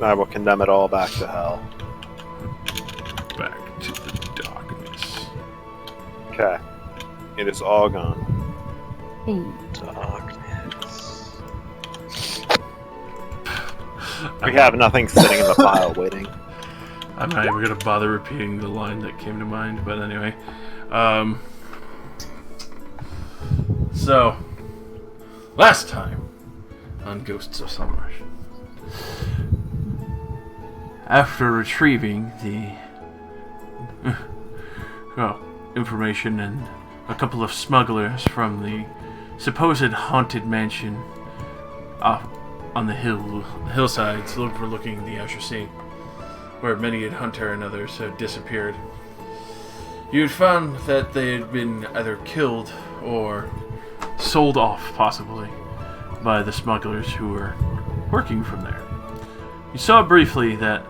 I will condemn it all back to hell. Back to the darkness. Okay. It is all gone. Darkness. We have nothing sitting in the file waiting. I'm not even going to bother repeating the line that came to mind, but anyway. So, last time on Ghosts of Saltmarsh. After retrieving the information and a couple of smugglers from the supposed haunted mansion on the hillsides overlooking the Azure Sea, where many a hunter and others had disappeared, you had found that they had been either killed or sold off, possibly, by the smugglers who were working from there. You saw briefly that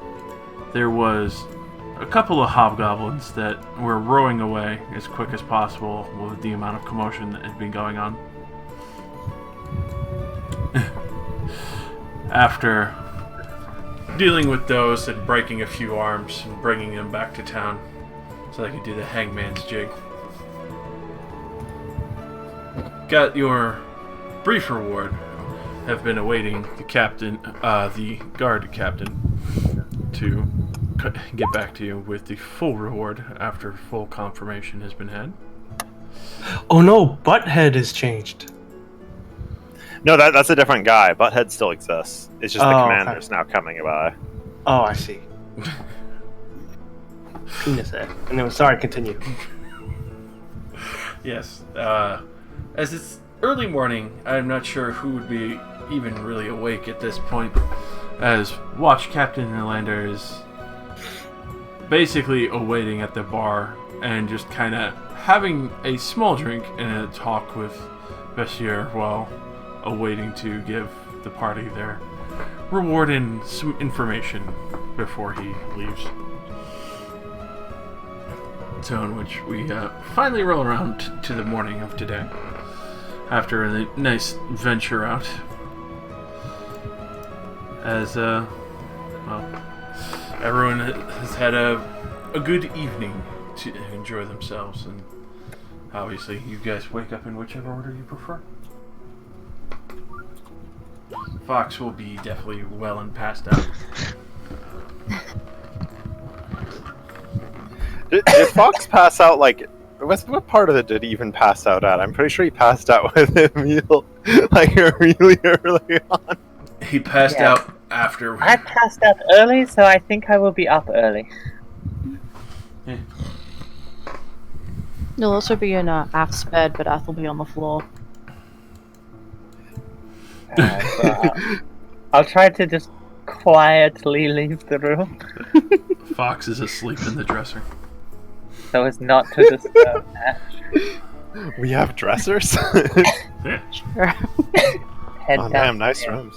there was a couple of hobgoblins that were rowing away as quick as possible with the amount of commotion that had been going on. After dealing with those and breaking a few arms and bringing them back to town so they could do the hangman's jig, got your brief reward. Have been awaiting the captain, the guard captain, to get back to you with the full reward after full confirmation has been had. Oh no, Butthead has changed. No, that's a different guy. Butthead still exists. It's just the commander's okay. now coming by. Oh, I see. Penis head. And then, sorry, continue. Yes. As it's early morning, I'm not sure who would be even really awake at this point, as Watch Captain Nylander is basically awaiting at the bar and just kind of having a small drink and a talk with Bessier while awaiting to give the party their reward and some information before he leaves. So in which we finally roll around to the morning of today, after a nice venture out, as everyone has had a good evening to enjoy themselves, and obviously you guys wake up in whichever order you prefer. Fox will be definitely well and passed out. Did Fox pass out, like, what part of it did he even pass out at? I'm pretty sure he passed out with a meal, like, really early on. He passed out after. I passed out early, so I think I will be up early. Yeah. You'll also be in Ath's bed, but Ath will be on the floor. I'll try to just quietly leave the room, Fox is asleep in the dresser. so as not to disturb Ash. We have dressers? Yeah. Sure. Head Oh, down. damn, nice rooms.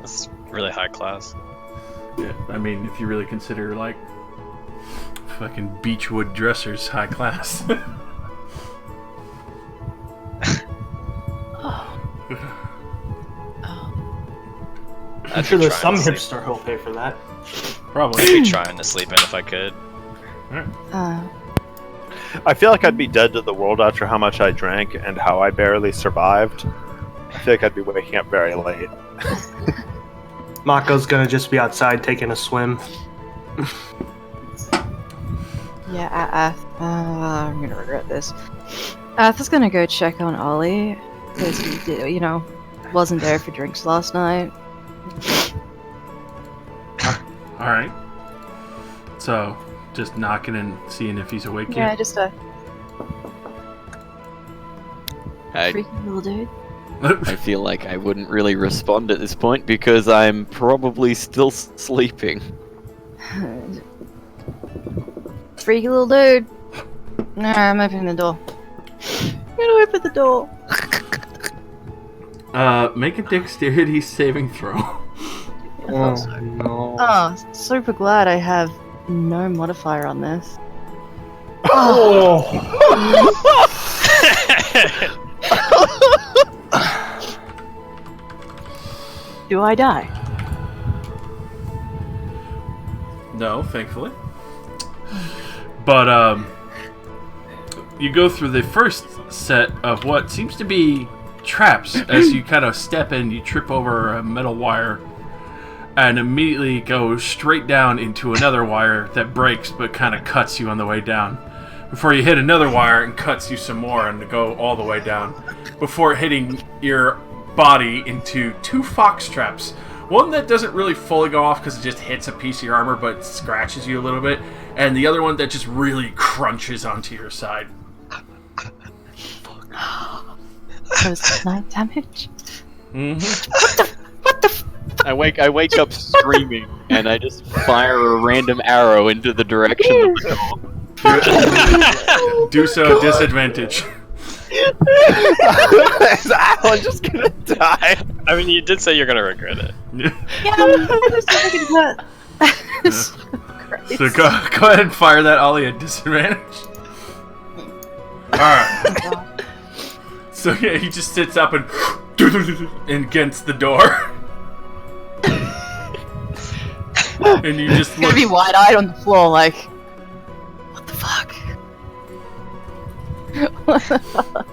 That's really high class. Yeah, I mean, if you really consider, like, fucking beechwood dressers high class. I'm sure there's some hipster who'll pay for that. Probably. I'd be trying to sleep in if I could. I feel like I'd be dead to the world after how much I drank and how I barely survived. I feel like I'd be waking up very late. Mako's gonna just be outside taking a swim. Yeah, Ath. I'm gonna regret this. Ath is gonna go check on Ollie, because he, wasn't there for drinks last night. Alright. So, just knocking and seeing if he's awake Yeah, yet? just a I freaky little dude. feel like I wouldn't really respond at this point because I'm probably still sleeping. Freaky little dude. Nah, I'm opening the door. I'm gonna open the door. Make a dexterity saving throw. Oh no. Oh, super glad I have no modifier on this. Oh! Do I die? No, thankfully. But you go through the first set of what seems to be traps. As you kind of step in, you trip over a metal wire and immediately go straight down into another wire that breaks but kind of cuts you on the way down. Before you hit another wire and cuts you some more and go all the way down. Before hitting your body into 2 fox traps. One that doesn't really fully go off because it just hits a piece of your armor but scratches you a little bit. And the other one that just really crunches onto your side. Was 9 damage? Mm-hmm. I wake up screaming, and I just fire a random arrow into the direction of the door. Do so at disadvantage. Is Alan just gonna die? I mean, you did say you're gonna regret it. Yeah, I was thinking that. So go ahead and fire that Ollie at disadvantage. Alright. So yeah, he just sits up and against the door. And you just Gonna look. be wide-eyed on the floor, like, what the fuck? What the fuck?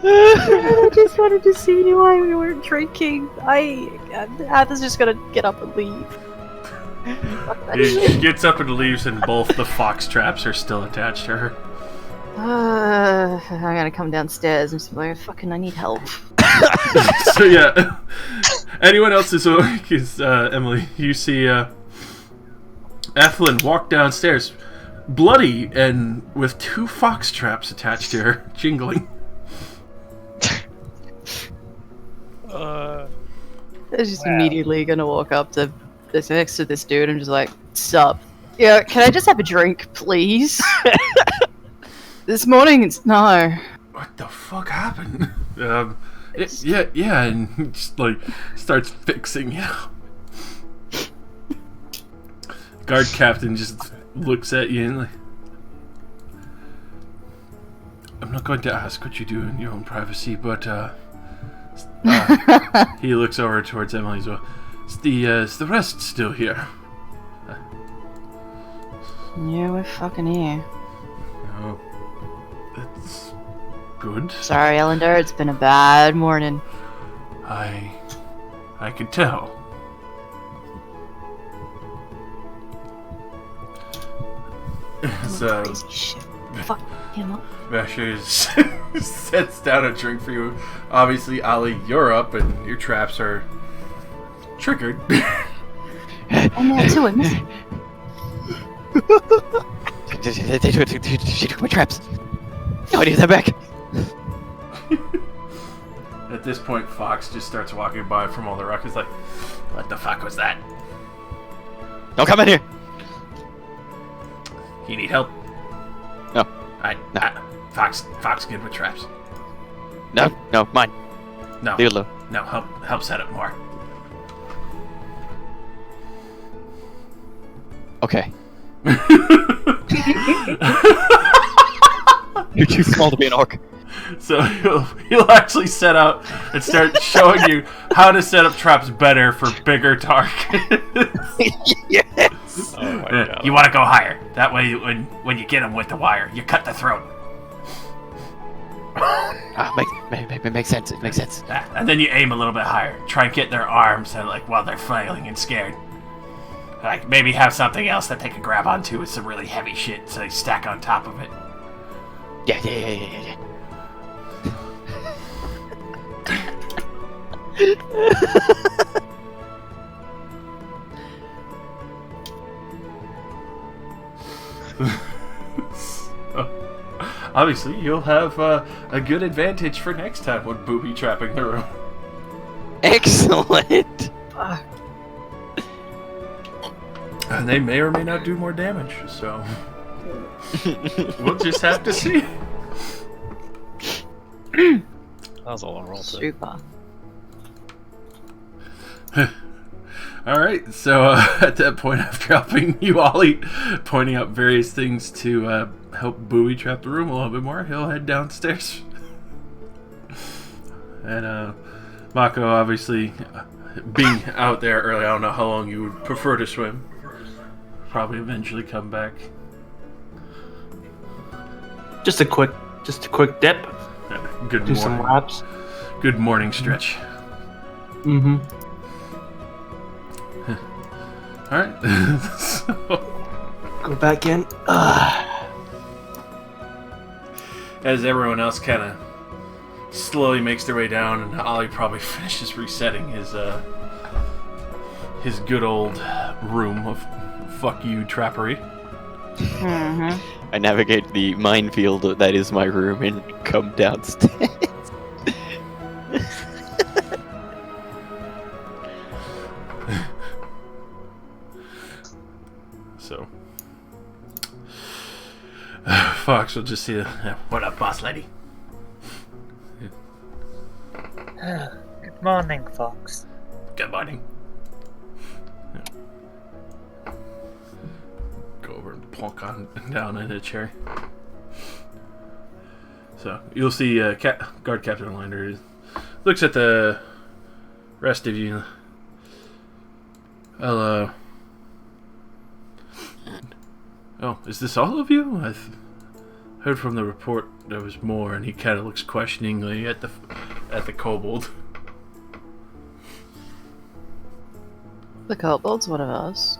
I just wanted to see why we weren't drinking. Arthur's just gonna get up and leave. Fuck that He shit. gets up and leaves, and both the fox traps are still attached to her. I'm gonna come downstairs and just be like, fucking, I need help. So yeah, anyone else is awake is Emily. You see Ethelyn walk downstairs, bloody and with 2 fox traps attached to her, jingling. I was just immediately gonna walk up to this next to this dude and just like, sup? Yeah, can I just have a drink, please? This morning it's no. What the fuck happened? Yeah, and he just like starts fixing you. Guard captain just looks at you and like, I'm not going to ask what you do in your own privacy, but he looks over towards Emily as well. Is the rest still here? Yeah, we're fucking here. Oh, that's good. Sorry, Ellender, it's been a bad morning. I could tell. So Crazy shit. Fuck him up. Vasher sets down a drink for you. Obviously, Ali, you're up and your traps are triggered. And there too, miss. She took my traps. No, I need them back. At this point, Fox just starts walking by from all the ruckus like, what the fuck was that? Don't come in here. You need help? No. Alright, Fox good with traps. No, mine. No. Leave it alone. No, help set up more. Okay. You're too small to be an orc. So he'll actually set out and start showing you how to set up traps better for bigger targets. Yes. Oh my god. You want to go higher. That way, when you get them with the wire, you cut the throat. Makes sense. It makes sense. And then you aim a little bit higher. Try and get their arms and while they're flailing and scared. Like maybe have something else that they can grab onto with some really heavy shit, so they stack on top of it. Yeah. Obviously, you'll have a good advantage for next time when booby trapping the room. Excellent. Fuck. And they may or may not do more damage, so we'll just have to see. That was a long roll too. Super. Alright, so at that point, after helping you Ollie, pointing out various things to help booby trap the room a little bit more, he'll head downstairs. And Mako obviously being out there early, I don't know how long you would prefer to swim. Probably eventually come back. Just a quick dip. Yeah, good Do some morning. laps. Good morning stretch. Mm-hmm. Alright. So, Go back in. as everyone else kind of slowly makes their way down, and Ollie probably finishes resetting his good old room of fuck you trappery. Mm-hmm. I navigate the minefield that is my room and come downstairs. So, Fox will just see what up, boss lady? Good morning, Fox. Good morning. Go over and plonk on down in a chair. So you'll see guard captain Lander looks at the rest of you. Well, oh, is this all of you? I've heard from the report there was more, and he kind of looks questioningly at the kobold. The kobold's one of us.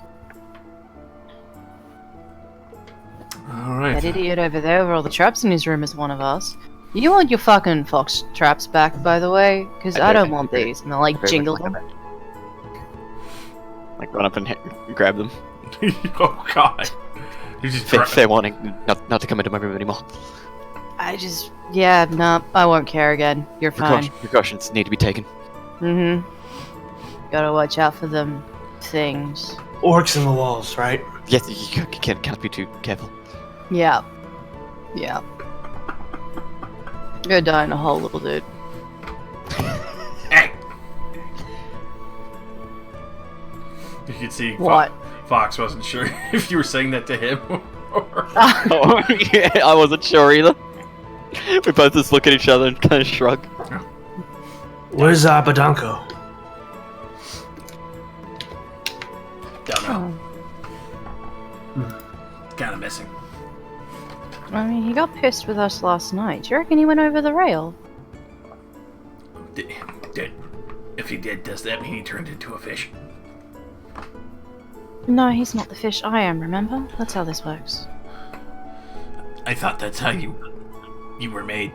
All right. That idiot over there with all the traps in his room is one of us. You want your fucking fox traps back, by the way? Because I don't want these. And they'll like jingle them. Like run up and grab them. Oh God. You just Fair warning, not to come into my room anymore. Yeah, no, I won't care again. You're fine. Precautions need to be taken. Mm-hmm. Gotta watch out for them things. Orcs in the walls, right? Yes, you can't be too careful. Yeah. Yeah. You're gonna die in a hole, little dude. Hey! You could see What? Fox wasn't sure if you were saying that to him or... Oh, yeah, I wasn't sure either. We both just look at each other and kind of shrug. Where's Badanko? Don't know. Kind of missing. I mean, he got pissed with us last night. Do you reckon he went over the rail? If he did, does that mean he turned into a fish? No, he's not the fish I am, remember? That's how this works. I thought that's how you were made.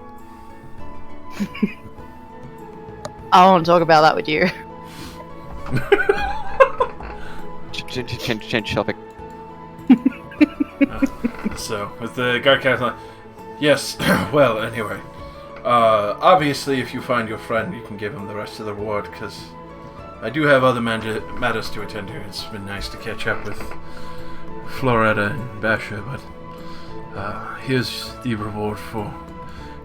I want to talk about that with you. Change topic. So, with the guard captain, yes, well, anyway. Obviously, if you find your friend, you can give him the rest of the reward, because I do have other matters to attend to. It's been nice to catch up with Floretta and Basha, but here's the reward for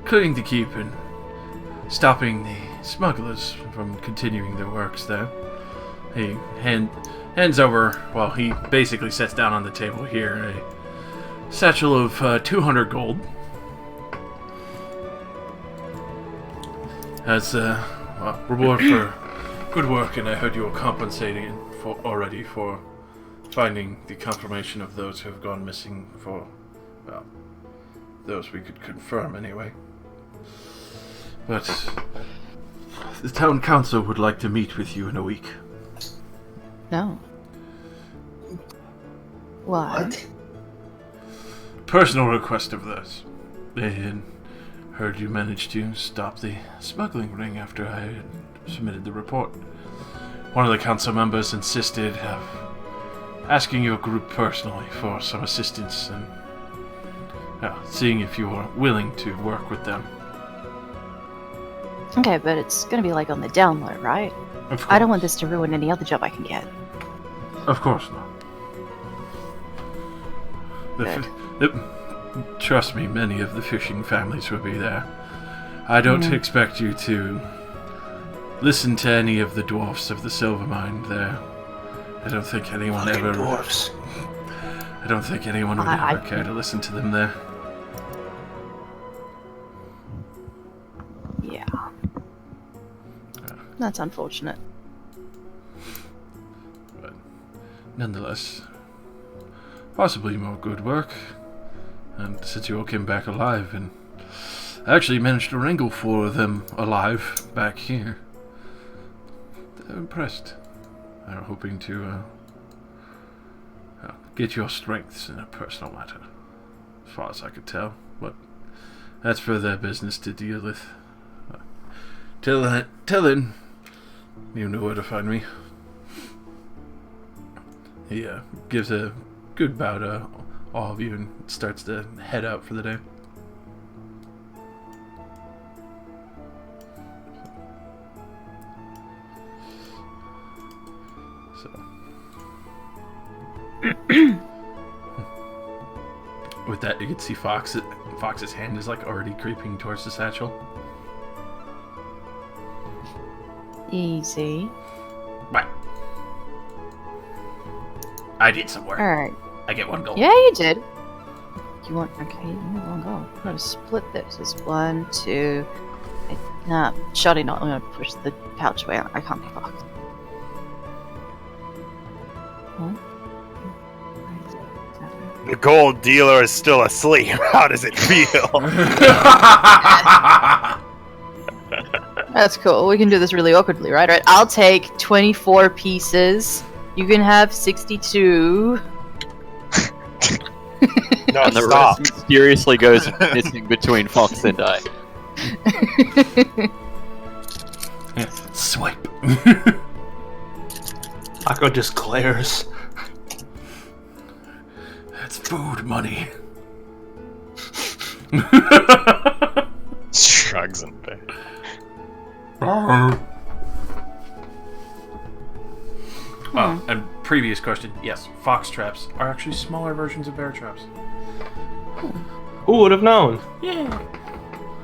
clearing the keep and stopping the smugglers from continuing their works there. He hands over, well, he basically sets down on the table here a satchel of 200 gold. As a reward for good work, and I heard you were compensating already for finding the confirmation of those who have gone missing for, well, those we could confirm anyway. But the town council would like to meet with you in a week. No. What? Personal request of theirs. They had heard you managed to stop the smuggling ring after I had submitted the report. One of the council members insisted of asking your group personally for some assistance and seeing if you were willing to work with them. Okay, but it's gonna be like on the down low, right? Of course. I don't want this to ruin any other job I can get. Of course not. Trust me, many of the fishing families will be there. I don't expect you to listen to any of the dwarfs of the silver mine there. I don't think anyone ever... dwarfs. I don't think anyone would ever care to listen to them there. Yeah. That's unfortunate. nonetheless, possibly more good work. And since you all came back alive, and I actually managed to wrangle 4 of them alive back here, they're impressed. They're hoping to get your strengths in a personal matter, as far as I could tell. But that's for their business to deal with. Till then, you know where to find me. He gives a good bow to all of you and starts to head out for the day. So, with that, you can see Fox's hand is like already creeping towards the satchel. Easy. Right. I did some work. Alright. I get 1 gold. Yeah, you did. You want... Okay, you have 1 gold. I'm gonna split this. It's 1, 2... Nah, shoddy not. I'm gonna push the pouch away. I can't be fucked. 1, 2, 3, 4, 5, 6, 7. The gold dealer is still asleep. How does it feel? That's cool. We can do this really awkwardly, right? Right. I'll take 24 pieces. You can have 62. No, And the stop. rest mysteriously goes missing between Fox and I. Swipe. Akko just glares. That's food money. Shrugs and bit. And previous question, yes, fox traps are actually smaller versions of bear traps. Who would have known? Yeah.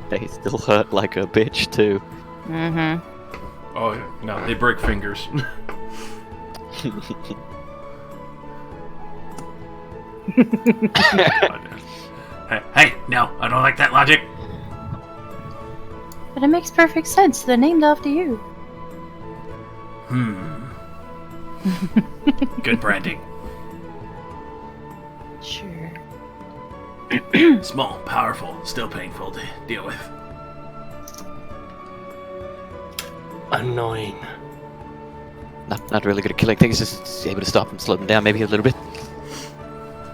They still hurt like a bitch, too. Mm-hmm. Oh yeah, no, they break fingers. Hey, no, I don't like that logic. But it makes perfect sense. They're named after you. Good branding. Sure. Small, powerful, still painful to deal with. Annoying. Not really good at killing things, just able to stop them, slow them down maybe a little bit.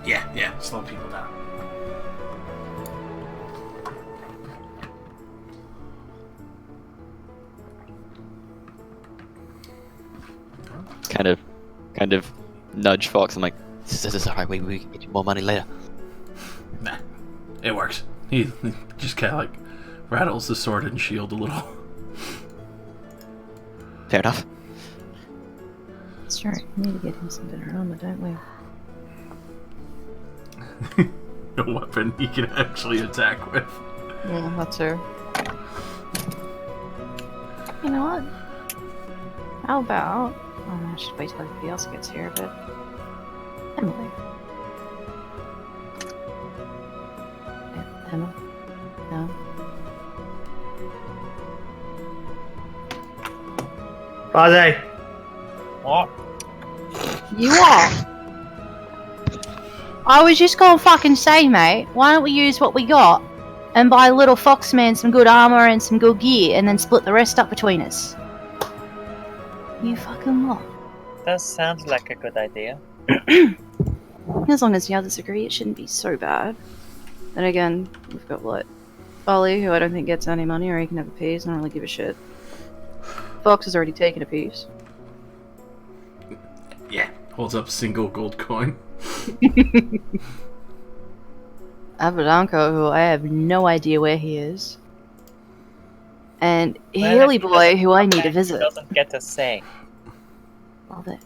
Yeah, slow people down. Kind of nudge Fox. I'm like, this is alright, we can get you more money later. Nah, it works. He just kind of like rattles the sword and shield a little. Fair enough. That's right. We need to get him some better armor, don't we? A weapon he can actually attack with. Yeah, that's her. You know what? How about... Oh, I should wait till everybody else gets here, but... Emily. Yeah, Emily. No. Rade! What? You are? I was just gonna fucking say, mate, why don't we use what we got and buy little Foxman some good armor and some good gear and then split the rest up between us? You fucking what? That sounds like a good idea. As long as the others agree, it shouldn't be so bad. Then again, we've got what? Ollie, who I don't think gets any money, or he can have a piece, I don't really give a shit. Fox has already taken a piece. Yeah, holds up single gold coin. Abadanko, who I have no idea where he is. And Well, Healy if he Boy, doesn't who I come need back, to he visit. doesn't get a say. Love it.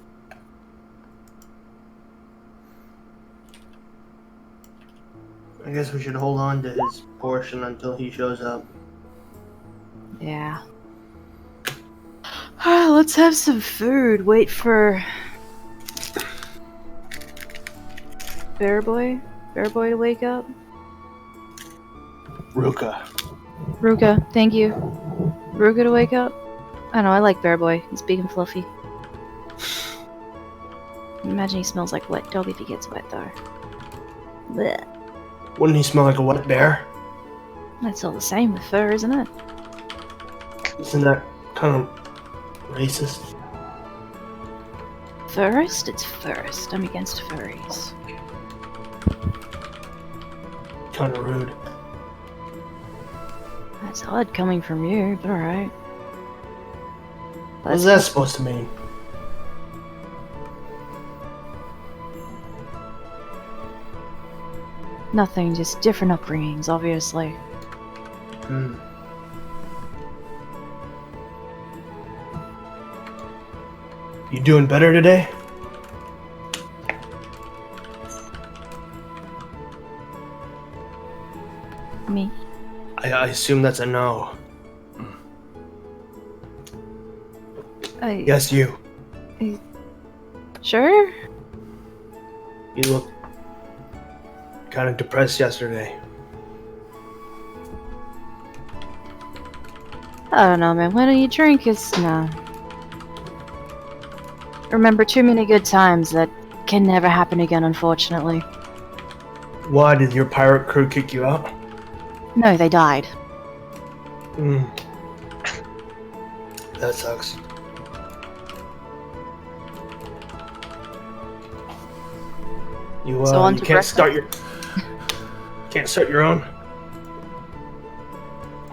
I guess we should hold on to his portion until he shows up. Yeah. Let's have some food. Wait for Bear Boy to wake up. Ruka. Ruka, thank you. Ruka to wake up. I don't know, I like Bear Boy. He's big and fluffy. Imagine he smells like wet dog if he gets wet, though. Blech. Wouldn't he smell like a wet bear? That's all the same with fur, isn't it? Isn't that kind of racist? Furist? It's furist. I'm against furries. Kind of rude. That's odd coming from you, but alright. What's that supposed to mean? Nothing, just different upbringings, obviously. Hmm. You doing better today? Me? I assume that's a no. Yes, you. Sure? You look kind of depressed yesterday. I don't know, man. When you drink, it's nah. Remember too many good times that can never happen again, unfortunately. Why did your pirate crew kick you out? No, they died. Hmm. That sucks. You So on you to can't breakfast? can't start your own.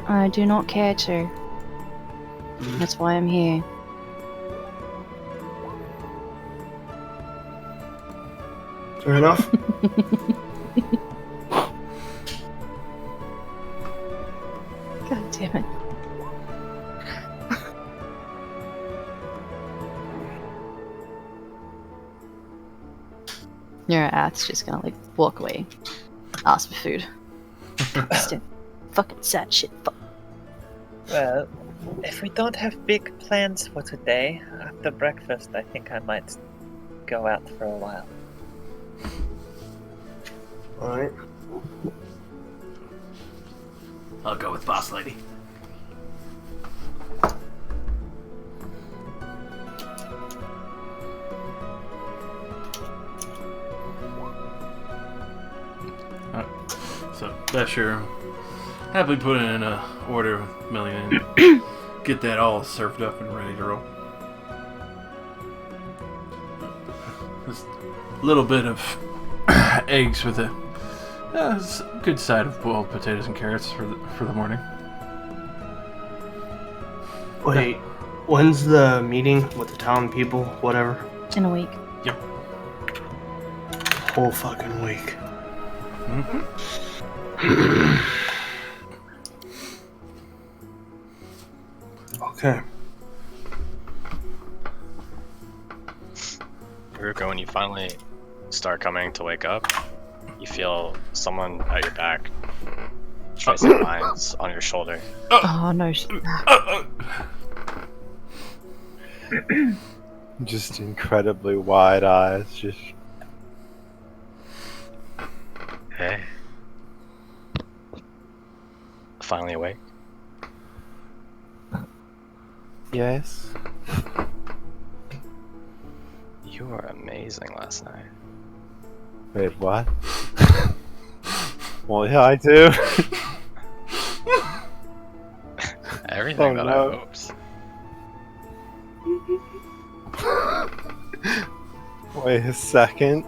I do not care to. That's why I'm here. Fair enough. God damn it. Your ass just gonna like walk away. Ask for food. Just a fucking sad shit. Fuck. Well, if we don't have big plans for today, after breakfast, I think I might go out for a while. All right. I'll go with boss lady. So Besher happily put in a order with Million and get that all served up and ready to roll. Just a little bit of eggs with a good side of boiled potatoes and carrots for the morning. Wait, when's the meeting with the town people? Whatever. In a week. Yep. Whole fucking week. Okay. Ruka, when you finally start coming to wake up, you feel someone at your back tracing lines on your shoulder. Oh no. Just incredibly wide eyes. Just Hey. Finally awake? yes. You were amazing last night. Wait, what? Well, yeah, I do. Everything Oh, that no. I hoped. Wait a second.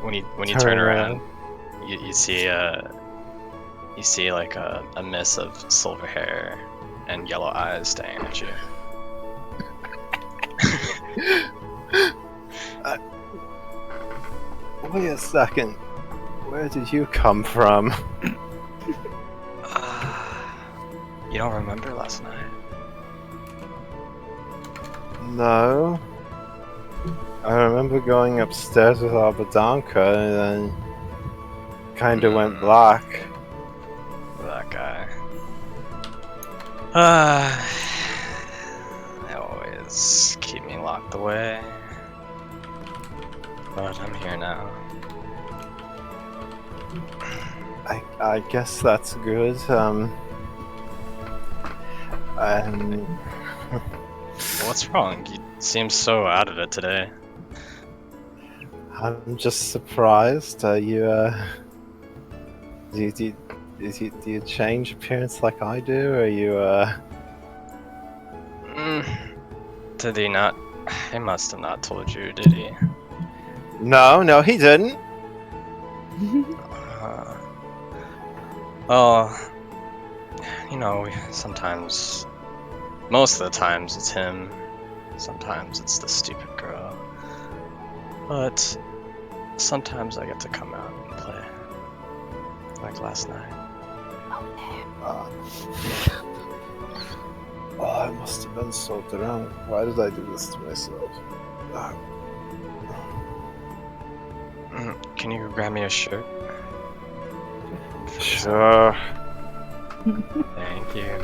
When you Turn turn around. around, you see like a mist of silver hair and yellow eyes staring at you. Wait a second. Where did you come from? You don't remember last night? No. I remember going upstairs with Abadanka and then kinda went black. That guy. They always keep me locked away. But I'm here now. I guess that's good. What's wrong? You seem so out of it today. I'm just surprised. Do you change appearance like I do? Or you, Did he not? He must have not told you, did he? No, he didn't. Well, you know, sometimes, most of the times it's him. Sometimes it's the stupid girl. But sometimes I get to come out and play. Like last night. I must have been so drunk. Why did I do this to myself? Can you grab me a shirt? Sure. Thank you.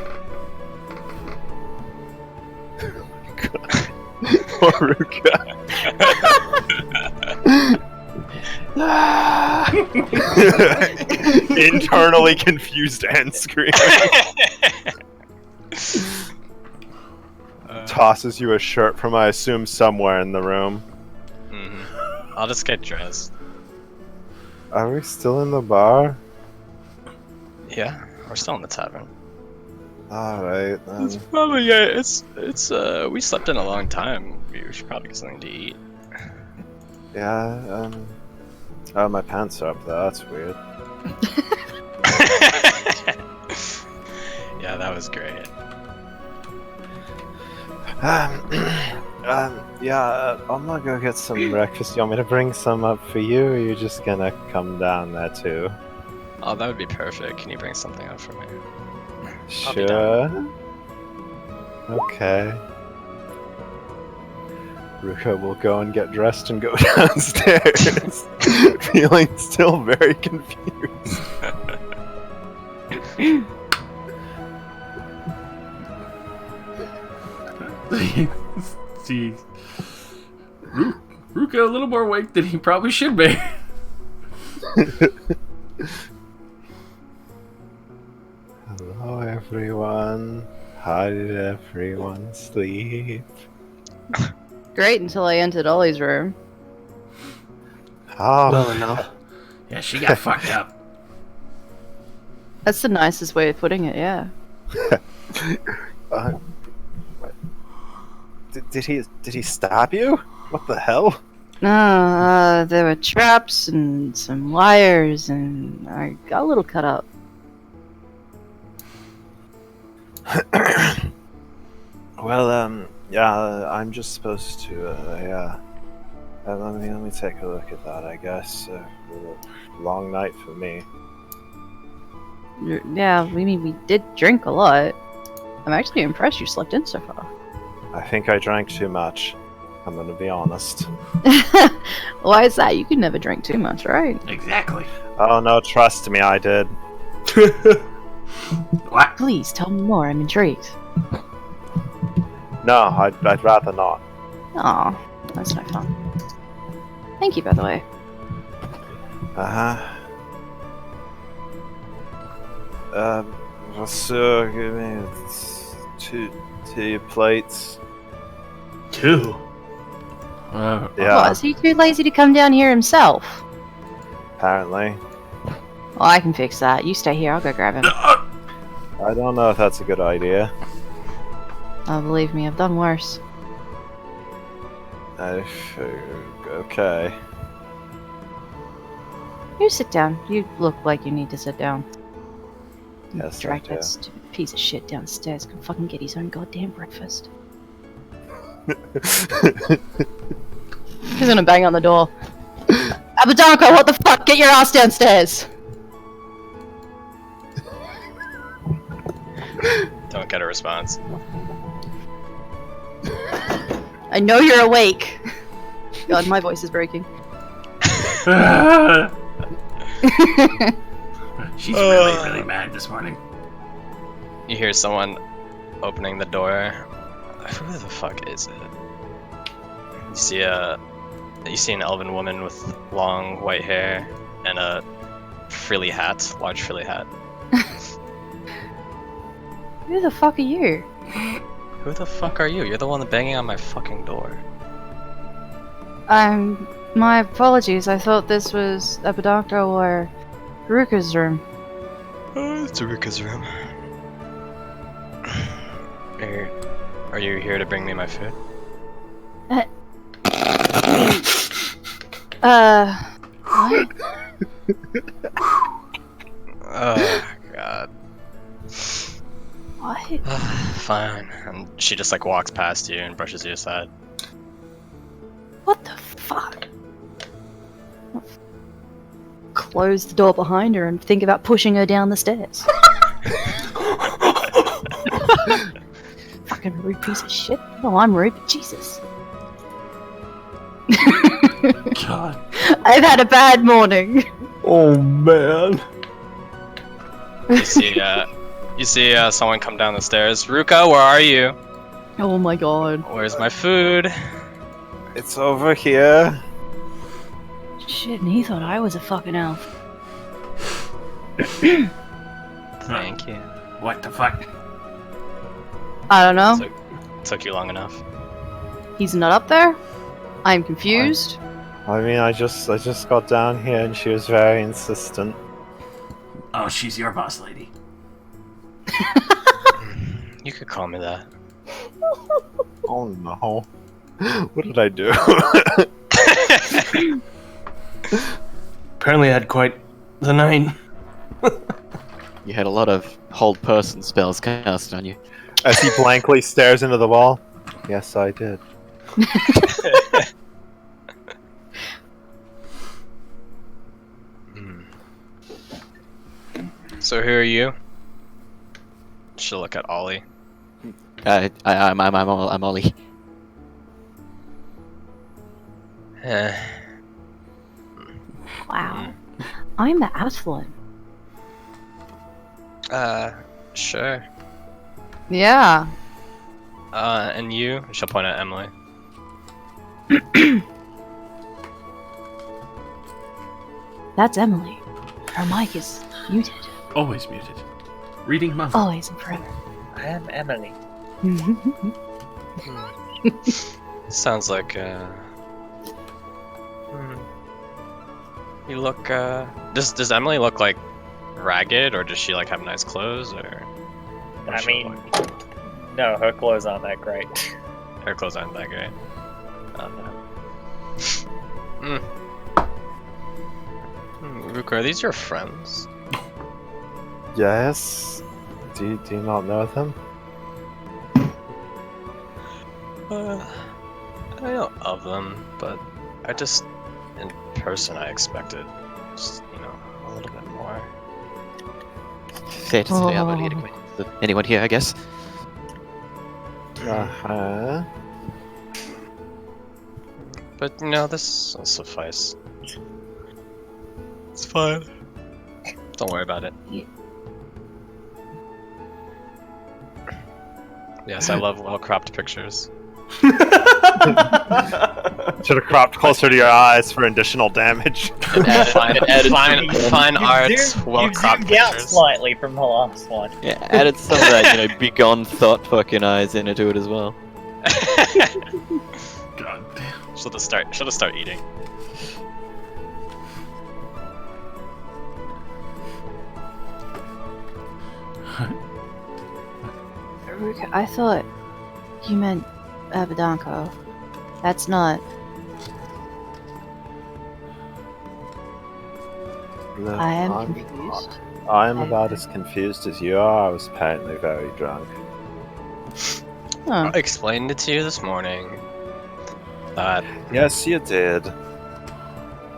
Haruka. Internally confused and screaming. Tosses you a shirt from, I assume, somewhere in the room. I'll just get dressed. Are we still in the bar? Yeah, we're still in the tavern. Alright, It's then. probably it's we slept in a long time. We should probably get something to eat. Yeah, oh, my pants are up there, that's weird. Yeah, that was great. Yeah, I'm gonna go get some breakfast. You want me to bring some up for you, or are you just gonna come down there too? Oh, that would be perfect. Can you bring something up for me? I'll be Sure. Okay. Ruka will go and get dressed and go downstairs, feeling still very confused. See, Ruka a little more awake than he probably should be. Hello, everyone. How did everyone sleep? Great until I entered Ollie's room. Oh, Well enough. Yeah, she got fucked up. That's the nicest way of putting it, yeah. what? Did he stab you? What the hell? No, there were traps and some wires, and I got a little cut up. Well, yeah, I'm just supposed to, yeah. Let me take a look at that, I guess. Long night for me. Yeah, we did drink a lot. I'm actually impressed you slept in so far. I think I drank too much. I'm gonna be honest. Why is that? You can never drink too much, right? Exactly. Oh no, trust me, I did. What? Please tell me more. I'm intrigued. No, I'd rather not. Aw, that's no fun. Thank you, by the way. So give me two plates. 2. Yeah, What, is he too lazy to come down here himself? apparently. Well, I can fix that. You stay here, I'll go grab him. I don't know if that's a good idea. Oh, believe me, I've done worse. Okay. You sit down. You look like you need to sit down. Yes, Drag I do. that stupid piece of shit downstairs. Can fucking get his own goddamn breakfast. He's gonna bang on the door. Abadanko, what the fuck? Get your ass downstairs! Don't get a response. I know you're awake. God, my voice is breaking. She's really mad this morning. You hear someone opening the door. Who the fuck is it? You see an elven woman with long white hair and a large frilly hat. Who the fuck are you? Who the fuck are you? You're the one banging on my fucking door. I'm My apologies, I thought this was Abadanko or Haruka's room. Oh, it's Ruka's room. Are you here to bring me my food? What? Oh, God. What? Fine. And she just like walks past you and brushes you aside. What the fuck? Close the door behind her and think about pushing her down the stairs. Fucking rude piece of shit. No, I'm rude, but Jesus. God. I've had a bad morning. Oh man. You see someone come down the stairs. Ruka, where are you? Oh my god. Where's my food? It's over here. Shit, and he thought I was a fucking elf. Thank you. What the fuck? I don't know. Took you long enough. He's not up there? I'm confused. I mean, I just got down here and she was very insistent. Oh, she's your boss lady. You could call me that. Oh no. What did I do? Apparently I had quite the night. You had a lot of hold person spells cast on you. As he blankly stares into the wall. Yes, I did. So who are you? She'll look at Ollie. I'm Ollie. Wow. I'm the Athlon. Sure. Yeah. And you? She'll point at Emily. That's Emily. Her mic is muted. Always muted. Reading mother. Always and forever. I am Emily. Sounds like, You look, Does Emily look, like, ragged, or does she, like, have nice clothes, or... what does I she mean, look like? no, her clothes aren't that great. Her clothes aren't that great. Ruka, are these your friends? Yes? Do you not know them? I know of them, but I just, in person, I expected, just, a little bit more. Fair to say, I've only had acquaintance with anyone here, I guess. Uh-huh. But, this will suffice. It's fine. Don't worry about it. Yes, I love well-cropped pictures. Should have cropped closer to your eyes for additional damage. Fine art, well-cropped zoomed out pictures. slightly from the last one. Yeah, added some of that, begone thought fucking eyes into it as well. God damn. She'll just start eating. Ruka, I thought you meant Abadanko. That's not. Look, I am confused. I'm about as confused as you are. I was apparently very drunk. Huh. I explained it to you this morning. That Yes, you did.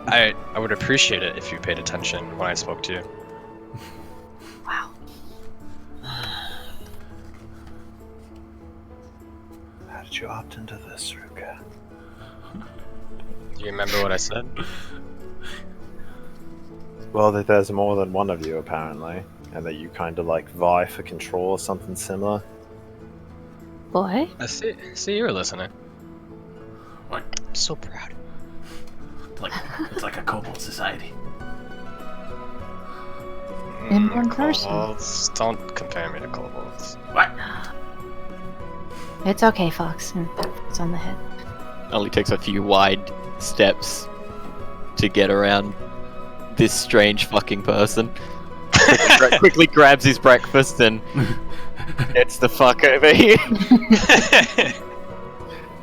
I would appreciate it if you paid attention when I spoke to you. Wow. How did you opt into this, Ruka? Do you remember what I said? Well, that there's more than one of you, apparently. And that you kind of vie for control or something similar. Boy? I see you were listening. What? I'm so proud. It's like a kobold society. In one person. Kobolds. Don't compare me to kobolds. What? It's okay, Fox. It's on the head. Ollie takes a few wide steps to get around this strange fucking person. Quickly grabs his breakfast and gets the fuck over here.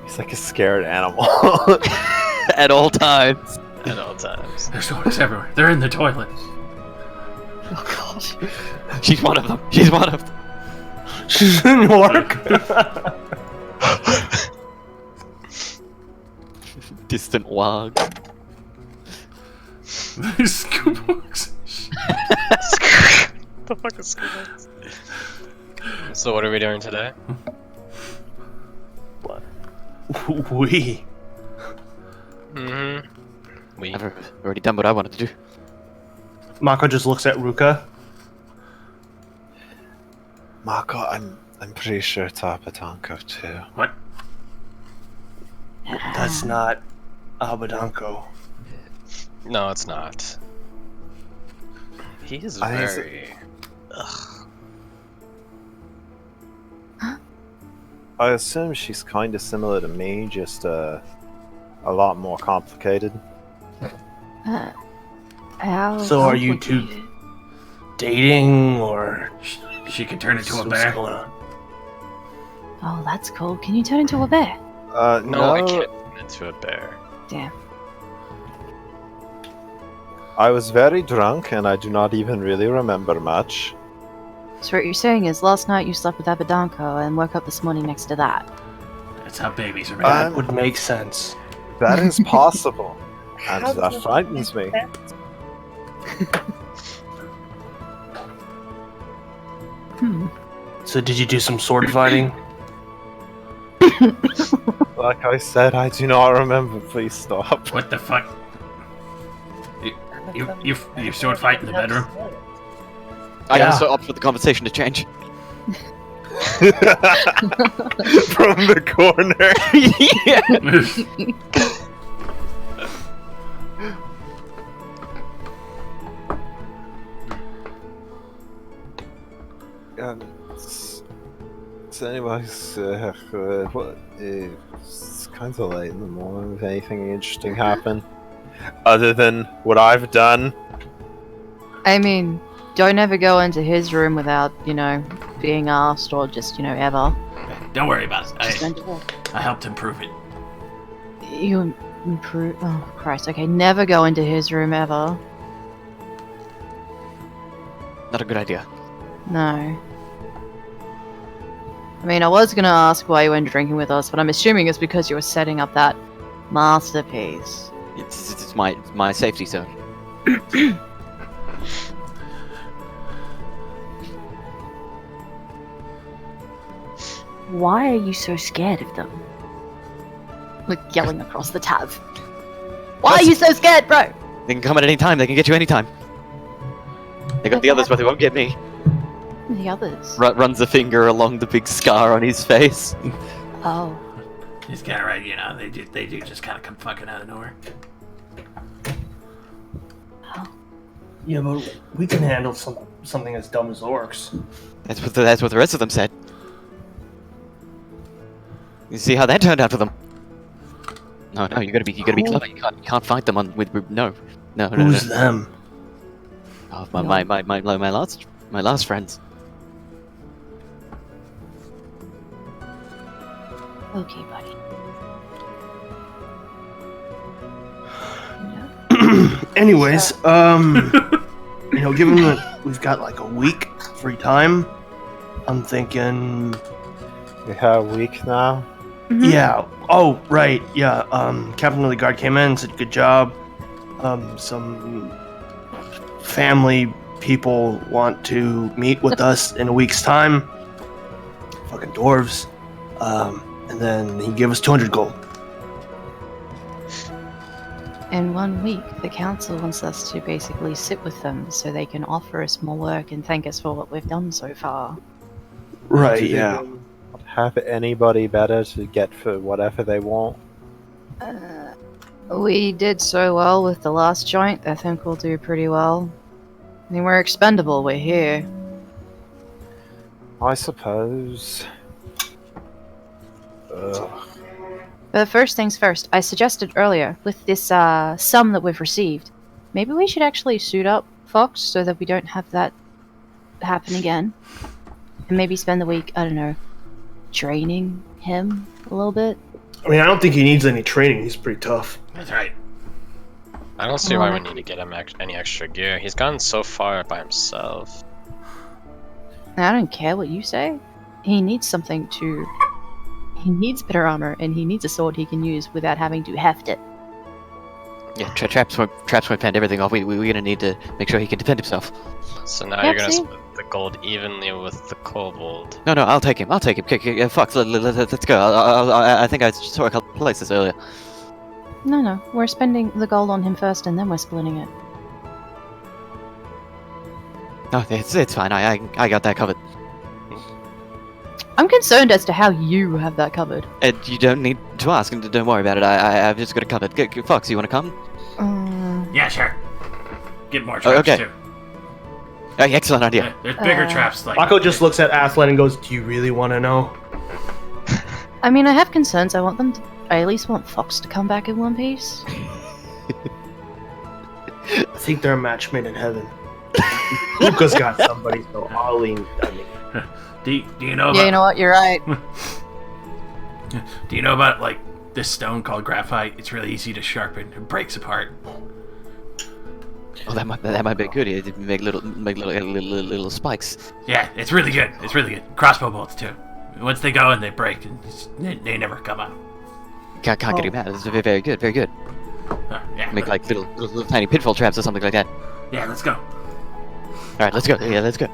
He's like a scared animal. At all times. At all times. There's orcs everywhere. They're in the toilet. Oh god. She's one of them. She's one of them. She's in New York. Distant wag. There's scoop-orcs. The fuck is scoop? So what are we doing today? We. Mm-hmm. We. I've already done what I wanted to do. Mako just looks at Ruka. Mako, I'm pretty sure it's Abadanko too. What? That's not Abadanko. No, it's not. He is I think it's- very. Ugh. I assume she's kind of similar to me, just a lot more complicated. How So are you two complicated? dating or She can turn into a what's bear. going on? Oh, that's cool. Can you turn into a bear? No, I can't turn into a bear. Damn. I was very drunk and I do not even really remember much. So what you're saying is last night you slept with Abadanko and woke up this morning next to that. That's how babies are made. That would make sense. That is possible. And How that does frightens me. that- So did you do some sword fighting? Like I said, I do not remember. Please stop. What the fuck? You sword fight in the bedroom? I Yeah. also opt for the conversation to change. From the corner. Yeah. So anyways, it's kind of late in the morning. If anything interesting happened, other than what I've done, I mean, don't ever go into his room without, being asked or just, ever. Don't worry about it. Just don't do it. I helped improve it. You improve. Oh, Christ. Okay, never go into his room ever. Not a good idea. No. I mean, I was gonna ask why you went drinking with us, but I'm assuming it's because you were setting up that masterpiece. It's my safety zone. Why are you so scared of them? Like yelling across the tab. Why are you so scared, bro? They can come at any time. They can get you anytime. They got the others, but they won't get me. The others. Runs a finger along the big scar on his face. Oh. He's kind of right, they do just kind of come fucking out of nowhere. Yeah, but we can handle something as dumb as orcs. That's what the rest of them said. You see how that turned out for them? No, you gotta be clever. You can't fight them no. Who's them? Oh, my last friends. Okay, buddy. Anyways, given that we've got like a week free time, I'm thinking, we have a week now. yeah. Oh, right, yeah. Captain of the Guard came in, said good job. Some family people want to meet with us in a week's time. Fucking dwarves. And then he gave us 200 gold. In 1 week, the council wants us to basically sit with them so they can offer us more work and thank us for what we've done so far. Right, yeah. Have anybody better to get for whatever they want? We did so well with the last joint, I think we'll do pretty well. I mean, we're expendable, we're here. I suppose. Ugh. But first things first, I suggested earlier, with this sum that we've received, maybe we should actually suit up Fox so that we don't have that happen again. And maybe spend the week, I don't know, training him a little bit. I mean, I don't think he needs any training. He's pretty tough. That's right. I don't see why we need to get him any extra gear. He's gone so far by himself. I don't care what you say. He needs something to... He needs better armor, and he needs a sword he can use without having to heft it. Yeah, traps won't fend everything off. We're gonna need to make sure he can defend himself. So now you're gonna split the gold evenly with the kobold. No, I'll take him. Fox, let's go. I think I saw a couple places earlier. No, we're spending the gold on him first, and then we're splitting it. No, it's fine. I got that covered. I'm concerned as to how you have that covered. And you don't need to ask, and don't worry about it. I've just got it covered. Fox, you want to come? Yeah, sure. Get more traps okay. too. Excellent idea. Yeah, there's bigger traps like. Mako just looks at Aslan and goes, "Do you really want to know?" I mean, I have concerns. I at least want Fox to come back in one piece. I think they're a match made in heaven. Luca's got somebody, so I'll lean. Do you know about... Yeah, you know what? You're right. Do you know about, like, this stone called graphite? It's really easy to sharpen. It breaks apart. Well, that might be good. It make little spikes. Yeah, it's really good. It's really good. Crossbow bolts, too. Once they go and they break, they never come out. Can't get him out. It's very good, very good. Yeah. Make like little tiny pitfall traps or something like that. Yeah, let's go. Alright, let's go. Yeah, let's go.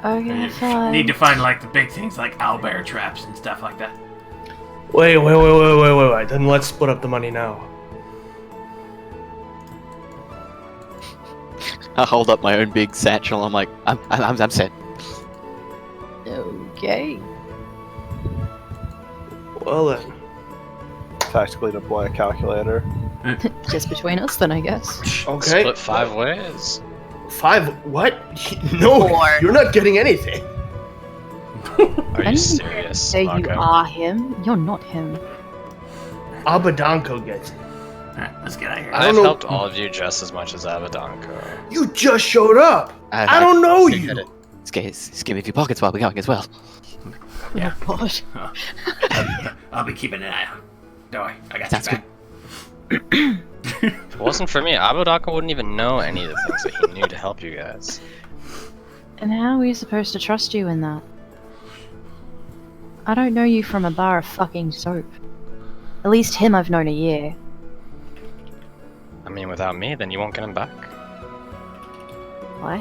Okay, fine. Need to find, like, the big things like owlbear traps and stuff like that. Wait. Then let's split up the money now. I hold up my own big satchel. I'm like, I'm set. Okay. Well then. Tactically deploy a calculator. Just between us, then, I guess. Okay. Split 5 ways. 5? What? No, 4. you're not getting anything. Are you I serious, say you Mako? are him. You're not him. Abadanko gets it. Alright, let's get out of here. I've know- helped all of you just as much as Abadanko. You just showed up. I don't know you. Skim if your pockets while we're going as well. Yeah. Oh, God. I'll be keeping an eye out. Don't worry, I got Sounds you back. If it wasn't for me, Abadanko wouldn't even know any of the things that he knew to help you guys. And how are we supposed to trust you in that? I don't know you from a bar of fucking soap. At least him I've known a year. I mean, without me, then you won't get him back. What?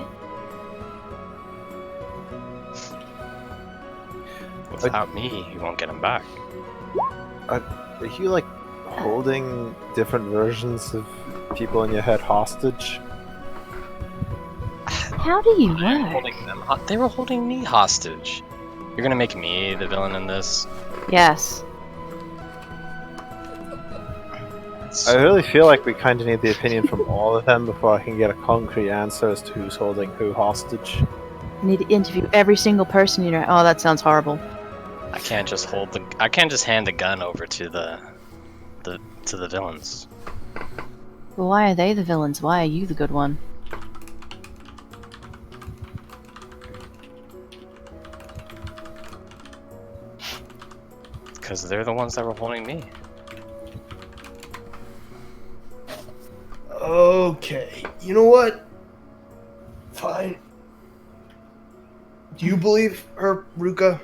Without me, you won't get him back. Are you like holding different versions of people in your head hostage? How do you work? Holding them they were holding me hostage. You're gonna make me the villain in this? Yes. I really feel like we kind of need the opinion from all of them before I can get a concrete answer as to who's holding who hostage. I need to interview every single person you know. Oh, that sounds horrible. I can't just I can't just hand the gun over to the villains. Well, why are they the villains? Why are you the good one? Because they're the ones that were holding me. Okay. You know what? Fine. Do you believe her, Ruka?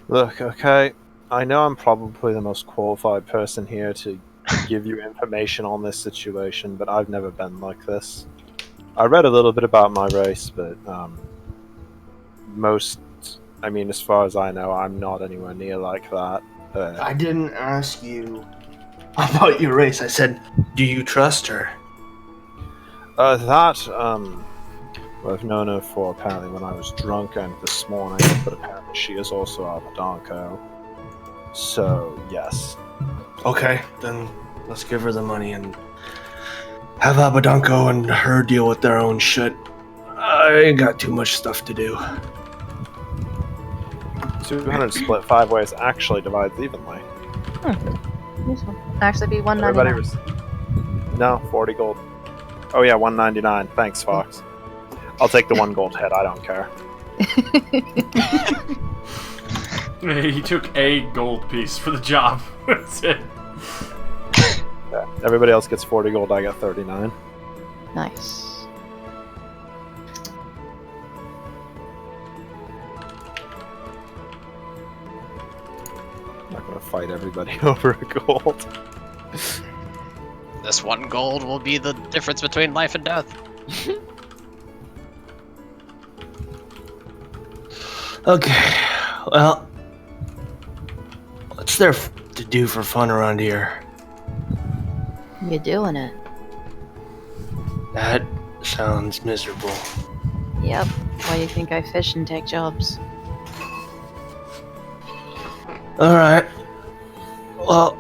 Look, okay, I know I'm probably the most qualified person here to give you information on this situation, but I've never been like this. I read a little bit about my race, but as far as I know, I'm not anywhere near like that. I didn't ask you about your race. I said, do you trust her? I've known her for apparently when I was drunk and this morning, but apparently she is also Abadanko. So, yes. Okay, then let's give her the money and have Abadanko and her deal with their own shit. I ain't got too much stuff to do. 200 split 5 ways actually divides evenly. Useful. Actually, be Everybody 199. No, 40 gold. Oh yeah, 199. Thanks, Fox. I'll take the 1 gold hit. I don't care. He took a gold piece for the job. That's it. Yeah. Everybody else gets 40 gold. I got 39. Nice. I'm not gonna fight everybody over a gold. This 1 gold will be the difference between life and death. Okay, well, what's there to do for fun around here? You're doing it. That sounds miserable. Yep. Why do you think I fish and take jobs? Alright. Well,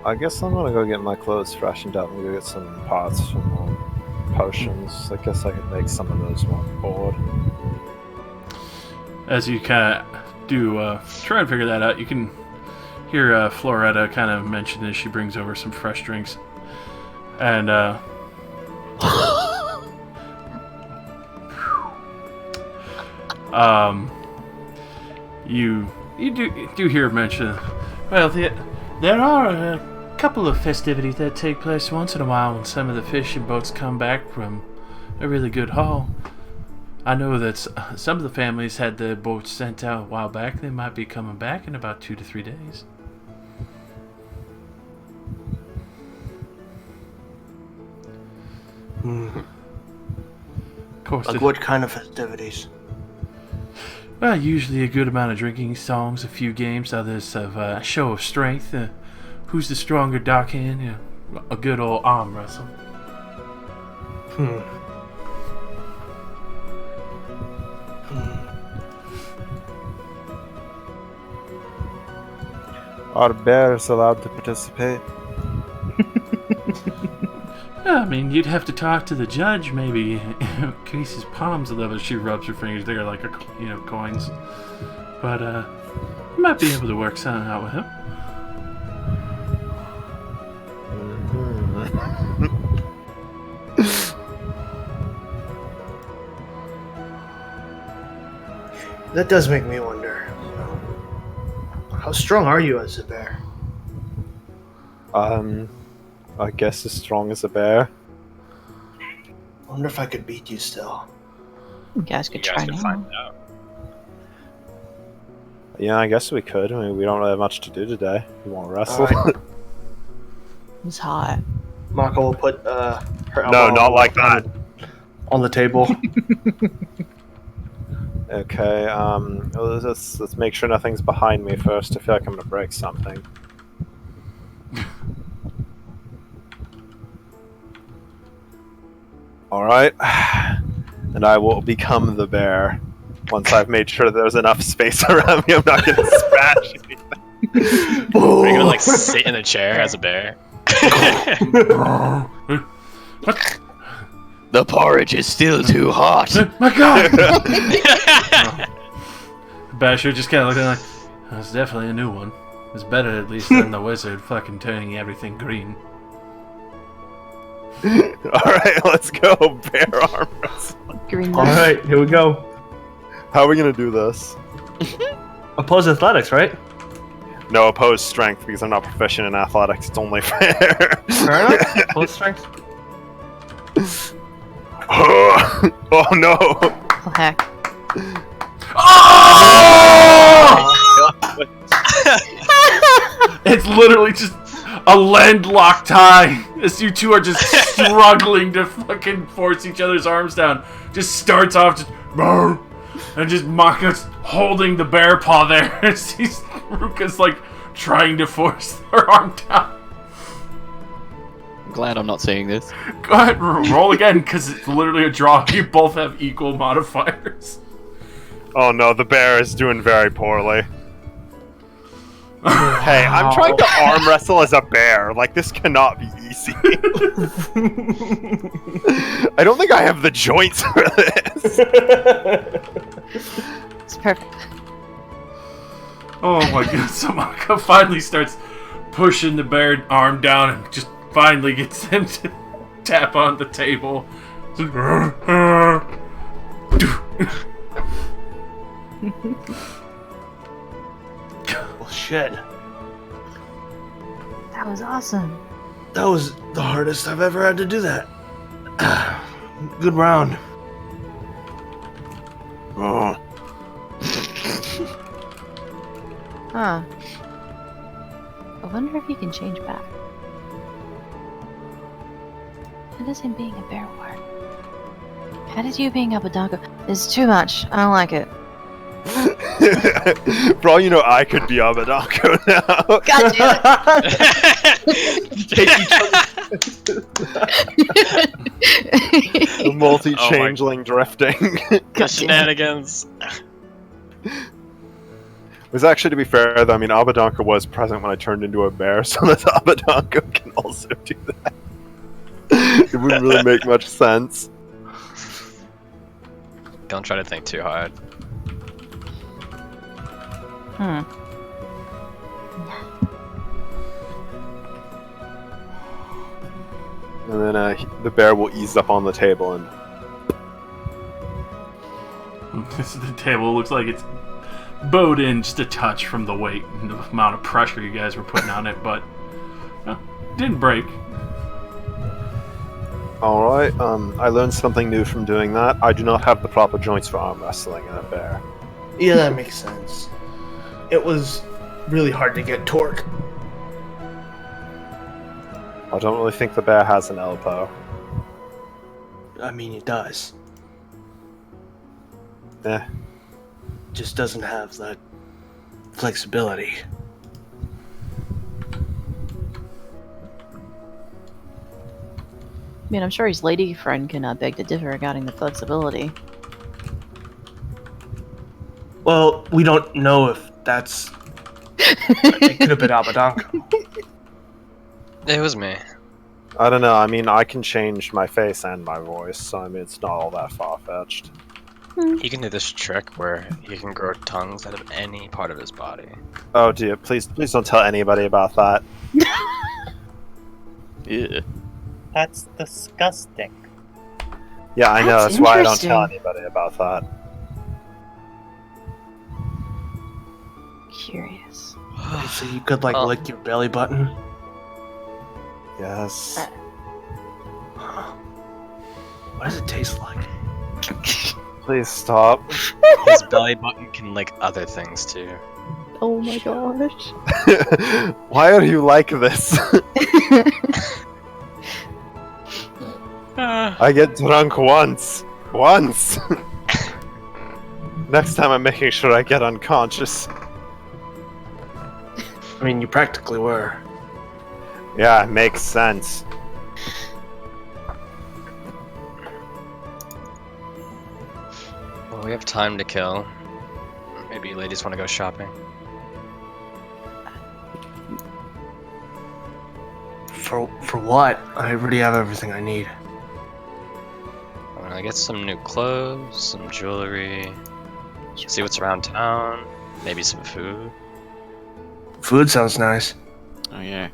I guess I'm gonna go get my clothes freshened up and go get some pots from potions. I guess I could make some of those on board. As you kind of do try and figure that out, you can hear Floretta kind of mention as she brings over some fresh drinks. And you do hear mention. Well, there are a couple of festivities that take place once in a while when some of the fishing boats come back from a really good haul. I know that some of the families had their boats sent out a while back. They might be coming back in about 2 to 3 days. Of course. like what kind of festivities? Well, usually a good amount of drinking, songs, a few games, others of a show of strength. Who's the stronger dockhand? A good old arm wrestle. Are bears allowed to participate? Yeah, I mean, you'd have to talk to the judge, maybe. Casey's palms a little bit. She rubs her fingers. They're like, coins. But, you might be able to work something out with him. That does make me wonder. How strong are you as a bear? I guess as strong as a bear. I wonder if I could beat you still. You guys could try now. find out. Yeah, I guess we could. I mean, we don't really have much to do today. We want to wrestle. Alright. It's hot. Mako will put her elbow No, not like that. on the table. Okay, let's make sure nothing's behind me first. I feel like I'm gonna break something. Alright. And I will become the bear. Once I've made sure there's enough space around me, I'm not gonna smash anything. Are you gonna like sit in a chair as a bear? What? The porridge is still too hot. My God! Basher just kind of looking like, that's definitely a new one. It's better at least than the wizard fucking turning everything green. Alright, let's go, bear arm wrestling. Green All light. right, here we go. How are we gonna do this? Opposed athletics, right? No, opposed strength, because I'm not proficient in athletics. It's only fair. Fair enough. Opposed strength. Oh no! Oh, heck. It's literally just a landlocked tie as you two are just struggling to fucking force each other's arms down. Just starts off just and just Maka's holding the bear paw there as Ruka's like trying to force her arm down. I'm glad I'm not seeing this. Go ahead, roll again because it's literally a draw. You both have equal modifiers. Oh no, the bear is doing very poorly. Hey, I'm trying to arm wrestle as a bear. Like, this cannot be easy. I don't think I have the joints for this. It's perfect. Oh my god, Samaka finally starts pushing the bear arm down and just finally gets him to tap on the table. Well, shit. That was awesome. That was the hardest I've ever had to do that. Good round. Oh. Huh. I wonder if he can change back. How does him being a bear work? How does you being Abadanko? This is too much. I don't like it. For all you know, I could be Abadanko now. God damn The multi-changeling drifting. The shenanigans. Was actually, to be fair, though, I mean, Abadanka was present when I turned into a bear, so that Abadanka can also do that. It wouldn't really make much sense. Don't try to think too hard. Hmm. And then the bear will ease up on the table and... The table looks like it's bowed in just a touch from the weight and the amount of pressure you guys were putting on it, but didn't break. Alright, I learned something new from doing that. I do not have the proper joints for arm wrestling in a bear. Yeah, that makes sense. It was really hard to get torque. I don't really think the bear has an elbow. I mean, it does. Eh. Just doesn't have that flexibility. I mean, I'm sure his lady friend cannot beg to differ regarding the flexibility. Well, we don't know if that's... It could have been Abadanko. It was me. I don't know, I mean, I can change my face and my voice, so I mean, it's not all that far-fetched. He can do this trick where he can grow tongues out of any part of his body. Oh dear, please don't tell anybody about that. Yeah. That's disgusting. Yeah, I know, That's that's why I don't tell interesting. anybody about that. Curious. So you could, like, Oh. lick your belly button? Yes. What does it taste like? Please stop. His belly button can lick other things too. Oh my gosh. Why are you like this? I get drunk once. Once! Next time I'm making sure I get unconscious. I mean, you practically were. Yeah, it makes sense. Well, we have time to kill. Maybe you ladies want to go shopping. For what? I already have everything I need. I'm gonna get some new clothes, some jewelry, see what's around town, maybe some food. Food sounds nice. Oh yeah.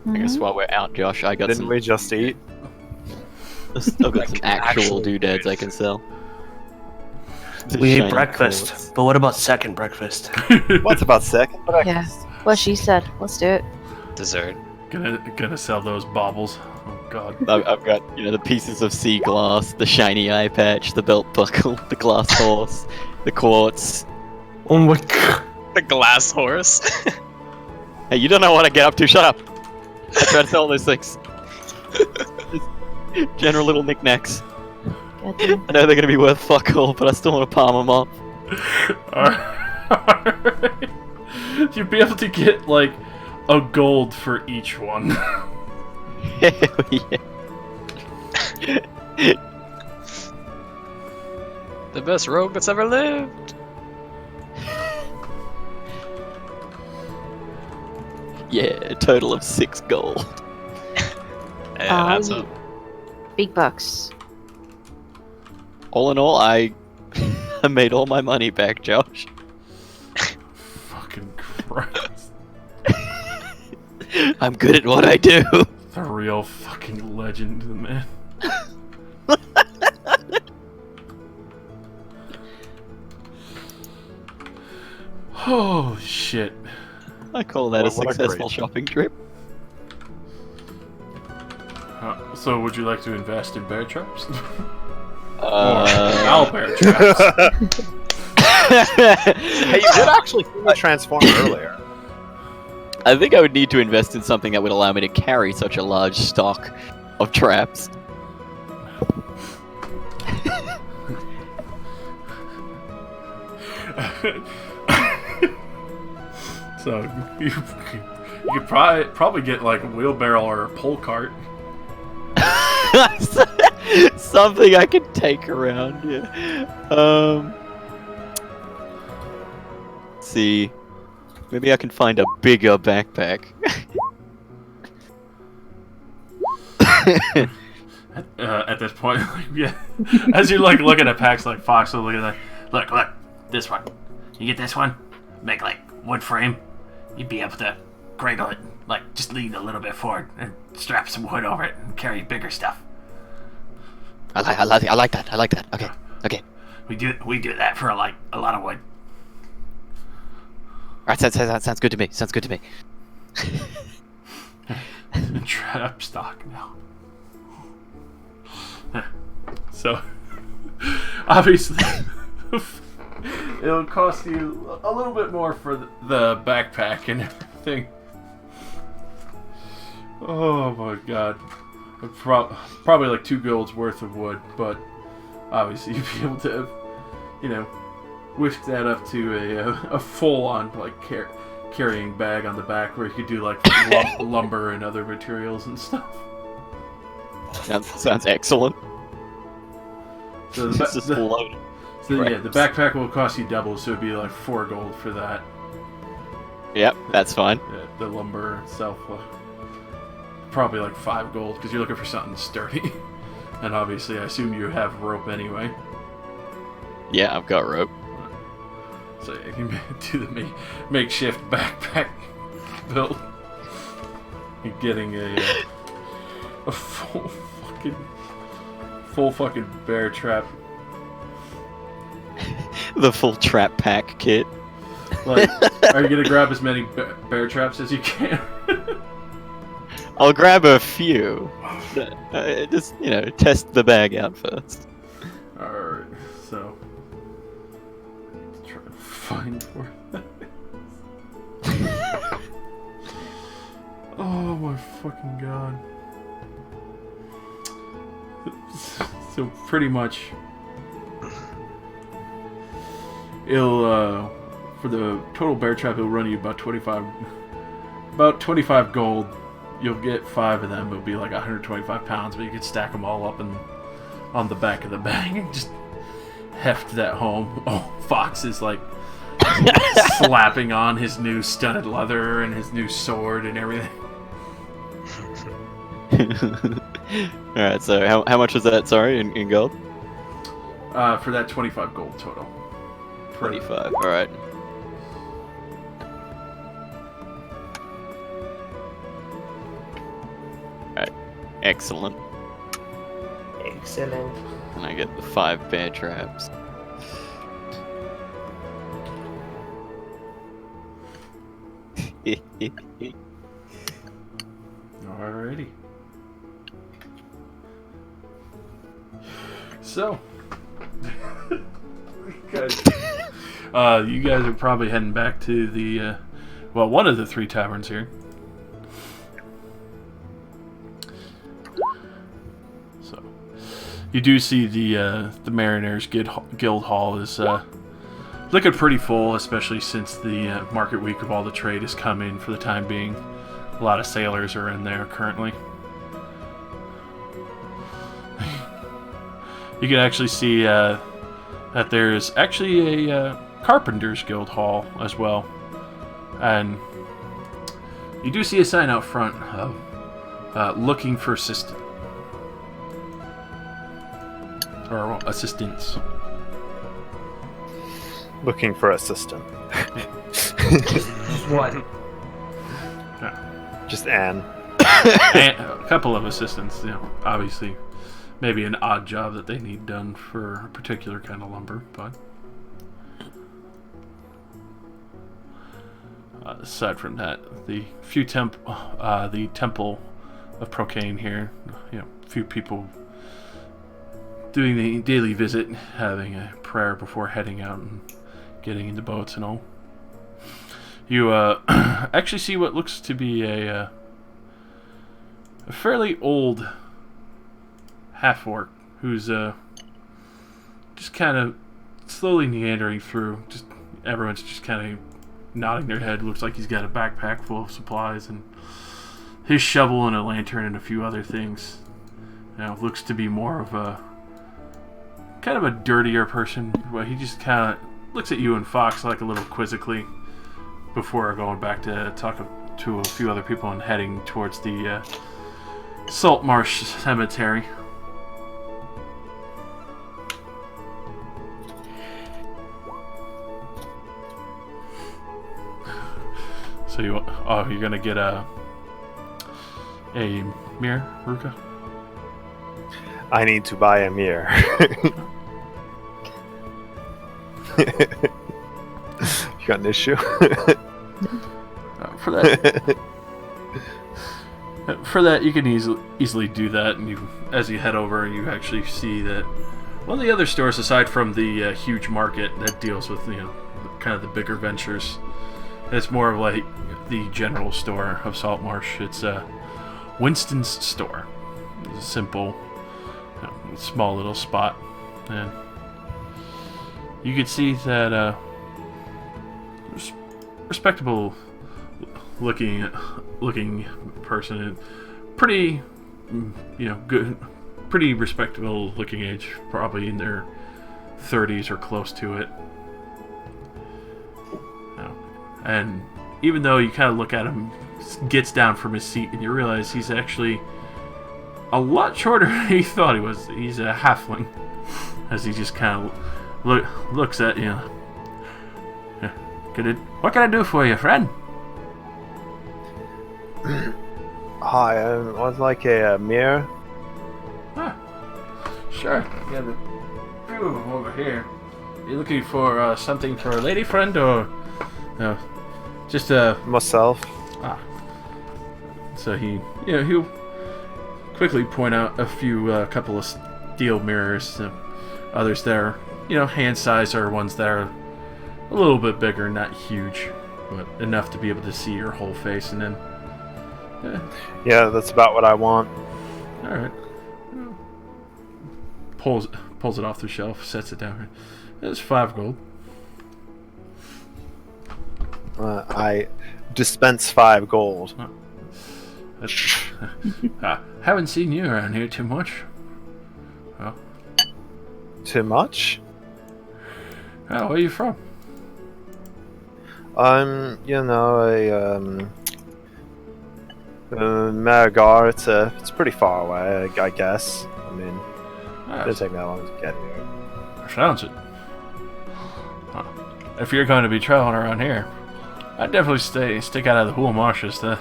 I guess while we're out, Josh, I got Didn't some. we just eat? I've got Like some actual actual doodads I can sell. We Shiny ate breakfast, quartz. but what about second breakfast? What's about second breakfast? Yeah. What she said. Let's do it. Dessert. Gonna sell those baubles. Oh god. I've got, the pieces of sea glass, the shiny eye patch, the belt buckle, the glass horse, the quartz. Oh my god. The glass horse. Hey, you don't know what I get up to, shut up! I try to sell those things. General little knickknacks. God damn. I know they're gonna be worth fuck all, but I still want to palm them off. Alright. You'd be able to get, like, a gold for each one. Hell yeah. The best rogue that's ever lived. Yeah, a total of 6 gold. Yeah, that's yeah. Big bucks. All in all, I made all my money back, Josh. Fucking Christ. I'm good at what I do. The real fucking legend, the man. Oh shit. I call that a What a successful great- shopping trip. So would you like to invest in bear traps? Or Uh, owl bear traps? Hey, you did actually see me transform earlier. I think I would need to invest in something that would allow me to carry such a large stock of traps. So you could probably get like a wheelbarrow or a pole cart. Something I can take around, yeah. Let's see. Maybe I can find a bigger backpack. At this point, like, yeah. As you're like looking at packs like Fox, so look at that. Look, this one. You get this one, make like wood frame. You'd be able to cradle it, like just lean a little bit forward and strap some wood over it and carry bigger stuff. I like that. Okay. We do that for like a lot of wood. Alright, sounds good to me. Trap stock now. So obviously it'll cost you a little bit more for the backpack and everything. Oh my god. Probably like 2 golds worth of wood, but obviously you'd be able to, whisk that up to a full-on like carrying bag on the back where you could do like lumber and other materials and stuff. Sounds excellent. So It's just loaded. So yeah, the backpack will cost you double, so it'd be like 4 gold for that. Yep, that's fine. Yeah, the lumber itself, probably like 5 gold because you're looking for something sturdy. And obviously, I assume you have rope anyway. Yeah, I've got rope. So you can do the makeshift backpack build. You're getting a full fucking bear trap. The full trap pack kit. Like, are you gonna grab as many bear traps as you can? I'll grab a few. Just, test the bag out first. Alright, so. Let's try to find where that is. Oh my fucking god. So pretty much it'll for the total bear trap it'll run you about 25 gold. You'll get 5 of them. It'll be like 125 pounds, but you could stack them all up on the back of the bag and just heft that home. Oh, Fox is like slapping on his new studded leather and his new sword and everything. Alright, so how much was that, sorry, in gold? For that 25 gold total. 25, alright. Alright, excellent. Excellent. And I get the 5 bear traps. Alrighty. So, you guys are probably heading back to the, one of the 3 taverns here. So, you do see the Mariners Guild Hall is looking pretty full, especially since the market week of all the trade has come in for the time being. A lot of sailors are in there currently. You can actually see that there's actually a Carpenter's Guild Hall as well. And You do see a sign out front of looking for assistant. Or assistants. Looking for assistant. Just one. Just Anne. And a couple of assistants, obviously. Maybe an odd job that they need done for a particular kind of lumber, but... aside from that, the temple of Procane here, a few people doing the daily visit, having a prayer before heading out and getting into boats and all. You actually see what looks to be a fairly old half-orc who's just kind of slowly meandering through. Just everyone's just kind of nodding their head. Looks like he's got a backpack full of supplies and his shovel and a lantern and a few other things. Looks to be more of a kind of a dirtier person, but he just kind of looks at you and Fox like a little quizzically before going back to talk to a few other people and heading towards the Saltmarsh cemetery. So you're gonna get a mirror, Ruka? I need to buy a mirror. You got an issue? For that, you can easily do that. And as you head over, you actually see that one of the other stores, aside from the huge market that deals with kind of the bigger ventures, it's more of like the general store of Saltmarsh. It's Winston's store. It's a simple, small little spot, and you can see that respectable looking person, pretty good, pretty respectable looking age, probably in their 30s or close to it. And even though you kind of look at him, gets down from his seat, and you realize he's actually a lot shorter than you thought he was. He's a halfling, as he just kind of looks at you. What can I do for you, friend? Hi, I would like a mirror. Sure. Yeah, the few of them over here. You looking for something for a lady friend, or just Myself. So he'll quickly point out a couple of steel mirrors. Others that are hand size, or ones that are a little bit bigger, not huge, but enough to be able to see your whole face. And then Yeah, that's about what I want. all right, pulls it off the shelf, sets it down. It's 5 gold. I dispense 5 gold. Haven't seen you around here too much. Well, Too much? where are you from? I'm, Marigar. It's pretty far away, I guess. I mean, it didn't take me that long to get here. Sounds it. If you're going to be traveling around here, I'd definitely stick out of the Hool Marshes. That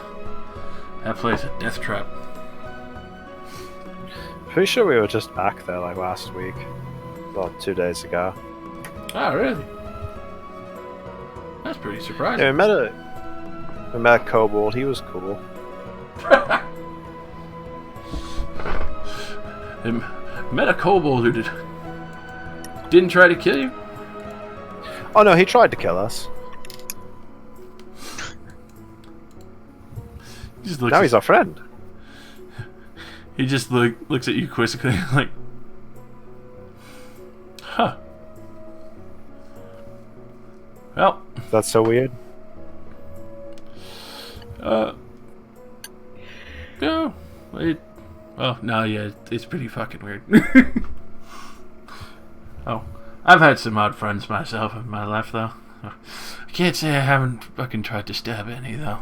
place a death trap. Pretty sure we were just back there like last week. Well, 2 days ago. Oh, really? That's pretty surprising. Yeah, we met a kobold. He was cool. Met a kobold who didn't try to kill you? Oh no, he tried to kill us. Now he's our friend. He just looks at you quizzically, like, huh. Well, That's so weird. no, it's pretty fucking weird. Oh, I've had some odd friends myself in my life, though. I can't say I haven't fucking tried to stab any, though.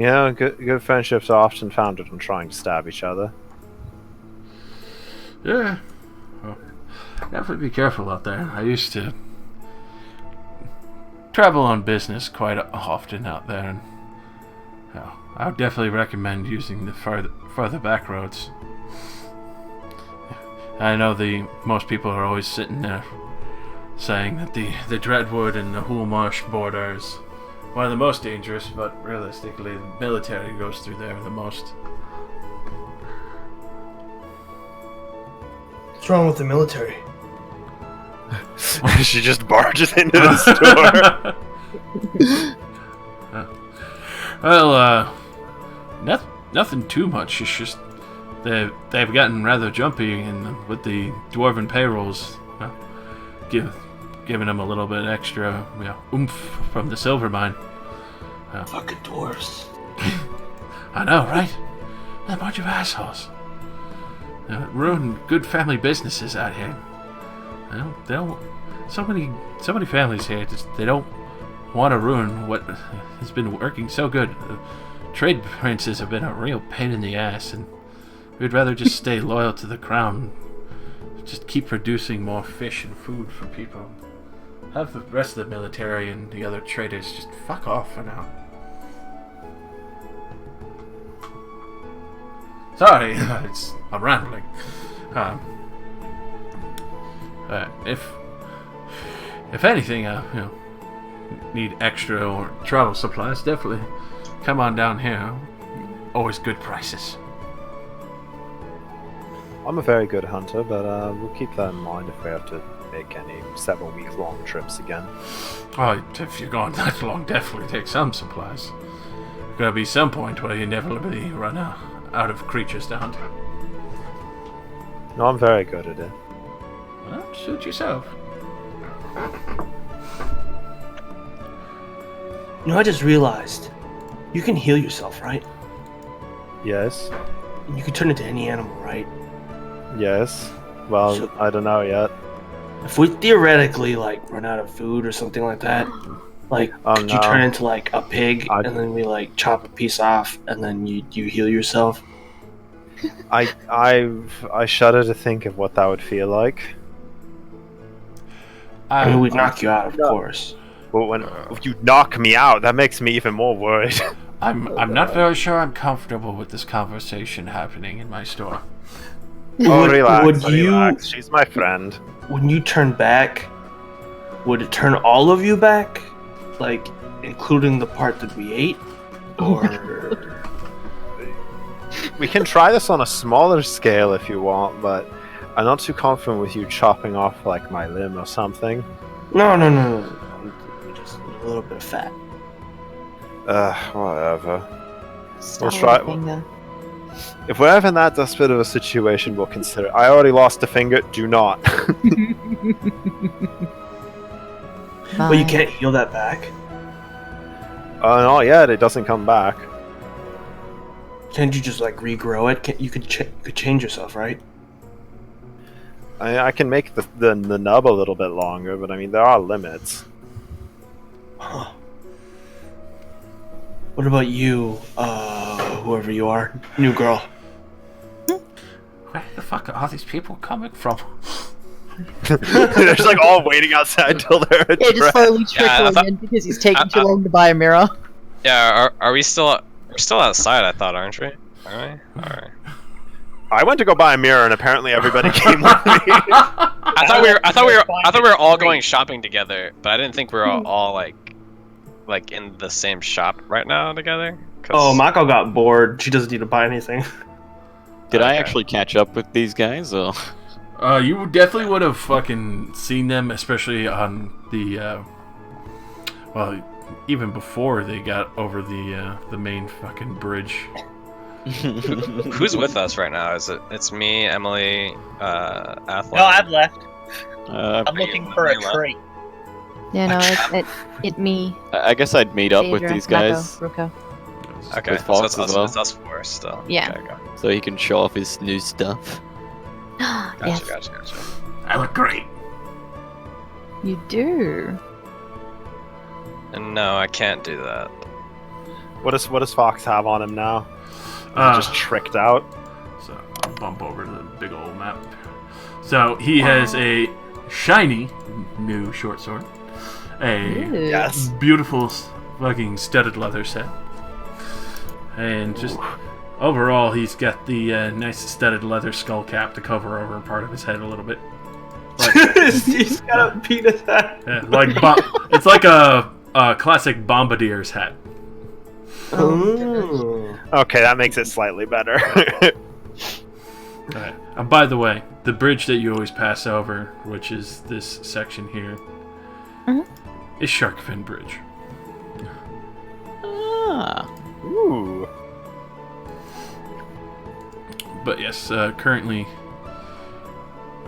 You know, good friendships are often founded on trying to stab each other. Yeah. Well, definitely be careful out there. I used to travel on business quite often out there, and I would definitely recommend using the farther back roads. I know most people are always sitting there saying that the Dreadwood and the Saltmarsh border is one of the most dangerous, but realistically, the military goes through there the most. What's wrong with the military? She just barges into the store. Well, nothing too much. It's just they've gotten rather jumpy with the dwarven payrolls, giving them a little bit extra oomph from the silver mine. Fucking dwarves. I know, right? They're a bunch of assholes. Ruin good family businesses out here. They don't. So many families here. They don't want to ruin what has been working so good. Trade princes have been a real pain in the ass, and we'd rather just stay loyal to the crown. Just keep producing more fish and food for people. Have the rest of the military and the other traders just fuck off for now. Sorry, I'm rambling. If anything, need extra or travel supplies, definitely come on down here. Always good prices. I'm a very good hunter, but we'll keep that in mind if we have to make any several-week-long trips again. Oh, if you're going that long, definitely take some supplies. There's gonna be some point where you inevitably run out of creatures to hunt. No, I'm very good at it. Well, suit yourself. You know, I just realized you can heal yourself, right? Yes. And you can turn into any animal, right? Yes. Well, So- I don't know yet. If we theoretically run out of food or something like that, could you no. turn into a pig I- and then we chop a piece off and then you heal yourself? I shudder to think of what that would feel like. I mean, we'd knock you out, of no. course. But if you knock me out, that makes me even more worried. I'm not very sure I'm comfortable with this conversation happening in my store. Oh, relax, would you- relax. She's my friend. When you turn back, would it turn all of you back? Including the part that we ate? Or... We can try this on a smaller scale if you want, but I'm not too confident with you chopping off my limb or something. No. Just a little bit of fat. Whatever. Start try with a finger. If we're ever in that desperate of a situation, we'll consider it. I already lost a finger. Do not. But you Fine. can't heal that back? Not yet. It doesn't come back. Can't you just regrow it? You could change yourself, right? I can make the nub a little bit longer, but I mean there are limits. Huh. What about you, whoever you are, new girl? Where the fuck are all these people coming from? They're just all waiting outside till they're Yeah, addressed. just slowly Yeah, I trickling thought- in because he's taking too long to buy a mirror. Yeah, are we still? We're still outside, I thought, aren't we? Alright. I went to go buy a mirror, and apparently everybody came with me. I thought we were all going shopping together, but I didn't think we were all like in the same shop right now together. 'Cause- Oh, Mako got bored. She doesn't need to buy anything. Did I Okay. actually catch up with these guys? Or You definitely would have fucking seen them, especially on the, even before they got over the main fucking bridge. Who's with us right now? It's me, Emily, Athlon. No, I've left. I I'm looking for a tree. Yeah, no, it me. guess I'd meet up with Phaedra, these Mako, guys Ruka. Okay, with so Fox it's as us, well. it's us four still. Yeah. Okay, so he can show off his new stuff. gotcha, Yes, gotcha. I look great. you do. And no, I can't do that. What does Fox have on him now? Is he just tricked out? So I'll bump over to the big old map. So he has a shiny new short sword, a Yes. beautiful fucking studded leather set, and just overall he's got the nice studded leather skull cap to cover over part of his head a little bit. He's got a penis hat. Yeah, it's like a classic bombardier's hat. Oh. Okay, that makes it slightly better. Alright. And by the way, the bridge that you always pass over, which is this section here, is Sharkfin Bridge. Ah. Ooh. But yes, currently,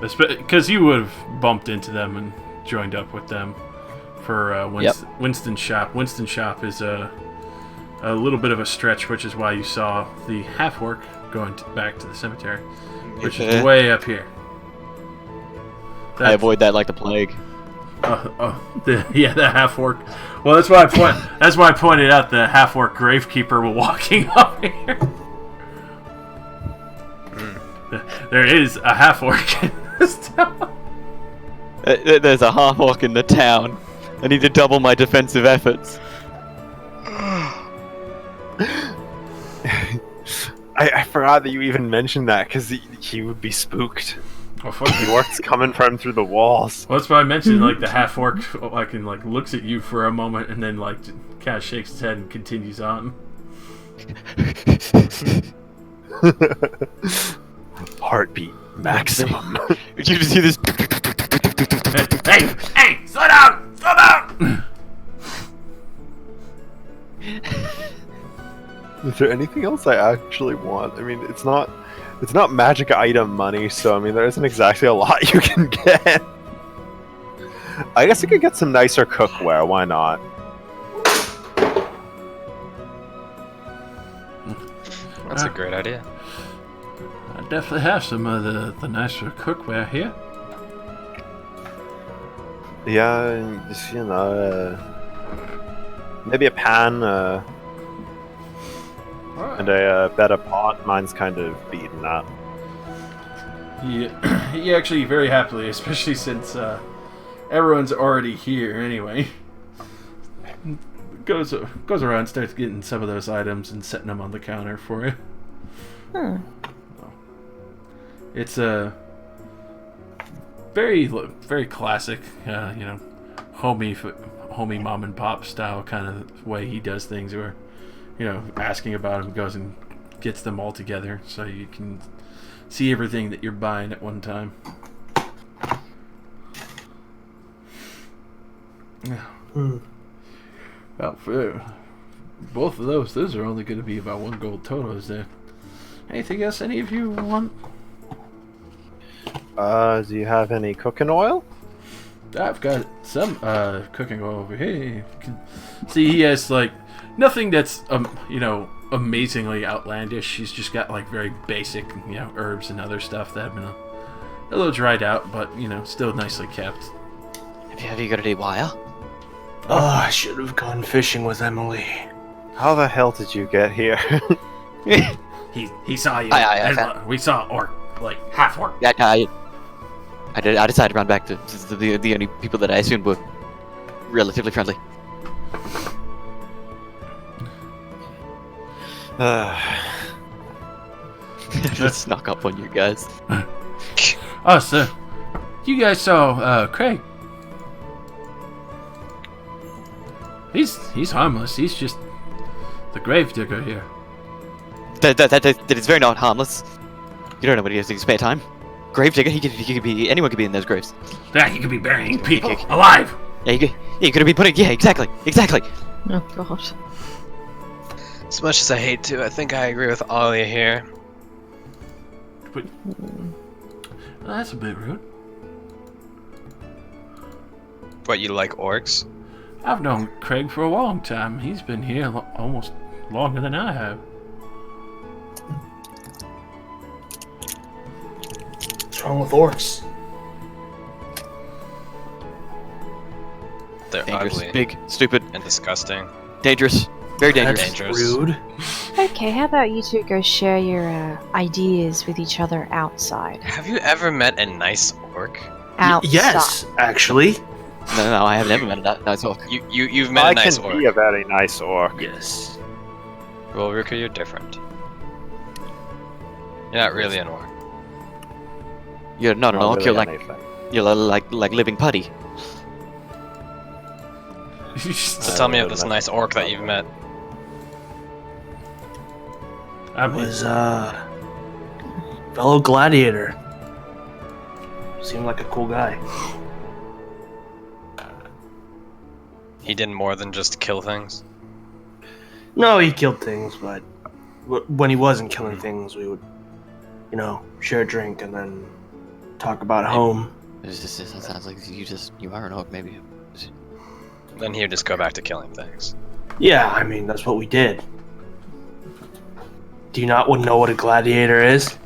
because you would have bumped into them and joined up with them for Winston's shop. Winston's shop is a little bit of a stretch, which is why you saw the half-orc going back to the cemetery, which is way up here. I avoid that like the plague. The half-orc. Well, that's why I pointed out the half-orc gravekeeper walking up here. There is a half-orc in this town. There's a half-orc in the town. I need to double my defensive efforts. I forgot that you even mentioned that, because he would be spooked. Oh, fuck. The orc's coming from through the walls. Well, that's why I mentioned, like, the half-orc, looks at you for a moment, and then, kind of shakes his head and continues on. Heartbeat maximum. You just hear this. Hey! Slow down! Slow down! Is there anything else I actually want? I mean, it's not magic item money, so I mean, there isn't exactly a lot you can get. I guess I could get some nicer cookware. Why not? That's a great idea. I definitely have some of the nicer cookware here. Yeah, just, maybe a pan and a better pot. Mine's kind of beaten up. He actually very happily, especially since everyone's already here anyway. Goes around, starts getting some of those items and setting them on the counter for you. It's a very classic, homie mom and pop style kind of way he does things. Where, asking about him, goes and gets them all together so you can see everything that you're buying at one time. Well, for both of those are only going to be about 1 gold total. Is there anything else any of you want? Do you have any cooking oil? I've got some cooking oil over here. You can see he has nothing that's amazingly outlandish. He's just got very basic herbs and other stuff that have been a little dried out, but still nicely kept. Have you got any wire? Oh, I should have gone fishing with Emily. How the hell did you get here? He saw you. We saw orc, half orc. I decided to run back to the only people that I assumed were relatively friendly. Just snuck up on you guys. Oh, so you guys saw Craig? He's harmless. He's just the gravedigger here. That is very not harmless. You don't know what he does in his spare time. Gravedigger, he could be, anyone could be in those graves. Yeah, he could be burying people alive. Yeah, he could be putting, yeah, exactly. Oh god. As much as I hate to, I think I agree with Alia here. But, well, that's a bit rude. What, you like orcs? I've known Craig for a long time. He's been here almost longer than I have. What's wrong with orcs? They're Dangerous, ugly big, stupid, and disgusting. dangerous. Very dangerous. That's Dangerous. rude. Okay, how about you two go share your ideas with each other outside? Have you ever met a nice orc? Outside. Yes, actually. No, I have never met a nice orc. You've met I a nice can orc. be a very nice orc. Yes. Well, Ruka, you're different. You're not really an orc. You're not an Not orc. really You're like anything. like living putty. So tell me of this nice orc that you've met. I It mean, was fellow gladiator. Seemed like a cool guy. He did more than just kill things. No, he killed things, but when he wasn't killing things, we would, share a drink and then talk about home. It sounds like you are an orc, maybe. Then he would just go back to killing things. Yeah, I mean, that's what we did. Do you not know what a gladiator is?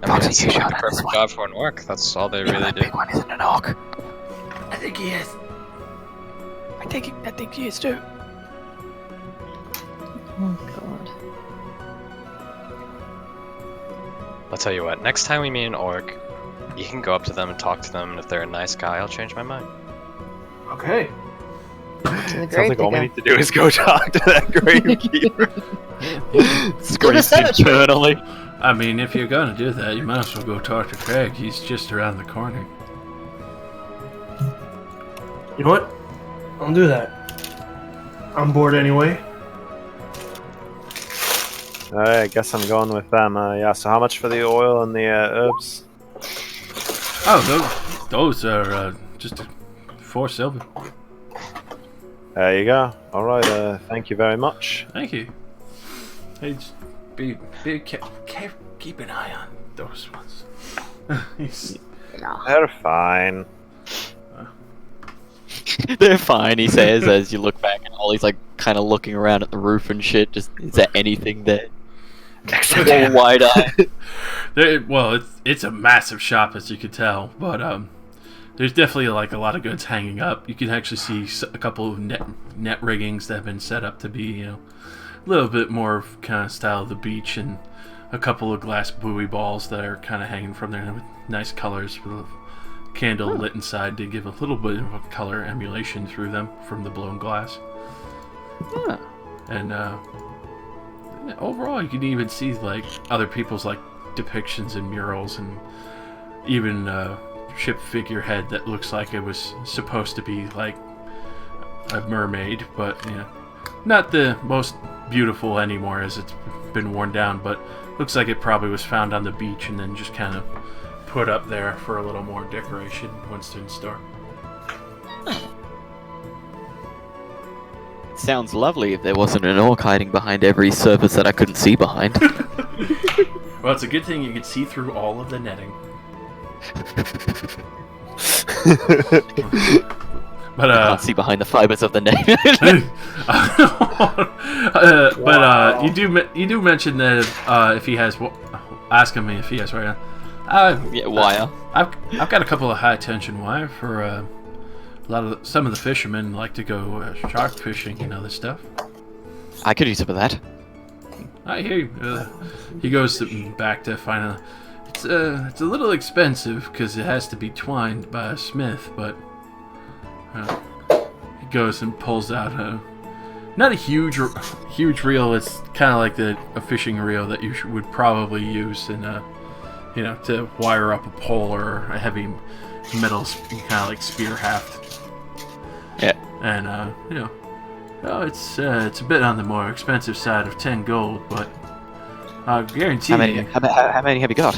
I mean, Foxy, it's you like shot the at this perfect one. job for an orc. That's all they really that do. big one isn't an orc. I think he is. I think he is too. Oh god. I'll tell you what, next time we meet an orc, you can go up to them and talk to them, and if they're a nice guy, I'll change my mind. Okay. To the Sounds grave like all we digger. need to do is go talk to that gravekeeper. Screams cemetery. internally. I mean, if you're gonna do that, you might as well go talk to Craig. He's just around the corner. You know what? I'll do that. I'm bored anyway. Alright, I guess I'm going with them. Yeah, so how much for the oil and the herbs? Oh, those are just 4 silver. There you go. Alright, thank you very much. Thank you. Hey, just keep an eye on those ones. He's- They're fine. They're fine, he says, as you look back, and Ollie's like kind of looking around at the roof and shit. Just, is there anything there? All wide eye. well, it's a massive shop, as you could tell, but there's definitely like a lot of goods hanging up. You can actually see a couple of net riggings that have been set up to be, a little bit more kind of style of the beach, and a couple of glass buoy balls that are kind of hanging from there with nice colors with a candle lit inside to give a little bit of a color emulation through them from the blown glass. Huh. And overall, you can even see like other people's like depictions and murals, and even ship figurehead that looks like it was supposed to be like a mermaid, but not the most beautiful anymore as it's been worn down, but looks like it probably was found on the beach and then just kind of put up there for a little more decoration once in store. Sounds lovely if there wasn't an orc hiding behind every surface that I couldn't see behind. Well, it's a good thing you can see through all of the netting. But I can't see behind the fibers of the net. but you do mention that if he has, ask him if he has wire. Yeah, wire. I've got a couple of high tension wire for some of the fishermen like to go shark fishing and other stuff. I could use some of that. I hear you. He goes back to find a. It's a little expensive because it has to be twined by a smith, but he goes and pulls out not a huge reel. It's kind of like a fishing reel that you would probably use in to wire up a pole or a heavy metal kind of like spear haft. Yeah. And it's a bit on the more expensive side of 10 gold, but I guarantee How many have you got?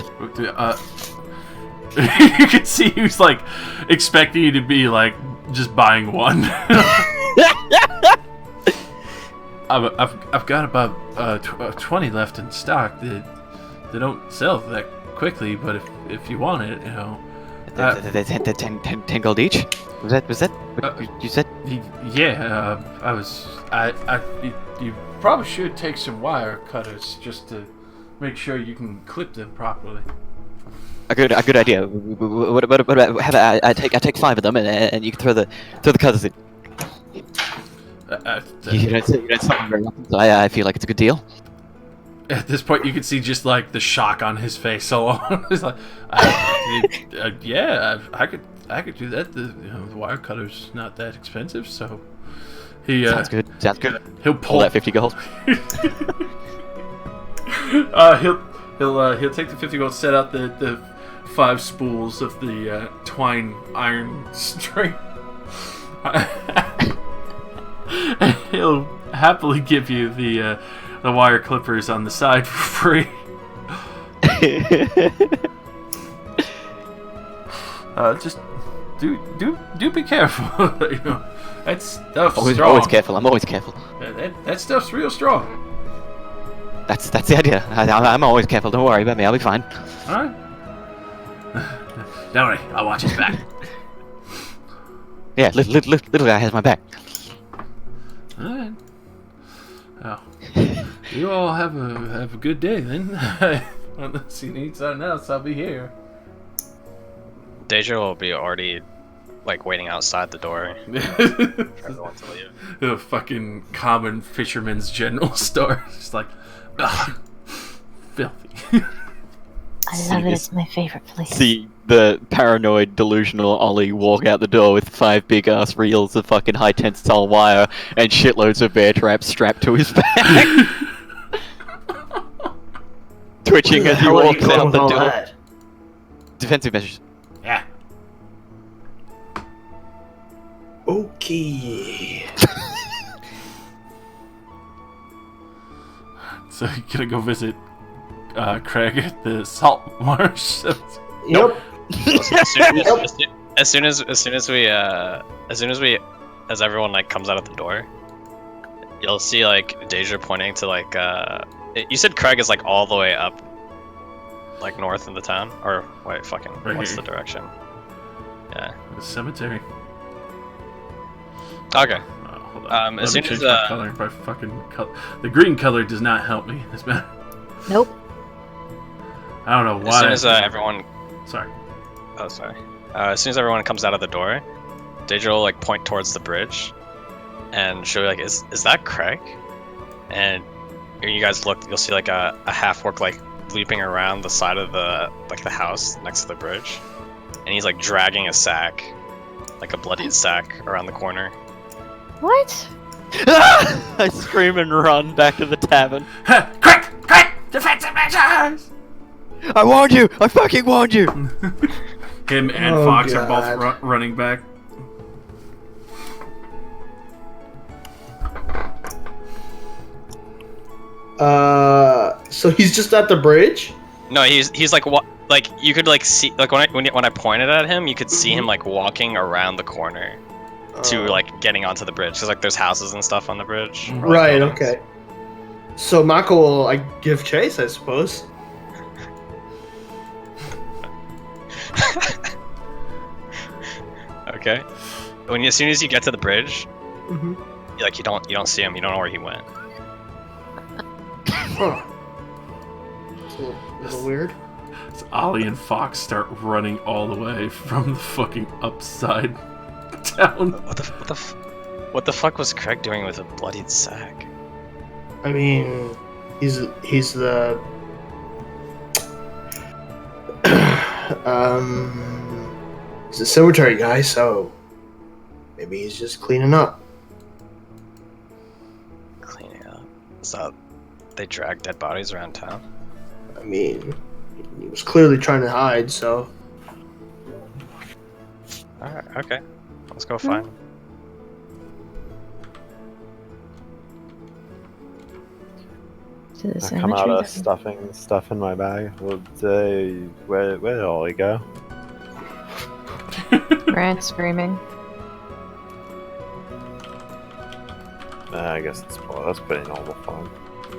you can see who's like expecting you to be like just buying one. I've got about 20 left in stock. They don't sell that quickly, but if you want it, They're 10 gold each? Was that what you said? yeah. You probably should take some wire cutters just to make sure you can clip them properly. A good idea. What about I take 5 of them and you can throw the cutters in. You don't summon very often, so I feel like it's a good deal. At this point, you can see just like the shock on his face. So it's like, yeah, I could do that. The wire cutter's not that expensive, so he Sounds good. He'll pull that 50 gold. He'll take the 50 gold, set out the 5 spools of the twine iron string. And he'll happily give you the wire clippers on the side for free. Just do be careful. You know, that stuff's strong. Always careful. I'm always careful. That stuff's real strong. That's the idea. I'm always careful. Don't worry about me. I'll be fine. All right. Don't worry. I'll watch his back. Yeah, little guy has my back. All right. Oh, you all have a good day then. Unless you need something else, I'll be here. Deja will be already like waiting outside the door. For everyone to leave. The fucking common fisherman's general store. Just like, ugh, filthy. I love it. It's my favorite place. See the paranoid, delusional Ollie walk out the door with 5 big ass reels of fucking high tensile wire and shitloads of bear traps strapped to his back. Twitching as he walks out the door. Defensive measures. Yeah. Okay. So you're gonna go visit Craig at the Saltmarsh. Yep. As everyone like comes out of the door, you'll see like Deja pointing to like you said Craig is like all the way up, like north of the town, or wait, fucking Right what's here. the direction? Yeah. The cemetery. Okay. Oh, hold on. As Let me soon as, change my color. My fucking the green color does not help me. This man. Nope. I don't know why. As soon as everyone, Sorry. oh sorry, as soon as everyone comes out of the door, Deja will like point towards the bridge, and she'll be like, "Is that Craig?" And when you guys look, you'll see like a half orc like leaping around the side of the house next to the bridge, and he's like dragging a sack, like a bloodied sack, around the corner. What? I scream and run back to the tavern. Quick! Defensive measures! I warned you! I fucking warned you! Him and Oh, Fox are God. both running back. So he's just at the bridge? No, he's like what? Like you could like see like when I pointed at him, you could see him like walking around the corner to like getting onto the bridge. Cause like there's houses and stuff on the bridge. Right, okay. So Mako will like give chase, I suppose. Okay. As soon as you get to the bridge, Mm-hmm. like you don't see him. You don't know where he went. Huh. It's a little weird. So Ollie and Fox start running all the way from the fucking upside down. What the fuck was Craig doing with a bloodied sack? I mean, he's the he's a cemetery guy, so maybe he's just cleaning up. Cleaning up. So they drag dead bodies around town. I mean, he was clearly trying to hide, so Alright, okay. Let's go find him. To the I come out cemetery. of stuffing stuff in my bag. Well, where did Ollie go? Ran screaming. I guess that's pretty normal fun.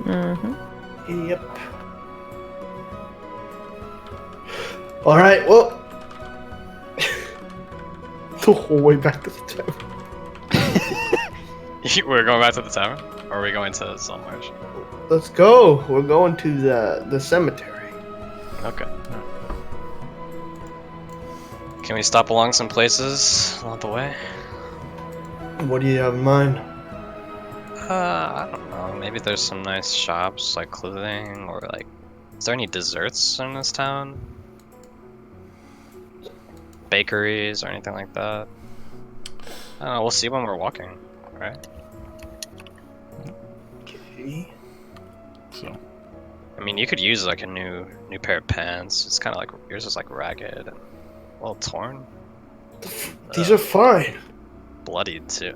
Mm-hmm. yep. All right, well, the whole way back to the town. We're going back to the tavern? Or are we going to Saltmarsh? Let's go. We're going to the cemetery. Okay. Can we stop along some places along the way? What do you have in mind? I don't know. Maybe there's some nice shops, like clothing, or like, is there any desserts in this town? Bakeries or anything like that? I don't know. We'll see when we're walking, right? Okay. So, I mean, you could use like a new pair of pants. It's kind of like yours is like ragged and a little torn, These are fine. bloodied too.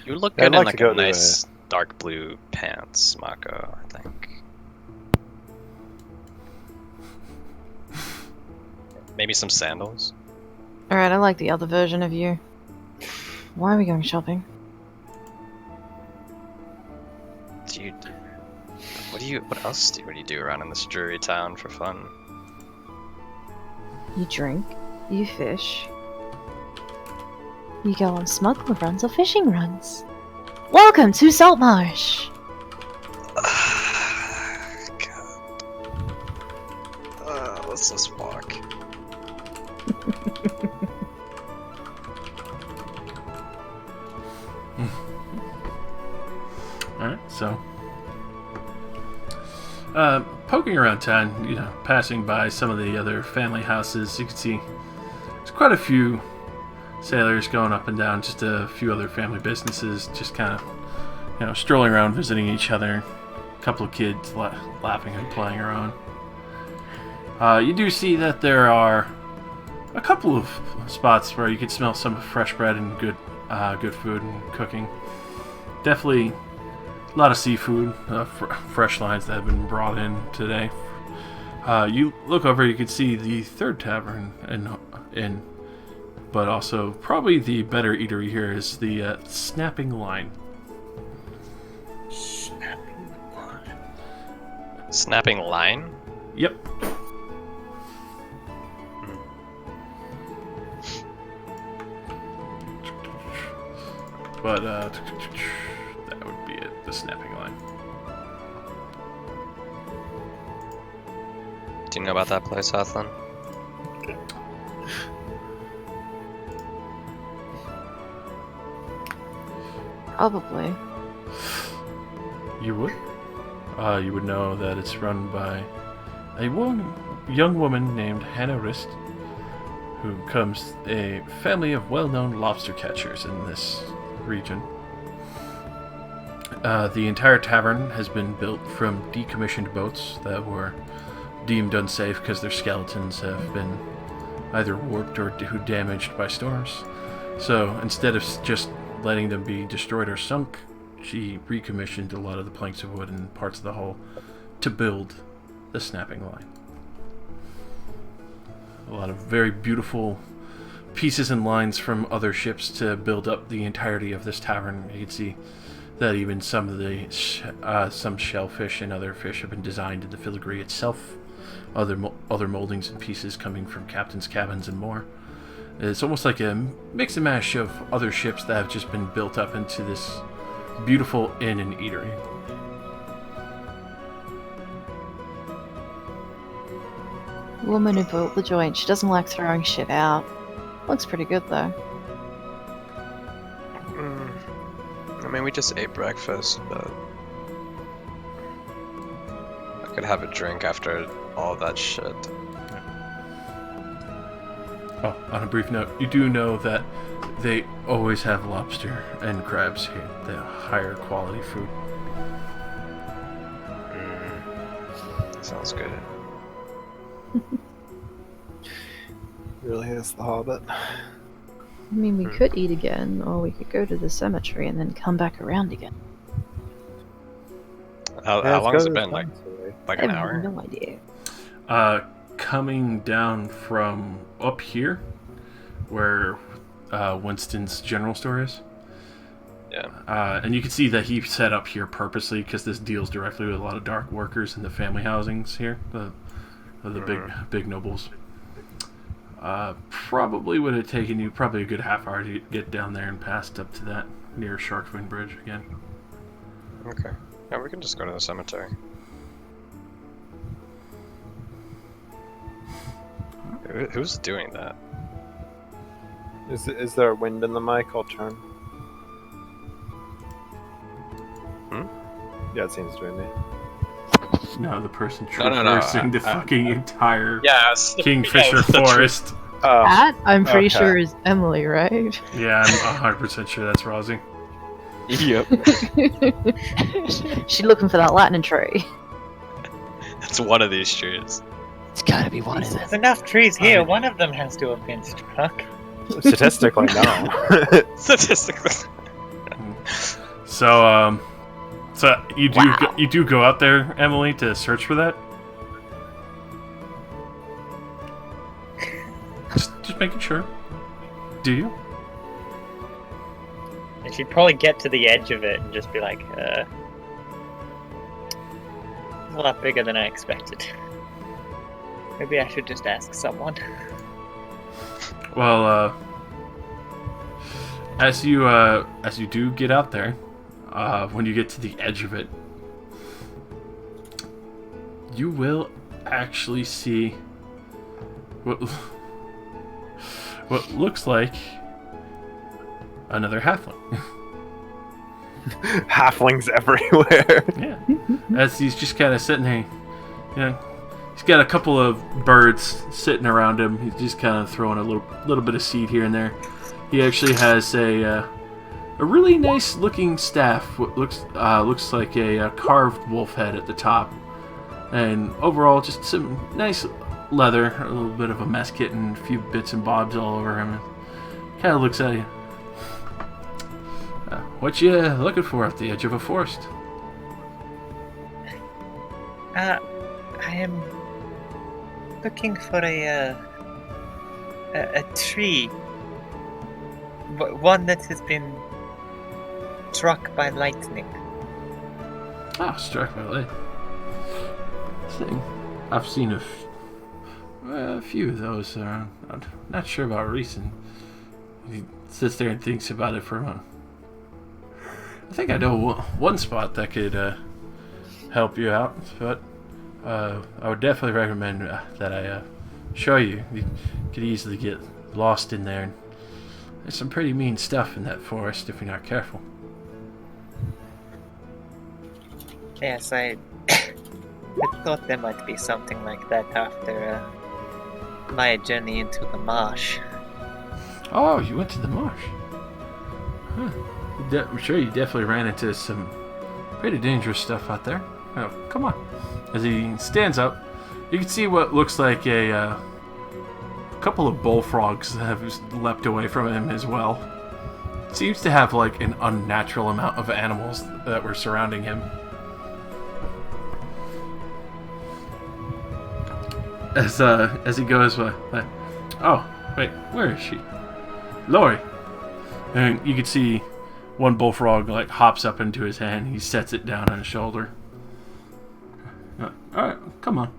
You would look Yeah, I'd good in like like to go a to nice dark blue pants, Mako. I think. Maybe some sandals. Alright, I like the other version of you. Why are we going shopping? Dude, what else do you do around in this dreary town for fun? You drink, you fish, you go on smuggler runs or fishing runs. Welcome to Saltmarsh! God. Let's just walk. alright, so. Poking around town, passing by some of the other family houses, you can see there's quite a few sailors going up and down, just a few other family businesses, just kind of, strolling around, visiting each other. A couple of kids laughing and playing around. You do see that there are a couple of spots where you can smell some fresh bread and good food and cooking. Definitely a lot of seafood, fresh lines that have been brought in today. You look over, you can see the third tavern in but also probably the better eatery here is the Snapping Line. Snapping line? Yep. But that would be it, the Snapping Line. Do you know about that place, Athlon? Probably. You would? You would know that it's run by a young woman named Hannah Rist, who comes a family of well-known lobster catchers in this region. The entire tavern has been built from decommissioned boats that were deemed unsafe because their skeletons have been either warped or damaged by storms. So instead of just letting them be destroyed or sunk, she recommissioned a lot of the planks of wood and parts of the hull to build the Snapping Line. A lot of very beautiful pieces and lines from other ships to build up the entirety of this tavern. You can see that even some of the some shellfish and other fish have been designed in the filigree itself. Other moldings and pieces coming from captain's cabins and more. It's almost like a mix and mash of other ships that have just been built up into this beautiful inn and eatery. Woman who built the joint, she doesn't like throwing shit out. Looks pretty good though. I mean, we just ate breakfast, but I could have a drink after all that shit. Oh, on a brief note, you do know that they always have lobster and crabs here, the higher quality food. Sounds good. Really is the Hobbit. I mean, we could eat again, or we could go to the cemetery and then come back around again. How long has it been? Like an I have hour? no idea. Coming down from up here, where Winston's general store is. Yeah. And you can see that he set up here purposely because this deals directly with a lot of dark workers in the family housings here, the big nobles. Probably would have taken you probably a good half hour to get down there and past up to that near Sharkfin Bridge again. Okay. Yeah, we can just go to the cemetery. Who's doing that? Is there a wind in the mic? I'll turn. Yeah, it seems to be me. No, the person No, traversing the fucking entire Yes. Kingfisher Forest. That, I'm pretty okay. sure, is Emily, right? Yeah, I'm 100% sure that's Rosie. Yep. She's looking for that lightning tree. It's one of these trees. It's gotta be one of them. There's enough trees here. One of them has to have been struck. Statistically, no. Statistically. So you do go out there, Emily, to search for that? Just making sure. Do you? And she'd probably get to the edge of it and just be like, it's a lot bigger than I expected. Maybe I should just ask someone. Well, as you do get out there, when you get to the edge of it, you will actually see what looks like another halfling. Halflings everywhere. Yeah, as he's just kind of sitting there, you know, he's got a couple of birds sitting around him. He's just kind of throwing a little bit of seed here and there. He actually has a really nice looking staff. What looks like a carved wolf head at the top, and overall just some nice leather, a little bit of a mess kit, and a few bits and bobs all over him. Kind of looks at you. What you looking for at the edge of a forest? I am looking for a tree. One that has been struck by lightning. Oh, struck by lightning. I've seen a few of those. I'm not sure about recent. He sits there and thinks about it for a moment. I think I know one spot that could help you out, but I would definitely recommend that I show you. You could easily get lost in there. There's some pretty mean stuff in that forest if you're not careful. Yes, I thought there might be something like that after my journey into the marsh. Oh, you went to the marsh? Huh. I'm sure you definitely ran into some pretty dangerous stuff out there. Oh, come on. As he stands up, you can see what looks like a couple of bullfrogs have leapt away from him as well. Seems to have like an unnatural amount of animals that were surrounding him. As he goes, oh wait, where is she? Lori. And you can see one bullfrog like hops up into his hand. He sets it down on his shoulder. All right, come on.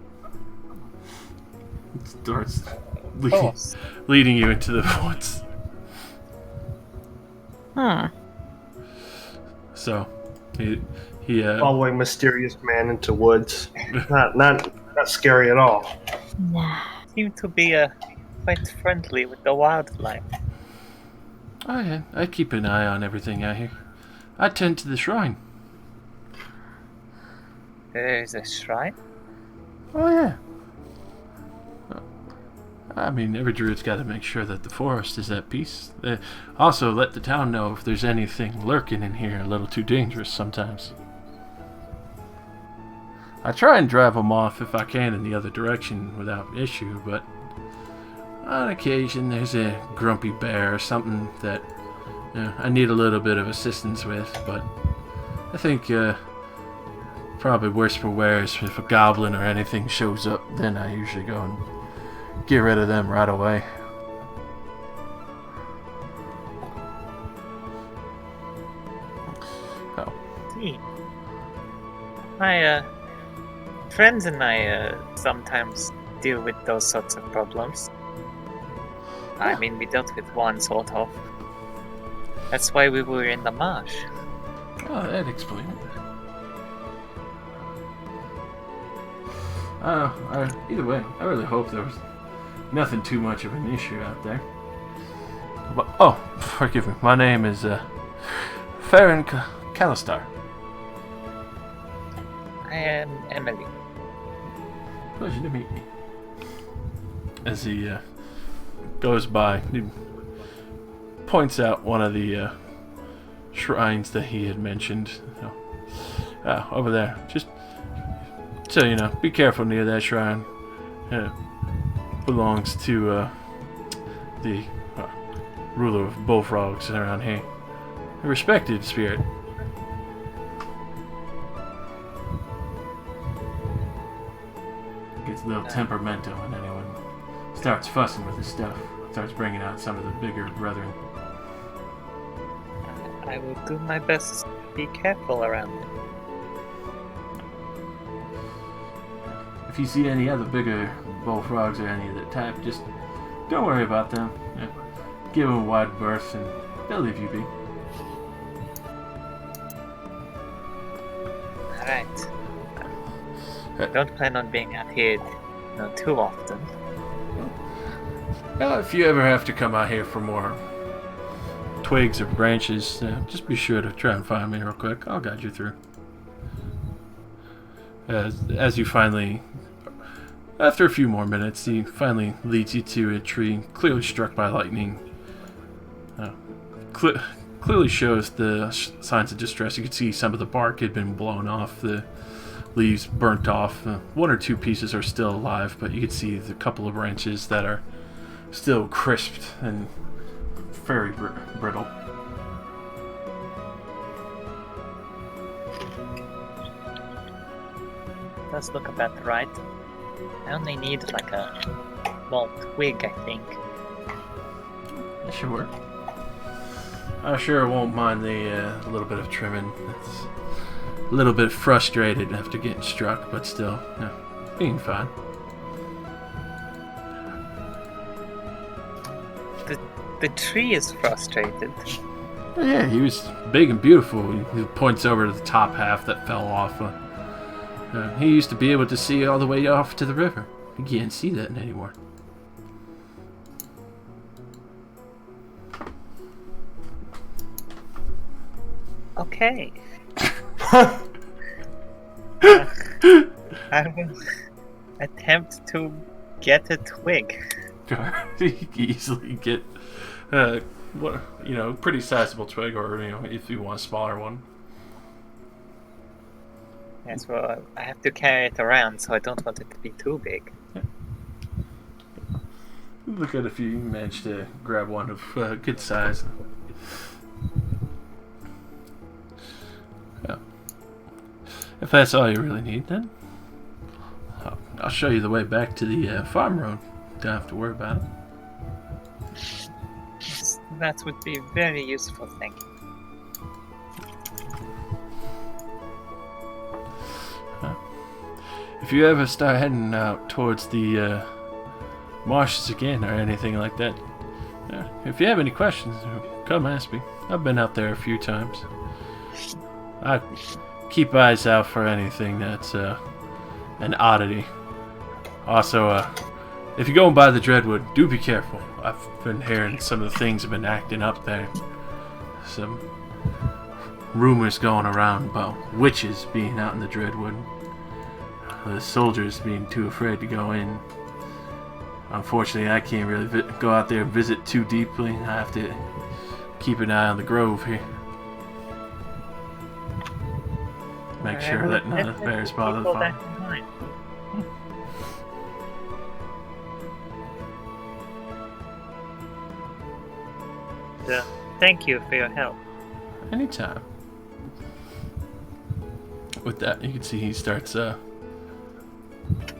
It starts leading you into the woods. Huh. So he Following mysterious man into woods. Not scary at all. Nah. Seem to be quite friendly with the wildlife. Oh yeah, I keep an eye on everything out here. I tend to the shrine. There's a shrine? Oh yeah. I mean, every druid's got to make sure that the forest is at peace. Also, let the town know if there's anything lurking in here a little too dangerous sometimes. I try and drive them off if I can in the other direction without issue, but on occasion there's a grumpy bear or something that I need a little bit of assistance with, but I think probably worse for wear is if a goblin or anything shows up, then I usually go and get rid of them right away. Oh. My friends and I sometimes deal with those sorts of problems. I mean, we dealt with one sort of. That's why we were in the marsh. Oh, that'd explain it. Either way, I really hope there was nothing too much of an issue out there. Oh, forgive me. My name is Farron Calistar. I am Emily. Pleasure to meet you. As he goes by, he points out one of the shrines that he had mentioned. Over there. Just so you know, be careful near that shrine. It belongs to the ruler of bullfrogs around here. A respected spirit. Gets a little temperamental when anyone starts fussing with his stuff. Starts bringing out some of the bigger brethren. I will do my best to be careful around him. If you see any other bigger bullfrogs or any of that type, just don't worry about them. Give them a wide berth and they'll leave you be. Alright. Don't plan on being out here too often. Well, if you ever have to come out here for more twigs or branches, just be sure to try and find me real quick. I'll guide you through. As you finally, after a few more minutes, he finally leads you to a tree clearly struck by lightning. Clearly shows the signs of distress. You can see some of the bark had been blown off, the leaves burnt off. One or two pieces are still alive, but you can see the couple of branches that are still crisped and very brittle. Does look about right. I only need like a small twig, I think. That should work. I sure won't mind the little bit of trimming. It's a little bit frustrated after getting struck, but still, being fine. The tree is frustrated. Yeah, he was big and beautiful. He points over to the top half that fell off. He used to be able to see all the way off to the river. You can't see that anymore. Okay. I will attempt to get a twig. You can easily get, pretty sizable twig, or if you want a smaller one. Yes, well, I have to carry it around, so I don't want it to be too big. Yeah. Look at if you manage to grab one of good size. Yeah. If that's all you really need, then I'll show you the way back to the farm road. Don't have to worry about it. Yes, that would be very useful, thank you. If you ever start heading out towards the marshes again or anything like that, if you have any questions, come ask me. I've been out there a few times. I keep eyes out for anything that's an oddity. Also, if you're going by the Dreadwood, do be careful. I've been hearing some of the things have been acting up there. Some rumors going around about witches being out in the Dreadwood. The soldiers being too afraid to go in. Unfortunately, I can't really go out there and visit too deeply. I have to keep an eye on the grove here. Make sure that none of the bears bother the farm. Thank you for your help. Anytime. With that, you can see he starts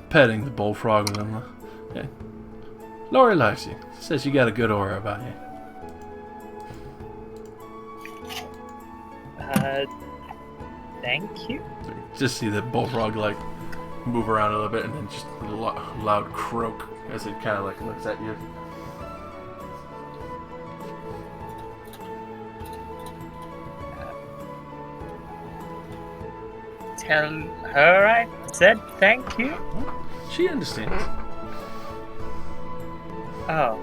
petting the bullfrog with him. Yeah. Lori likes you. Says you got a good aura about you. Thank you. So you just see the bullfrog like move around a little bit and then just a loud croak as it kind of like looks at you. Tell her I said thank you. She understands. Oh.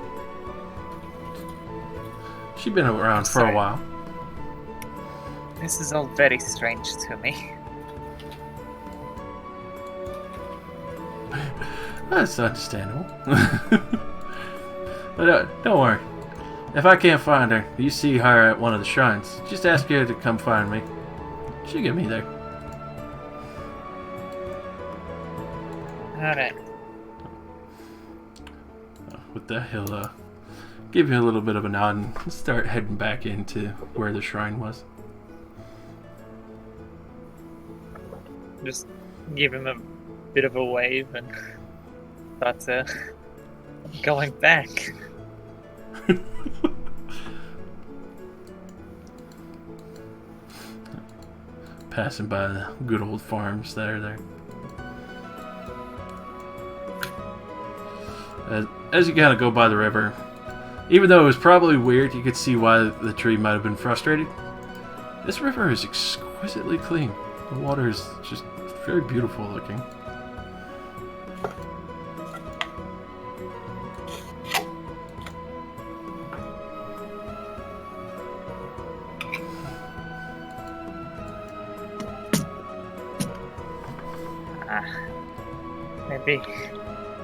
She's been around for a Sorry. while. This is all very strange to me. That's understandable. But don't worry. If I can't find her, you see her at one of the shrines. Just ask her to come find me. She'll get me there. Alright. With that, he'll give you a little bit of a nod and start heading back into where the shrine was. Just give him a bit of a wave and start going back. Passing by the good old farms that are there. As you kind of go by the river, even though it was probably weird, you could see why the tree might have been frustrated. This river is exquisitely clean. The water is just very beautiful looking.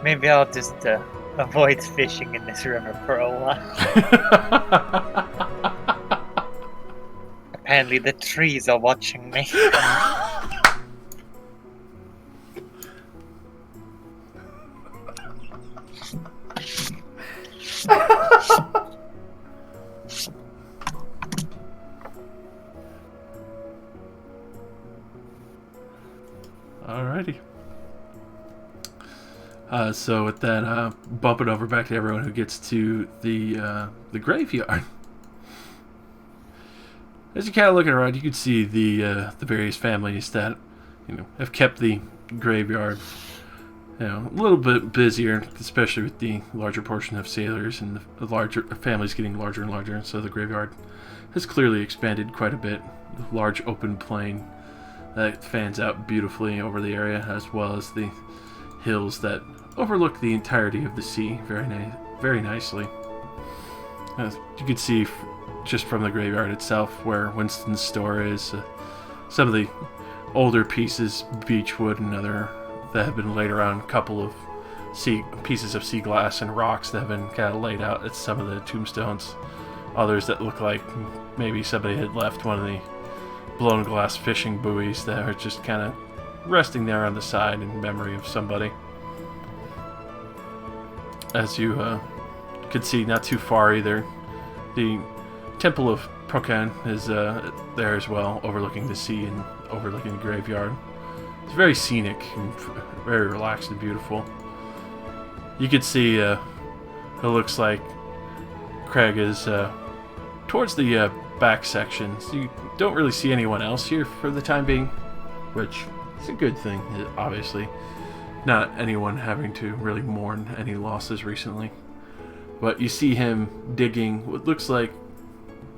Maybe I'll just avoid fishing in this river for a while. Apparently the trees are watching me. Alrighty. So with that, bump it over back to everyone who gets to the graveyard. As you kind of look around, you can see the various families that have kept the graveyard a little bit busier, especially with the larger portion of sailors and the larger families getting larger and larger. And so the graveyard has clearly expanded quite a bit. A large open plain that fans out beautifully over the area, as well as the hills that overlook the entirety of the sea very nicely. As you can see just from the graveyard itself where Winston's store is, some of the older pieces, beechwood and other, that have been laid around, a couple of pieces of sea glass and rocks that have been kind of laid out at some of the tombstones. Others that look like maybe somebody had left one of the blown glass fishing buoys that are just kind of resting there on the side in memory of somebody. As you can see, not too far either, the Temple of Procan is there as well, overlooking the sea and overlooking the graveyard. It's very scenic and very relaxed and beautiful. You can see it looks like Craig is towards the back sections. You don't really see anyone else here for the time being, which is a good thing, obviously. Not anyone having to really mourn any losses recently. But you see him digging what looks like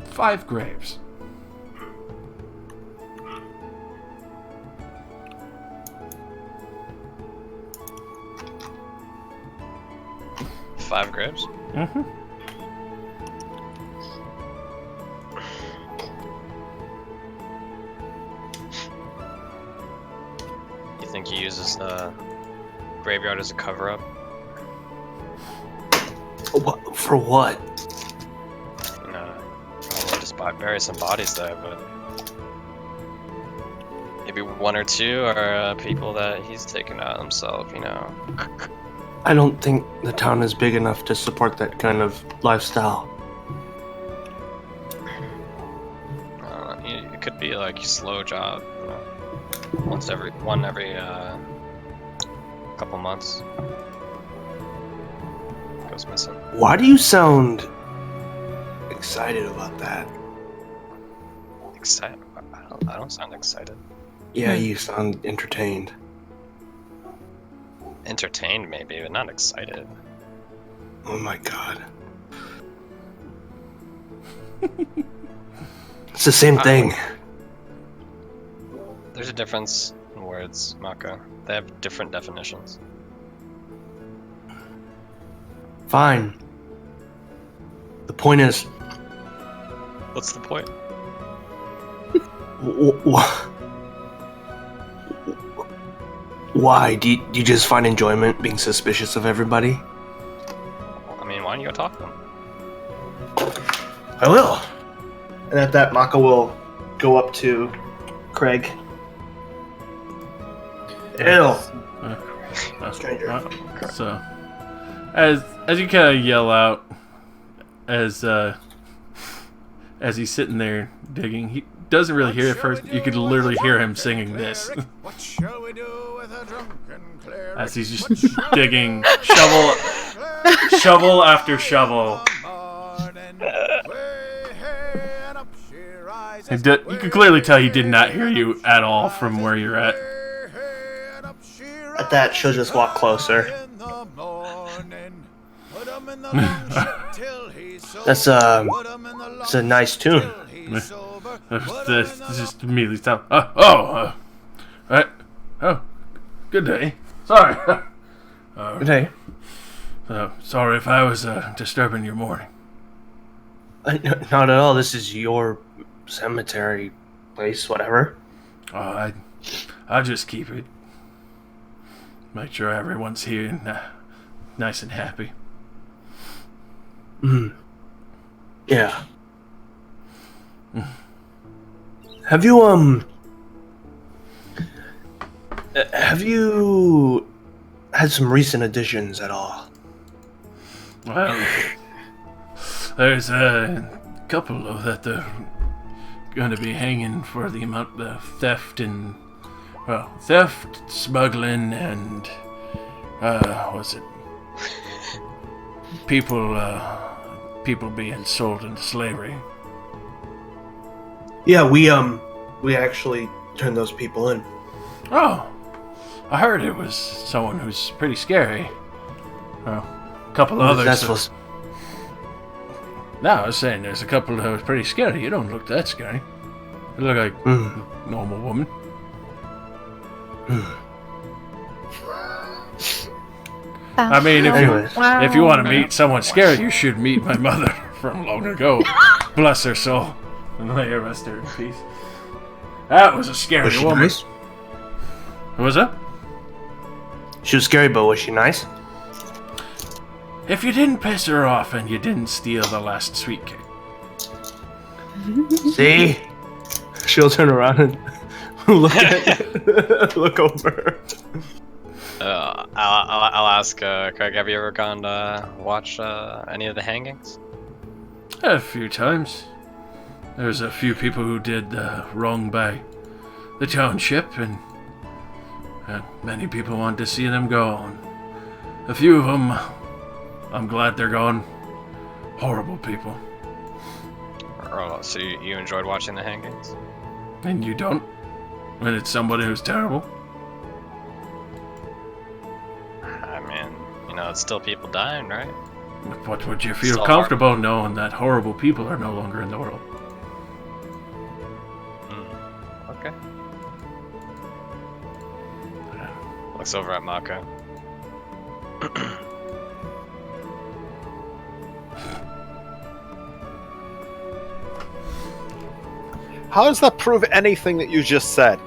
5 graves. Five graves? Mm-hmm. You think he uses the graveyard as a cover-up? What, for what? Probably just bury some bodies there, but maybe one or two are people that he's taken out himself, I don't think the town is big enough to support that kind of lifestyle. It could be like a slow job, one every couple months goes missing. Why do you sound excited about that? Excited? I don't sound excited. Yeah, you sound entertained. Entertained maybe, but not excited. Oh my god. It's the same thing. There's a difference in words, Maka. They have different definitions. Fine. The point is, What's the point? Why? Do you just find enjoyment being suspicious of everybody? I mean, why don't you go talk to them? I will. And at that, Maka will go up to Craig. Ew. Stranger. So, as you kind of yell out, as he's sitting there digging, he doesn't really hear it first. You could literally hear him singing this. What shall we do with a drunken cleric? As he's just digging shovel after shovel. You can clearly tell he did not hear you at all from where you're at. At that, she'll just walk closer. That's it's a nice tune. Just immediately stop. Right. Oh, good day. Sorry. Good day. Sorry if I was disturbing your morning. Not at all. This is your cemetery place, whatever. I'll just keep it. Make sure everyone's here and nice and happy. Yeah. Have you had some recent additions at all? Well, there's a couple of that are going to be hanging for the amount of theft, smuggling, and what's it? People being sold into slavery. Yeah, we actually turned those people in. Oh, I heard it was someone who's pretty scary. Well, a couple of others. No, I was saying there's a couple that was pretty scary. You don't look that scary. You look like a normal woman. I mean, if you want to meet someone scary, you should meet my mother from long ago. Bless her soul. And may I rest her in peace. That was a scary Was she woman. nice? What was that? She was scary, but was she nice? If you didn't piss her off and you didn't steal the last sweet cake. See? She'll turn around and look over. I'll ask Craig, have you ever gone to watch any of the hangings? A few times. There's a few people who did wrong by the township, and many people want to see them gone. A few of them, I'm glad they're gone. Horrible people. Oh, so you enjoyed watching the hangings? And you don't? When it's somebody who's terrible? I mean, it's still people dying, right? But would you feel Still comfortable knowing that horrible people are no longer in the world? Okay. Looks over at Mako. How does that prove anything that you just said?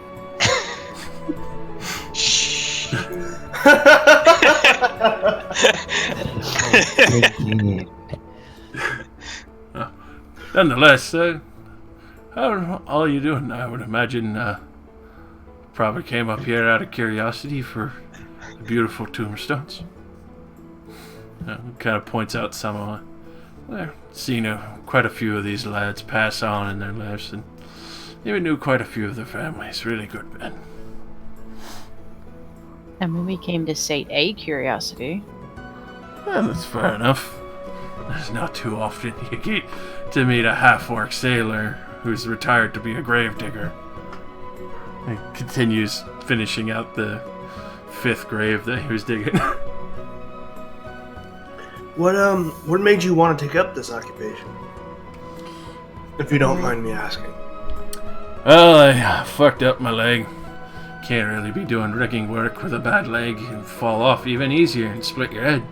Nonetheless, how are you doing? I would imagine probably came up here out of curiosity for the beautiful tombstones. Kind of points out some of I've seen quite a few of these lads pass on in their lives, and even knew quite a few of their families. Really good men. And when we came to sate a curiosity. Well, that's fair enough. There's not too often you get to meet a half-orc sailor who's retired to be a gravedigger. He continues finishing out the 5th grave that he was digging. What made you want to take up this occupation? If you don't mind me asking. Well, I fucked up my leg. Can't really be doing rigging work with a bad leg. You fall off even easier and split your head.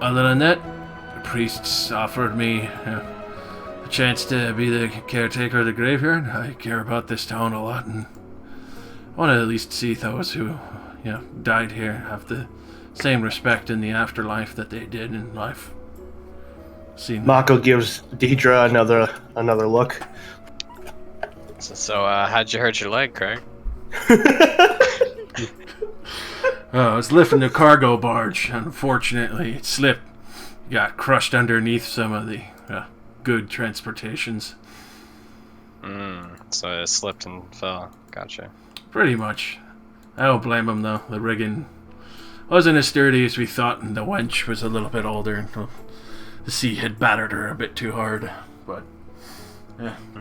Other than that, priests offered me a chance to be the caretaker of the graveyard. I care about this town a lot, and I want to at least see those who, died here have the same respect in the afterlife that they did in life. Mako gives Deidre another look. So, how'd you hurt your leg, Craig? I was lifting a cargo barge. Unfortunately, it slipped. Got crushed underneath some of the good transportations. So it slipped and fell. Gotcha. Pretty much. I don't blame him, though. The rigging wasn't as sturdy as we thought, and the wench was a little bit older. The sea had battered her a bit too hard. But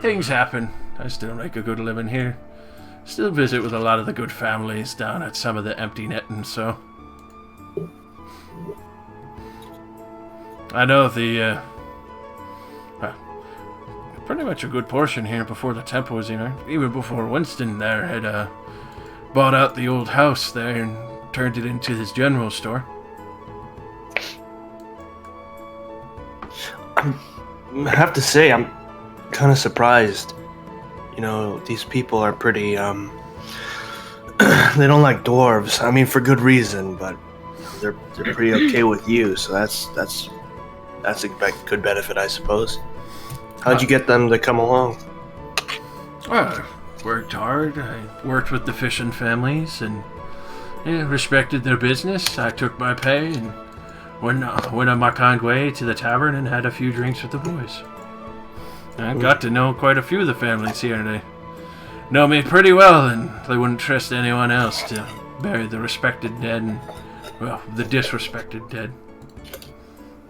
things happen. I still make a good living here. Still visit with a lot of the good families down at some of the empty netting, so... I know the, pretty much a good portion here before the temple was here. Even before Winston there had, bought out the old house there and turned it into his general store. I have to say, I'm kind of surprised. These people are pretty, they don't like dwarves. I mean, for good reason, but they're pretty okay with you, so that's a good benefit, I suppose. How'd you get them to come along? Well, I worked hard. I worked with the fishing families and respected their business. I took my pay and went on my kind way to the tavern and had a few drinks with the boys. I got to know quite a few of the families here. They know me pretty well, and they wouldn't trust anyone else to bury the respected dead and, the disrespected dead.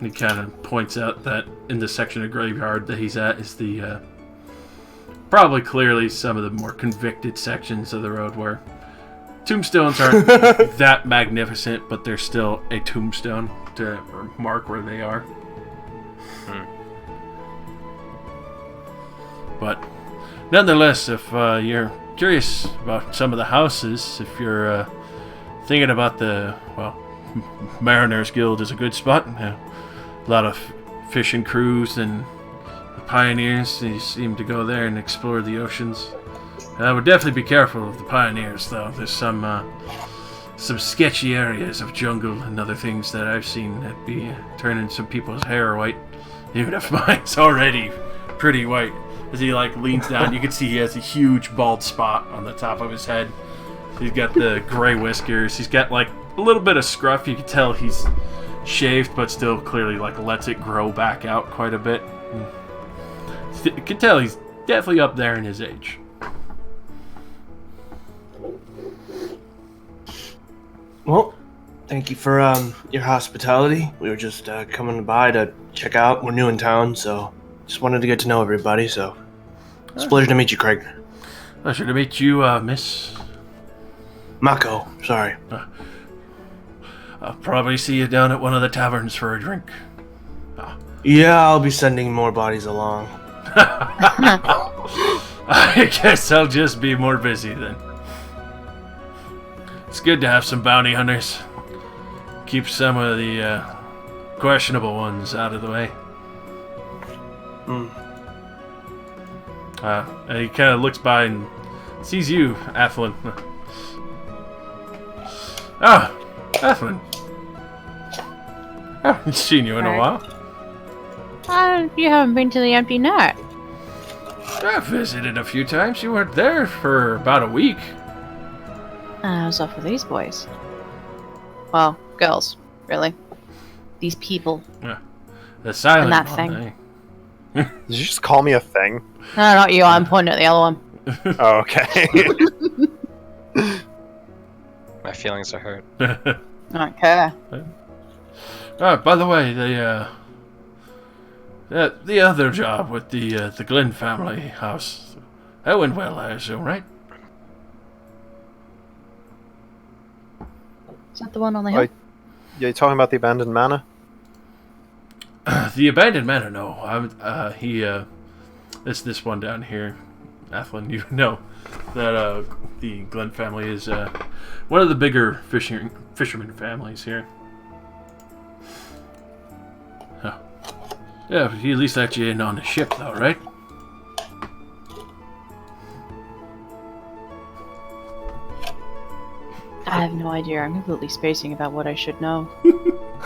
He kind of points out that in the section of graveyard that he's at is the, probably clearly some of the more convicted sections of the road where tombstones aren't that magnificent, but there's still a tombstone to mark where they are. But nonetheless, if you're curious about some of the houses, if you're thinking about Mariners Guild is a good spot. A lot of fishing crews and pioneers, they seem to go there and explore the oceans. I would definitely be careful of the pioneers, though. There's some sketchy areas of jungle and other things that I've seen that be turning some people's hair white, even if mine's already pretty white. As he leans down, you can see he has a huge bald spot on the top of his head. He's got the gray whiskers. He's got a little bit of scruff. You can tell he's shaved, but still clearly lets it grow back out quite a bit. You can tell he's definitely up there in his age. Well, thank you for your hospitality. We were just coming by to check out. We're new in town, so just wanted to get to know everybody. So it's a pleasure to meet you, Craig. Pleasure to meet you, Miss Mako. Sorry. I'll probably see you down at one of the taverns for a drink. Yeah, I'll be sending more bodies along. I guess I'll just be more busy then. It's good to have some bounty hunters. Keep some of the questionable ones out of the way. And he kind of looks by and sees you, Athlin. Athlin. I haven't seen you in a while. You haven't been to the Empty Net. I visited a few times. You weren't there for about a week. I was off with these boys. Well, girls, really. These people. Yeah. The silent And that one, thing. eh? Did you just call me a thing? No, not you. I'm pointing at the other one. Oh, okay. My feelings are hurt. Okay. By the way, the other job with the Glenn family house, that went well, I assume, right? Is that the one on the hill? Yeah, you talking about the abandoned manor? The abandoned manor, no. It's this one down here. Athlin, you know that the Glenn family is one of the bigger fisherman families here. Yeah, but he at least let you in on the ship, though, right? I have no idea. I'm completely spacing about what I should know.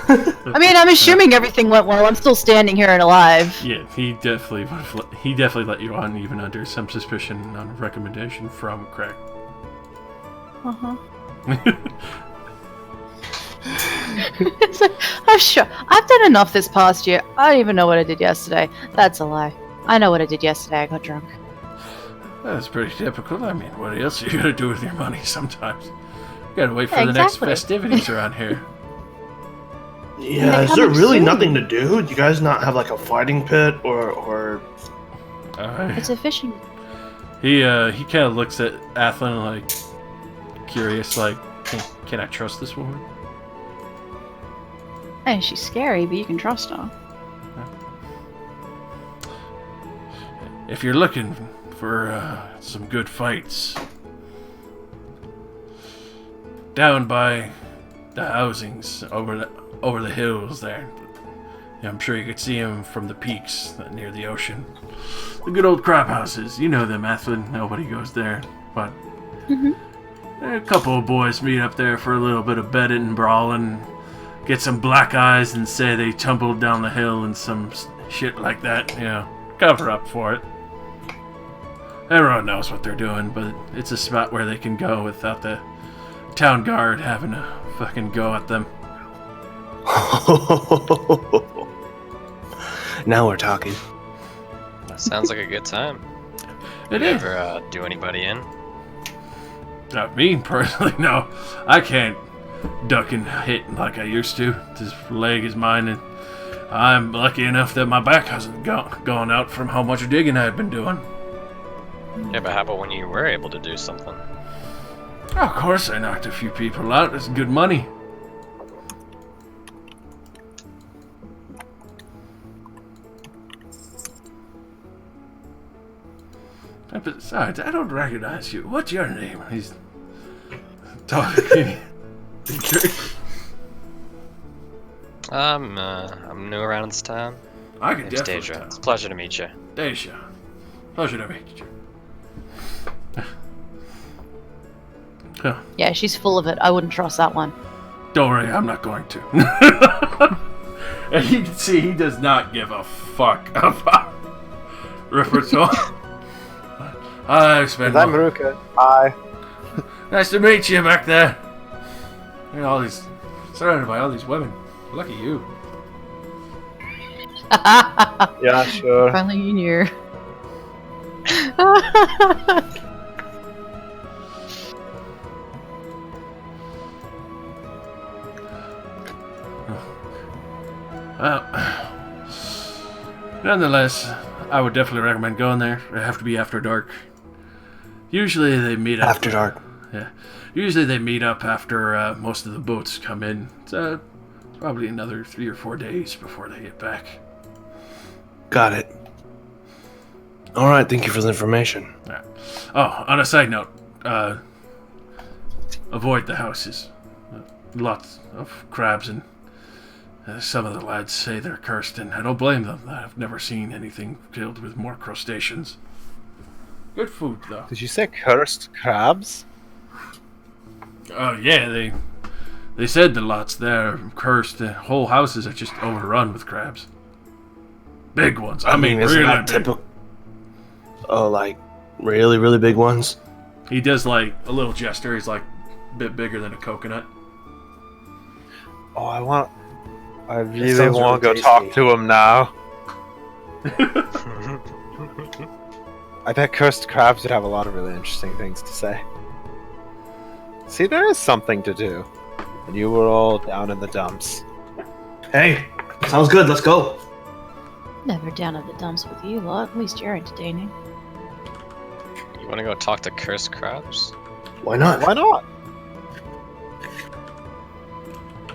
I mean, I'm assuming everything went well. I'm still standing here and alive. Yeah, he definitely let you on, even under some suspicion on recommendation from Craig. Uh-huh. It's like, I'm sure. I've done enough this past year. I don't even know what I did yesterday. That's a lie. I know what I did yesterday. I got drunk. That's pretty typical. I mean, what else are you gonna do with your money sometimes? You gotta wait for Yeah, the next exactly. festivities around here. Yeah, is there really nothing to do? Do you guys not have like a fighting pit or It's a fishing. He kind of looks at Athlin like curious, like, can I trust this woman? Hey, she's scary, but you can trust her. If you're looking for some good fights, down by the housings over the hills there, I'm sure you could see them from the peaks near the ocean. The good old crab houses, you know them, Athlin. Nobody goes there, but a couple of boys meet up there for a little bit of betting and brawling, get some black eyes and say they tumbled down the hill and some shit like that, cover up for it. Everyone knows what they're doing, but it's a spot where they can go without the town guard having a fucking go at them. Now we're talking. That sounds like a good time. It You is. ever do anybody in? Not me, personally, no. I can't duck and hit like I used to. This leg is mine, and I'm lucky enough that my back hasn't gone out from how much digging I've been doing. Yeah, but how about when you were able to do something? Of course I knocked a few people out. It's good money. And besides, I don't recognize you. What's your name? He's talking. I'm new around this town. I can Name's definitely Deja. tell. It's a pleasure to meet you. Deja. Pleasure to meet you. Huh. Yeah, she's full of it. I wouldn't trust that one. Don't worry, I'm not going to. And you can see he does not give a fuck about repertoire. I've spent. I'm Ruka. Hi. Nice to meet you back there. You're all these surrounded by all these women. Lucky you. Yeah, sure. Finally, you knew. Well, nonetheless, I would definitely recommend going there. It have to be after dark. Usually they meet up After dark. Yeah. Usually they meet up after most of the boats come in. It's probably another 3 or 4 days before they get back. Got it. Alright, thank you for the information. Yeah. Oh, on a side note, avoid the houses. Lots of crabs, and some of the lads say they're cursed, and I don't blame them. I've never seen anything filled with more crustaceans. Good food, though. Did you say cursed crabs? Oh, yeah, they said the lots there are cursed. The whole houses are just overrun with crabs. Big ones. I mean isn't really that big. typical? Oh, like really, really big ones? He does like a little gesture. He's like a bit bigger than a coconut. Oh, I really sounds want to really go talk tasty. to him now. I bet cursed crabs would have a lot of really interesting things to say. See, there is something to do. And you were all down in the dumps. Hey, sounds good. Let's go. Never down at the dumps with you lot. At least you're entertaining. You want to go talk to cursed crabs? Why not? Why not?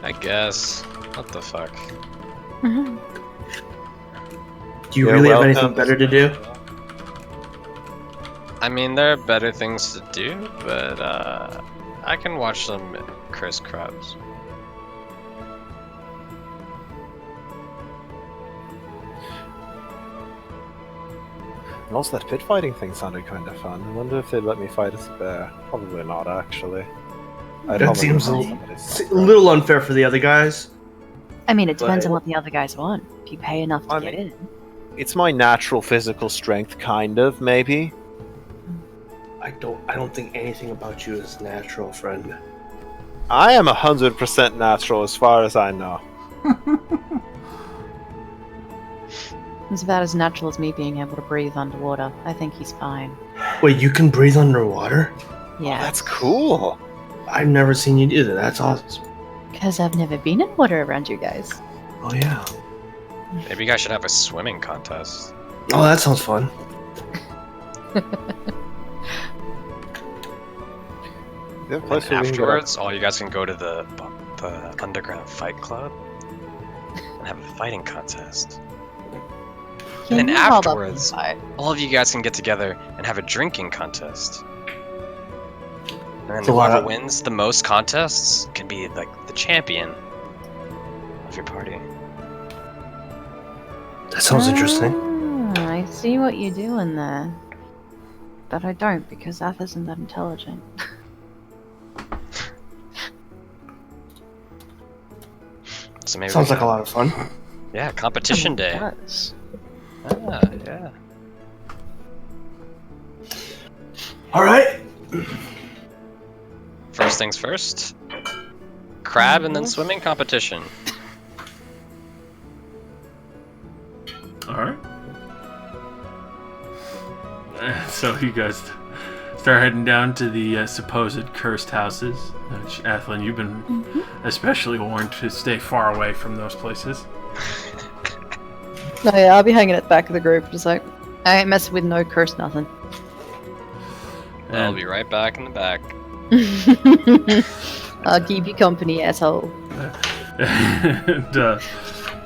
I guess. What the fuck? Mhm. Do you You're really have welcome. anything better to do? I mean, there are better things to do, but I can watch some cursed crabs. And also, that pit fighting thing sounded kind of fun. I wonder if they'd let me fight as a bear. Probably not, actually. I'd That probably seems want a somebody's a little unfair for the other guys. I mean, it depends But- on what the other guys want. If you pay enough to I get mean- in. It's my natural physical strength, kind of, maybe. I don't think anything about you is natural, friend. I am 100% natural as far as I know. It's about as natural as me being able to breathe underwater. I think he's fine. Wait, you can breathe underwater? Yeah. That's cool. I've never seen you do that. That's awesome. Because I've never been in water around you guys. Oh yeah. Maybe you guys should have a swimming contest. Oh, that sounds fun. Yeah, And plus we can get afterwards, all you guys can go to the underground fight club and have a fighting contest. Can And you hold up afterwards- and fight? All of you guys can get together and have a drinking contest. And then So, whoever wins the most contests can be like the champion of your party. That sounds interesting. Ah, I see what you're doing there. But I don't, because Ath isn't that intelligent. So maybe Sounds we like a lot of fun. Yeah, competition It day. does. Ah, yeah. All right. First things first. Crab and then swimming competition. Alright. So you guys start heading down to the supposed cursed houses. Which, Athlin, you've been especially warned to stay far away from those places. No, yeah, I'll be hanging at the back of the group, just like, I ain't messing with no curse nothing. I'll And, be right back in the back. I'll keep you company, asshole. and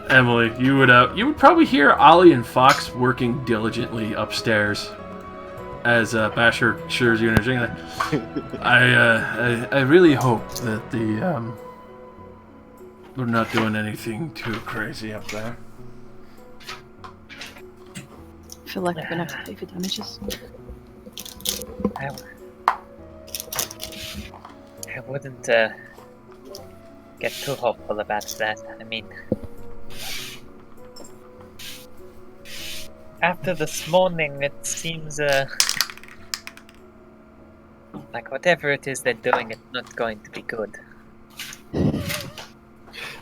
Emily, you would probably hear Ollie and Fox working diligently upstairs as Basher assures you energy. I really hope that we're not doing anything too crazy up there. I feel like we're gonna have to pay for damages. I wouldn't get too hopeful about that. I mean, after this morning, it seems like whatever it is they're doing, it's not going to be good.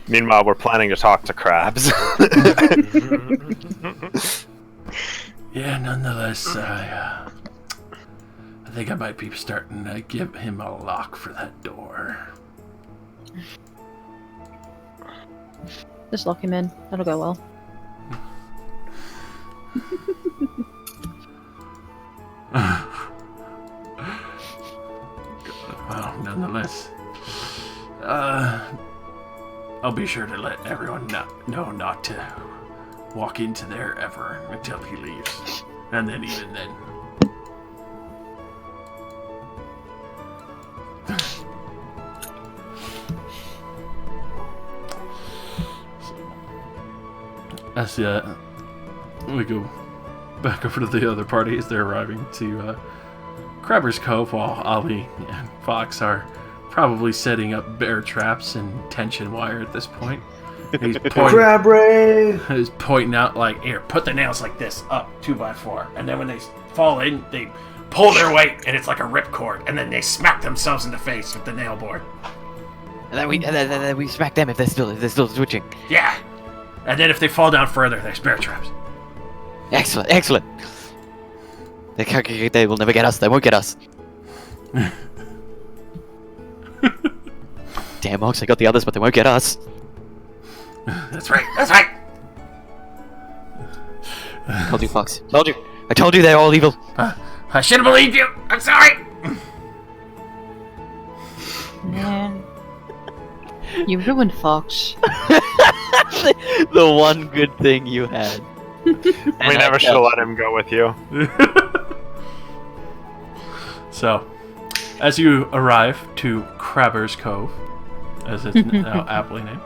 Meanwhile, we're planning to talk to crabs. Yeah, nonetheless, I think I might be starting to give him a lock for that door. Just lock him in. That'll go well. Well, nonetheless, I'll be sure to let everyone know not to walk into there ever until he leaves. And then even then. As we go back over to the other party as they're arriving to Crabber's Cove, while Ollie and Fox are probably setting up bear traps and tension wire at this point. He's Crab ray. He's pointing out, like, here, put the nails like this up 2x4, and then when they fall in, they pull their weight, and it's like a ripcord, and then they smack themselves in the face with the nail board. And then we smack them if they're still switching. Yeah. And then if they fall down further, there's bear traps. Excellent, excellent. They will never get us. They won't get us. Damn monks, they got the others, but they won't get us. That's right. That's right. Told you, Fox. Told you. I told you they're all evil. I should have believed you. I'm sorry. Man. You ruined Fox. The one good thing you had. We never should have let him go with you. So, as you arrive to Crabber's Cove, as it's now aptly named,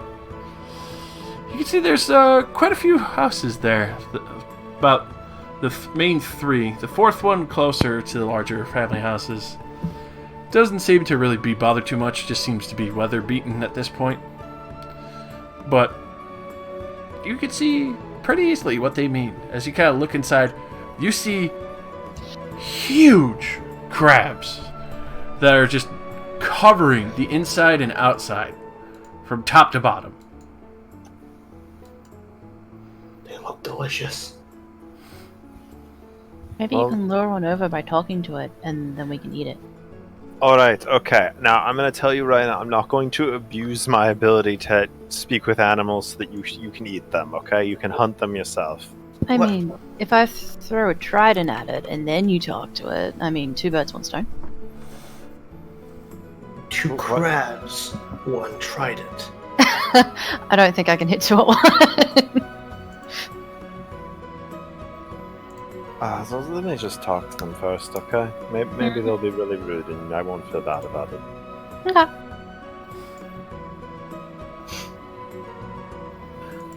you can see there's quite a few houses there. About the main three. The fourth one, closer to the larger family houses, doesn't seem to really be bothered too much. Just seems to be weather beaten at this point. But you can see pretty easily what they mean. As you kind of look inside, you see huge crabs that are just covering the inside and outside from top to bottom. They look delicious. Maybe you can lure one over by talking to it, and then we can eat it. Alright, okay. Now, I'm going to tell you right now, I'm not going to abuse my ability to speak with animals so that you can eat them, okay? You can hunt them yourself. I mean, if I throw a trident at it and then you talk to it, I mean, 2 birds, 1 stone. 2 crabs, 1 trident. I don't think I can hit 2 at once. So let me just talk to them first, okay? Maybe they'll be really rude and I won't feel bad about it. Okay.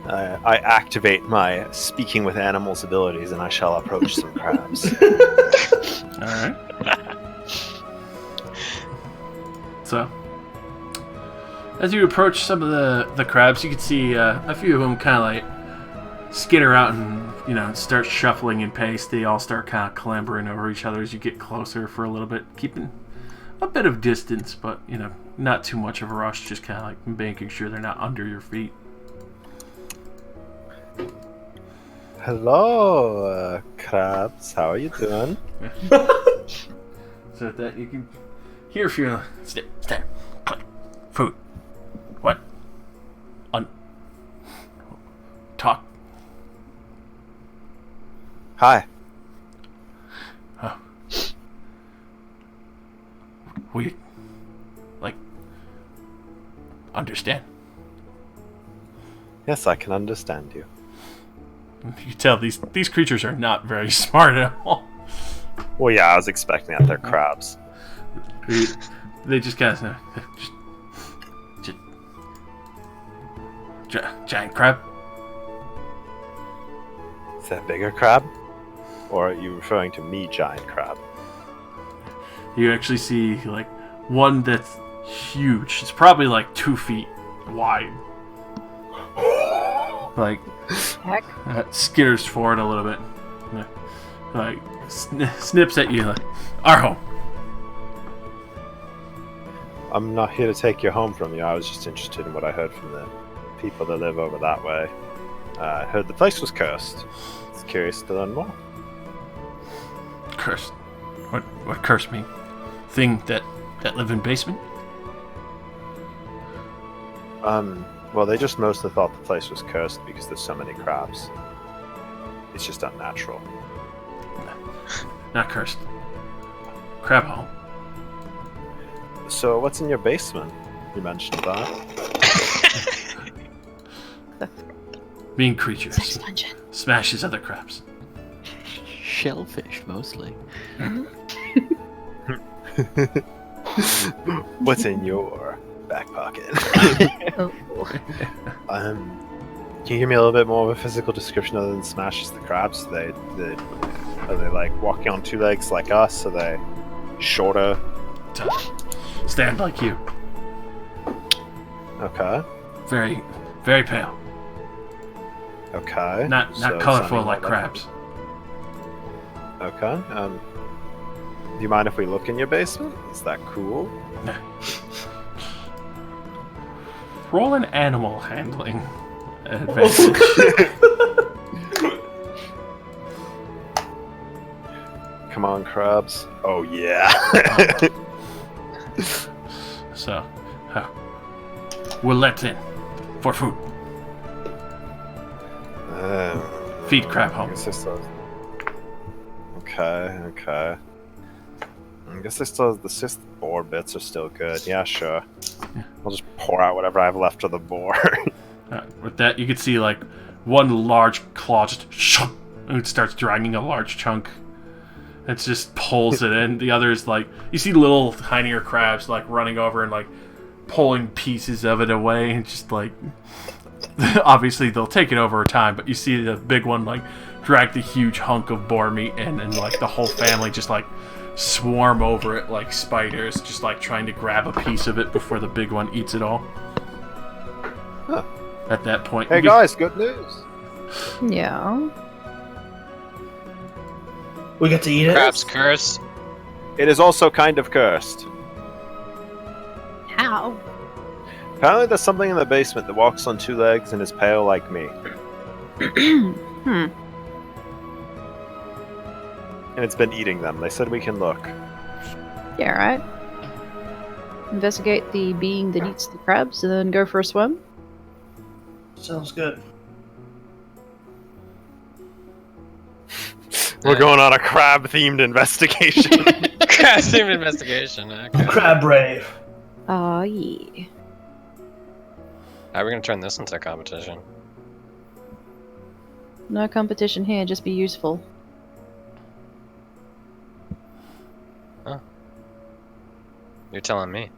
I activate my speaking with animals abilities and I shall approach some crabs. Alright. So, as you approach some of the crabs, you can see a few of them kind of like skitter out and, start shuffling in pace. They all start kind of clambering over each other as you get closer for a little bit, keeping a bit of distance, but, not too much of a rush, just kind of like making sure they're not under your feet. Hello, crabs. How are you doing? So that you can hear a few. Step, click, food. What? Talk. Hi. Oh. We understand. Yes, I can understand you. You tell these creatures are not very smart at all. Well, yeah, I was expecting that. They're crabs. They just kind of giant crab. Is that a bigger crab? Or are you referring to me, giant crab? You actually see one that's huge. It's probably 2 feet wide. Heck. Skitters forward a little bit. Snips at you our home. I'm not here to take you home from you. I was just interested in what I heard from the people that live over that way. I heard the place was cursed. I was curious to learn more. Cursed? What curse mean? Thing that live in basement? Well, they just mostly thought the place was cursed because there's so many crabs. It's just unnatural. Not cursed. Crab home. So, what's in your basement? You mentioned that. Mean creatures. Sex dungeon. Smashes other crabs. Shellfish, mostly. What's in your back pocket? Oh. Can you give me a little bit more of a physical description other than smashes the crabs? Are they walking on 2 legs like us? Are they shorter? Stand like you. Okay. Very, very pale. Okay. Not So colorful something like crabs. Okay. Do you mind if we look in your basement? Is that cool? Roll an animal handling advantage. Come on, crabs. Oh, yeah. So, we'll let in for food. Feed crab I home. guess I still... Okay. I guess the boar bits are still good. Yeah, sure. I'll just pour out whatever I have left of the boar. With that, you can see one large claw just and it starts dragging a large chunk. It just pulls it in. The other is you see little tinier crabs running over and pulling pieces of it away, and just obviously they'll take it over time, but you see the big one drag the huge hunk of boar meat in, and like the whole family just like swarm over it like spiders, just like trying to grab a piece of it before the big one eats it all. Huh. At that point, Hey guys, good news. Yeah. We get to eat it? Crab's cursed. It is also kind of cursed. How? Apparently there's something in the basement that walks on 2 legs and is pale like me. Hmm. And it's been eating them. They said we can look. Yeah, right. Investigate the being that eats the crabs and then go for a swim. Sounds good. We're going on a crab-themed investigation. Crab investigation. Okay. Crab brave. Oh, yeah. How are we gonna turn this into a competition? No competition here, just be useful. You're telling me.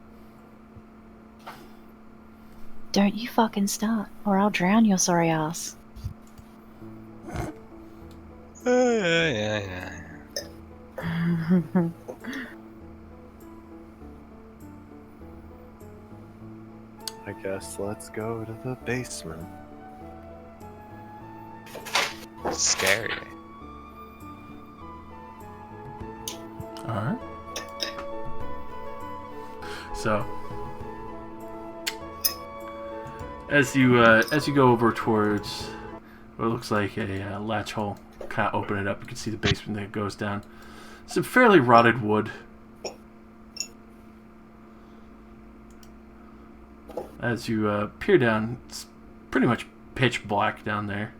Don't you fucking start, or I'll drown your sorry ass. Yeah. I guess let's go to the basement. Scary. Alright. So, as you go over towards what looks like a latch hole, kind of open it up, you can see the basement that goes down. Some fairly rotted wood. As you peer down, it's pretty much pitch black down there.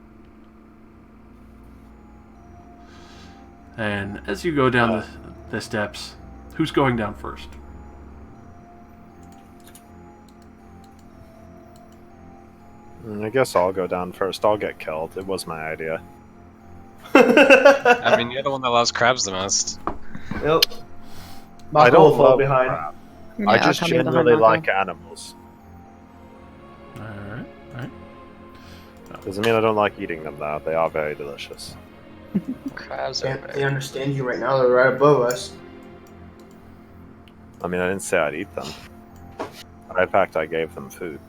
And as you go down the steps, who's going down first? I guess I'll go down first. I'll get killed. It was my idea. I mean, you're the one that loves crabs the most. Yep. I Mako don't will fall love behind. crab. Yeah, I I'll just come in behind generally Marco. like animals. Alright. Doesn't mean I don't like eating them, though. They are very delicious. Crabs are They understand you right now. They're right above us. I mean, I didn't say I'd eat them. In fact, I gave them food.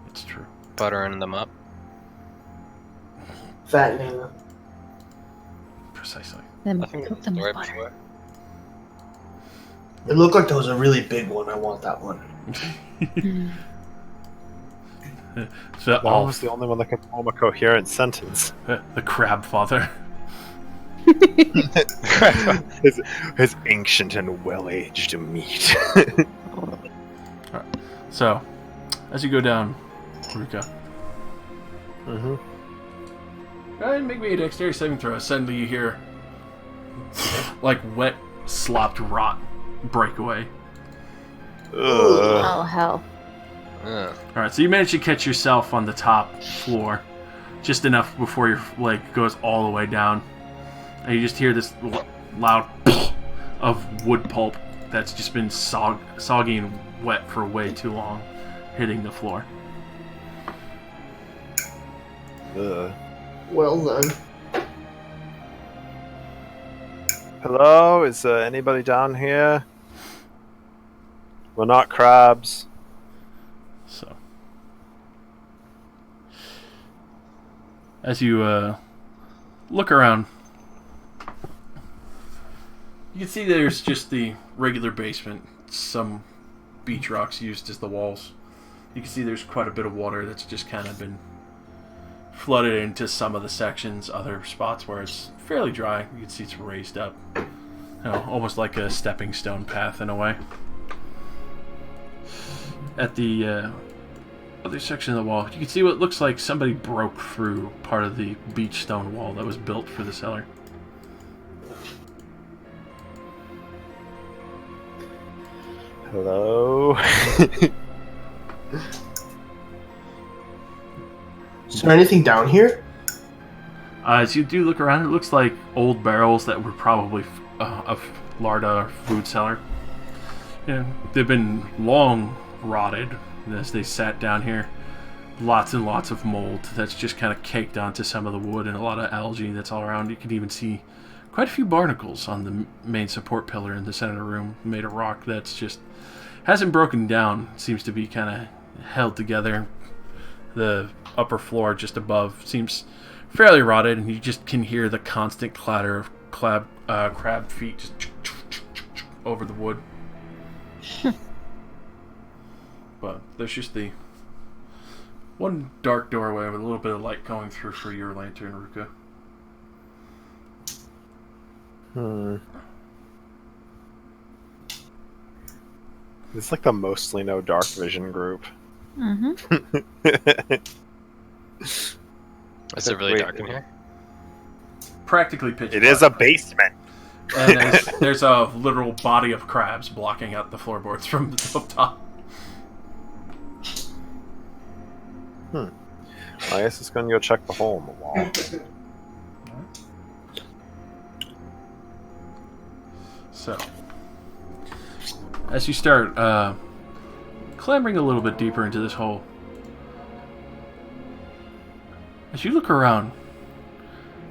It's true. buttering them up. Fattening them. Precisely. Then I think cook them with right butter. before. It looked like there was a really big one. I want that one. So That all was the only one that could form a coherent sentence. the crab father. his ancient and well-aged meat. So, as you go down, Ruka, Mm-hmm. go ahead and make me a dexterity saving throw. Suddenly you hear, like, wet, slopped rot break away. Oh, hell. Ugh. Alright, so you manage to catch yourself on the top floor, just enough before your leg goes all the way down. And you just hear this loud of wood pulp that's just been soggy and wet for way too long, hitting the floor. Well then. Hello, is anybody down here? We're not crabs. So, as you look around, you can see there's just the regular basement, some beach rocks used as the walls. You can see there's quite a bit of water that's just kind of been flooded into some of the sections, other spots where it's fairly dry. You can see it's raised up, almost like a stepping stone path in a way. At the other section of the wall, you can see what looks like somebody broke through part of the beach stone wall that was built for the cellar. Hello? Is there anything down here? As you do look around, it looks like old barrels that were probably of Larda or food cellar. Yeah, they've been long rotted as they sat down here. lots and lots of mold that's just kind of caked onto some of the wood, and a lot of algae that's all around. You can even see quite a few barnacles on the main support pillar in the center of the room, made of rock that's just hasn't broken down. Seems to be kind of held together. The upper floor just above seems fairly rotted, and you just can hear the constant clatter of crab feet just over the wood. But there's just the one dark doorway with a little bit of light going through for your lantern, Ruka. It's like the mostly no dark vision group. Is it really dark in here? Practically pitch It dark. is a basement. And there's a literal body of crabs blocking out the floorboards from the up top. I guess it's going to go check the hole in the wall. So, as you start clambering a little bit deeper into this hole, as you look around,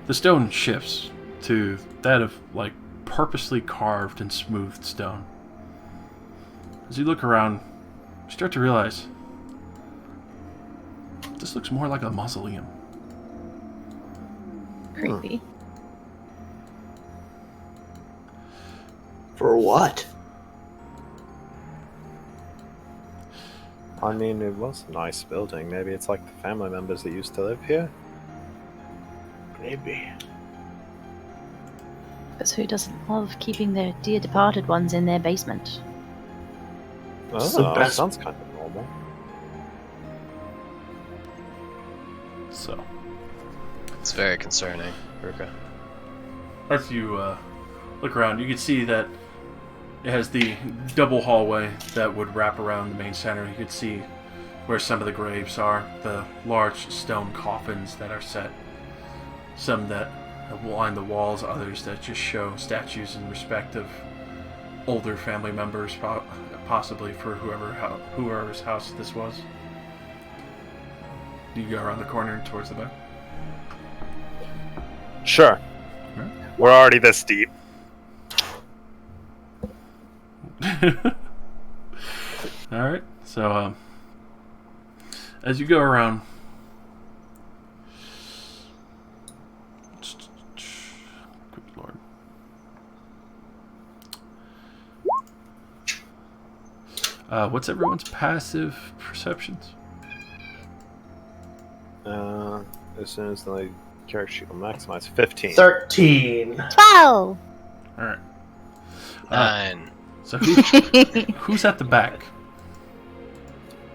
the stone shifts to that of, like, purposely carved and smoothed stone. As you look around, you start to realize this looks more like a mausoleum. Creepy. For what? I mean, it was a nice building. Maybe it's like the family members that used to live here. Maybe. Because who doesn't love keeping their dear departed ones in their basement? It's the Oh, best. sounds kind of normal. So, It's very concerning, Ruka. as you look around, you can see that it has the double hallway that would wrap around the main center. You can see where some of the graves are, the large stone coffins that are set. Some that line the walls, others that just show statues in respect of older family members, possibly for whoever's house this was. You go around the corner and towards the back. Sure. Right. We're already this deep. Alright, so as you go around, good lord. What's everyone's passive perceptions? As soon as the character sheet will maximize 15. 13. 12! Alright. 9. So who's at the back?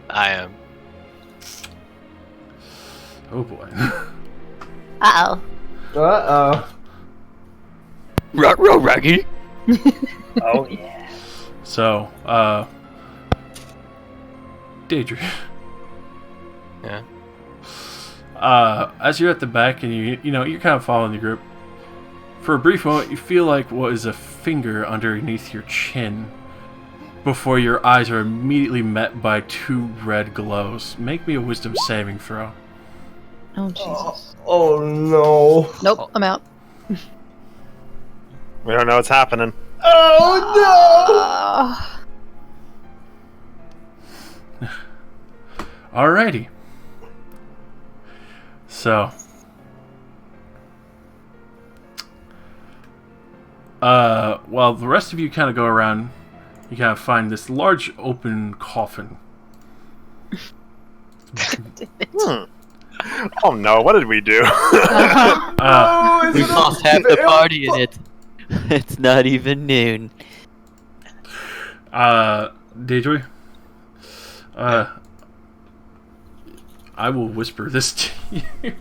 I am. Oh boy. Uh-oh. Uh-oh. Ruh-roh, Raggy. Oh, yeah. So, Daedry. Yeah. As you're at the back and you're kind of following the group, for a brief moment you feel like what is a finger underneath your chin before your eyes are immediately met by 2 red glows. Make me a wisdom saving throw. Oh, Jesus. Oh, no. Nope, I'm out. We don't know what's happening. Oh, Alrighty. So, while the rest of you kind of go around, you kind of find this large open coffin. Oh no, what did we do? We lost half the party in it. It's not even noon. Daedry, I will whisper this to you.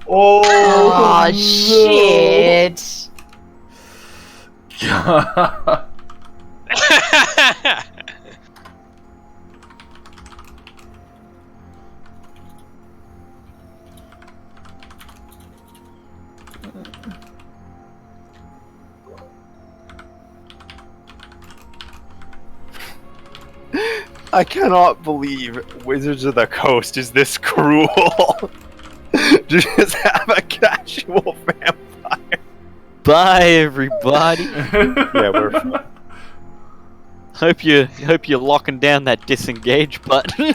Oh, shit. I cannot believe Wizards of the Coast is this cruel. To just have a casual vampire. Bye, everybody. Yeah, we're. Hope you're locking down that disengage button.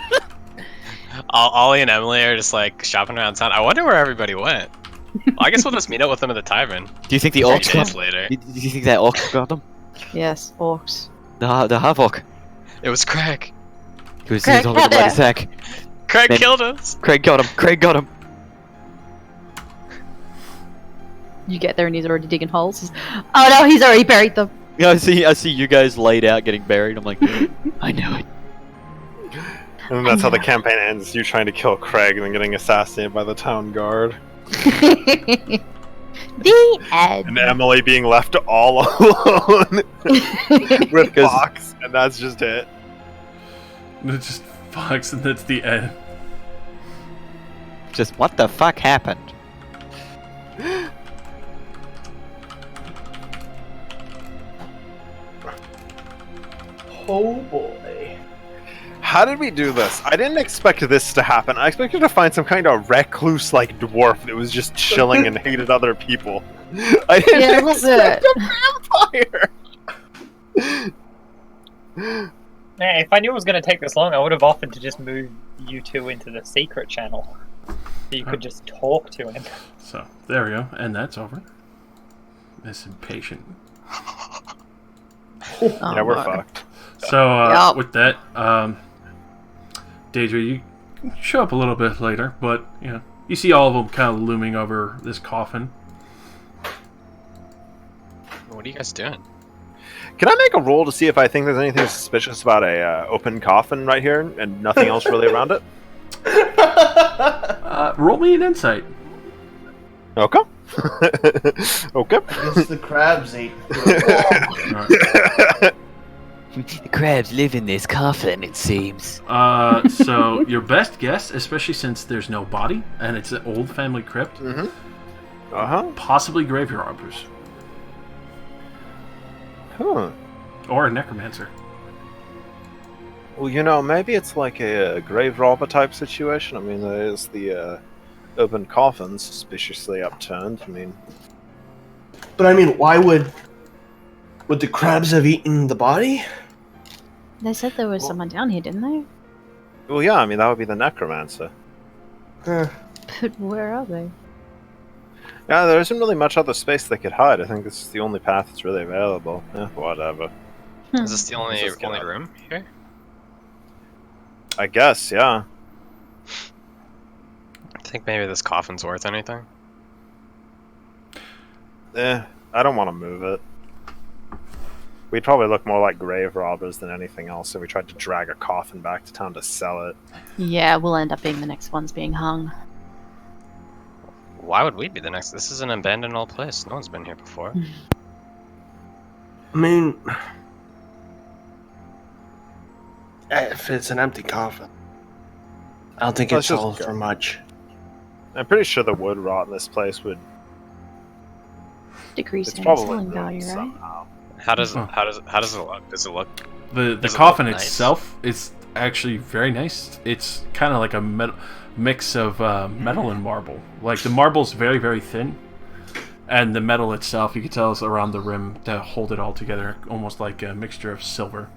Ollie and Emily are just like shopping around town. I wonder where everybody went. Well, I guess we'll just meet up with them at the tavern. Do you think the 3 orcs got days later. Do you think that orcs got them? Yes, orcs. The havoc. It was Craig. He was Craig, on the had bloody it. sack. Craig Man. killed us. Craig got him. Craig got him. You get there and he's already digging holes. Oh no, he's already buried them. Yeah, I see you guys laid out getting buried. I'm like, I know it. And that's how the campaign ends. You trying to kill Craig and then getting assassinated by the town guard. The end. And Emily being left all alone with Because- Fox, and that's just it. It's just Fox, and that's the end. Just what the fuck happened? Oh boy. How did we do this? I didn't expect this to happen. I expected to find some kind of recluse like dwarf that was just chilling and hated other people. I didn't Yeah, a little expect bit. a vampire. Yeah, if I knew it was going to take this long, I would have offered to just move you two into the secret channel. So you could just talk to him. So, there we go, and that's over. This impatient. Oh, Yeah, we're my. fucked. So, Yup. with that, Deidre, you show up a little bit later, but, you know, you see all of them kind of looming over this coffin. What are you guys doing? Can I make a roll to see if I think there's anything suspicious about a open coffin right here and nothing else really around it? Roll me an insight. Okay. Okay. I guess the crabs ate. Alright. The crabs live in this coffin, it seems. So, your best guess, especially since there's no body, and it's an old family crypt, Uh-huh. possibly grave robbers. Huh. Or a necromancer. Well, you know, maybe it's like a grave robber type situation. I mean, there's the open coffin suspiciously upturned. I mean, But I mean, why would the crabs have eaten the body? They said there was someone down here, didn't they? well, yeah, I mean, that would be the necromancer. Huh. But where are they? Yeah, there isn't really much other space they could hide. I think this is the only path that's really available. Whatever. Is this the only Just get only up. room here? I guess, yeah. I think maybe this coffin's worth anything. I don't want to move it. We'd probably look more like grave robbers than anything else if we tried to drag a coffin back to town to sell it. Yeah, we'll end up being the next ones being hung. Why would we be the next? This is an abandoned old place. No one's been here before. I mean, if it's an empty coffin, I don't think Let's it's just all go. for much. I'm pretty sure the wood rot in this place would. Decrease It's in probably selling ruined value, right? somehow. How does Huh. how does it look? Does it look? The Does it coffin look nice? itself is actually very nice. It's kind of like a mix of metal and marble. Like the marble's very, very thin, and the metal itself, you can tell, is around the rim to hold it all together, almost like a mixture of silver.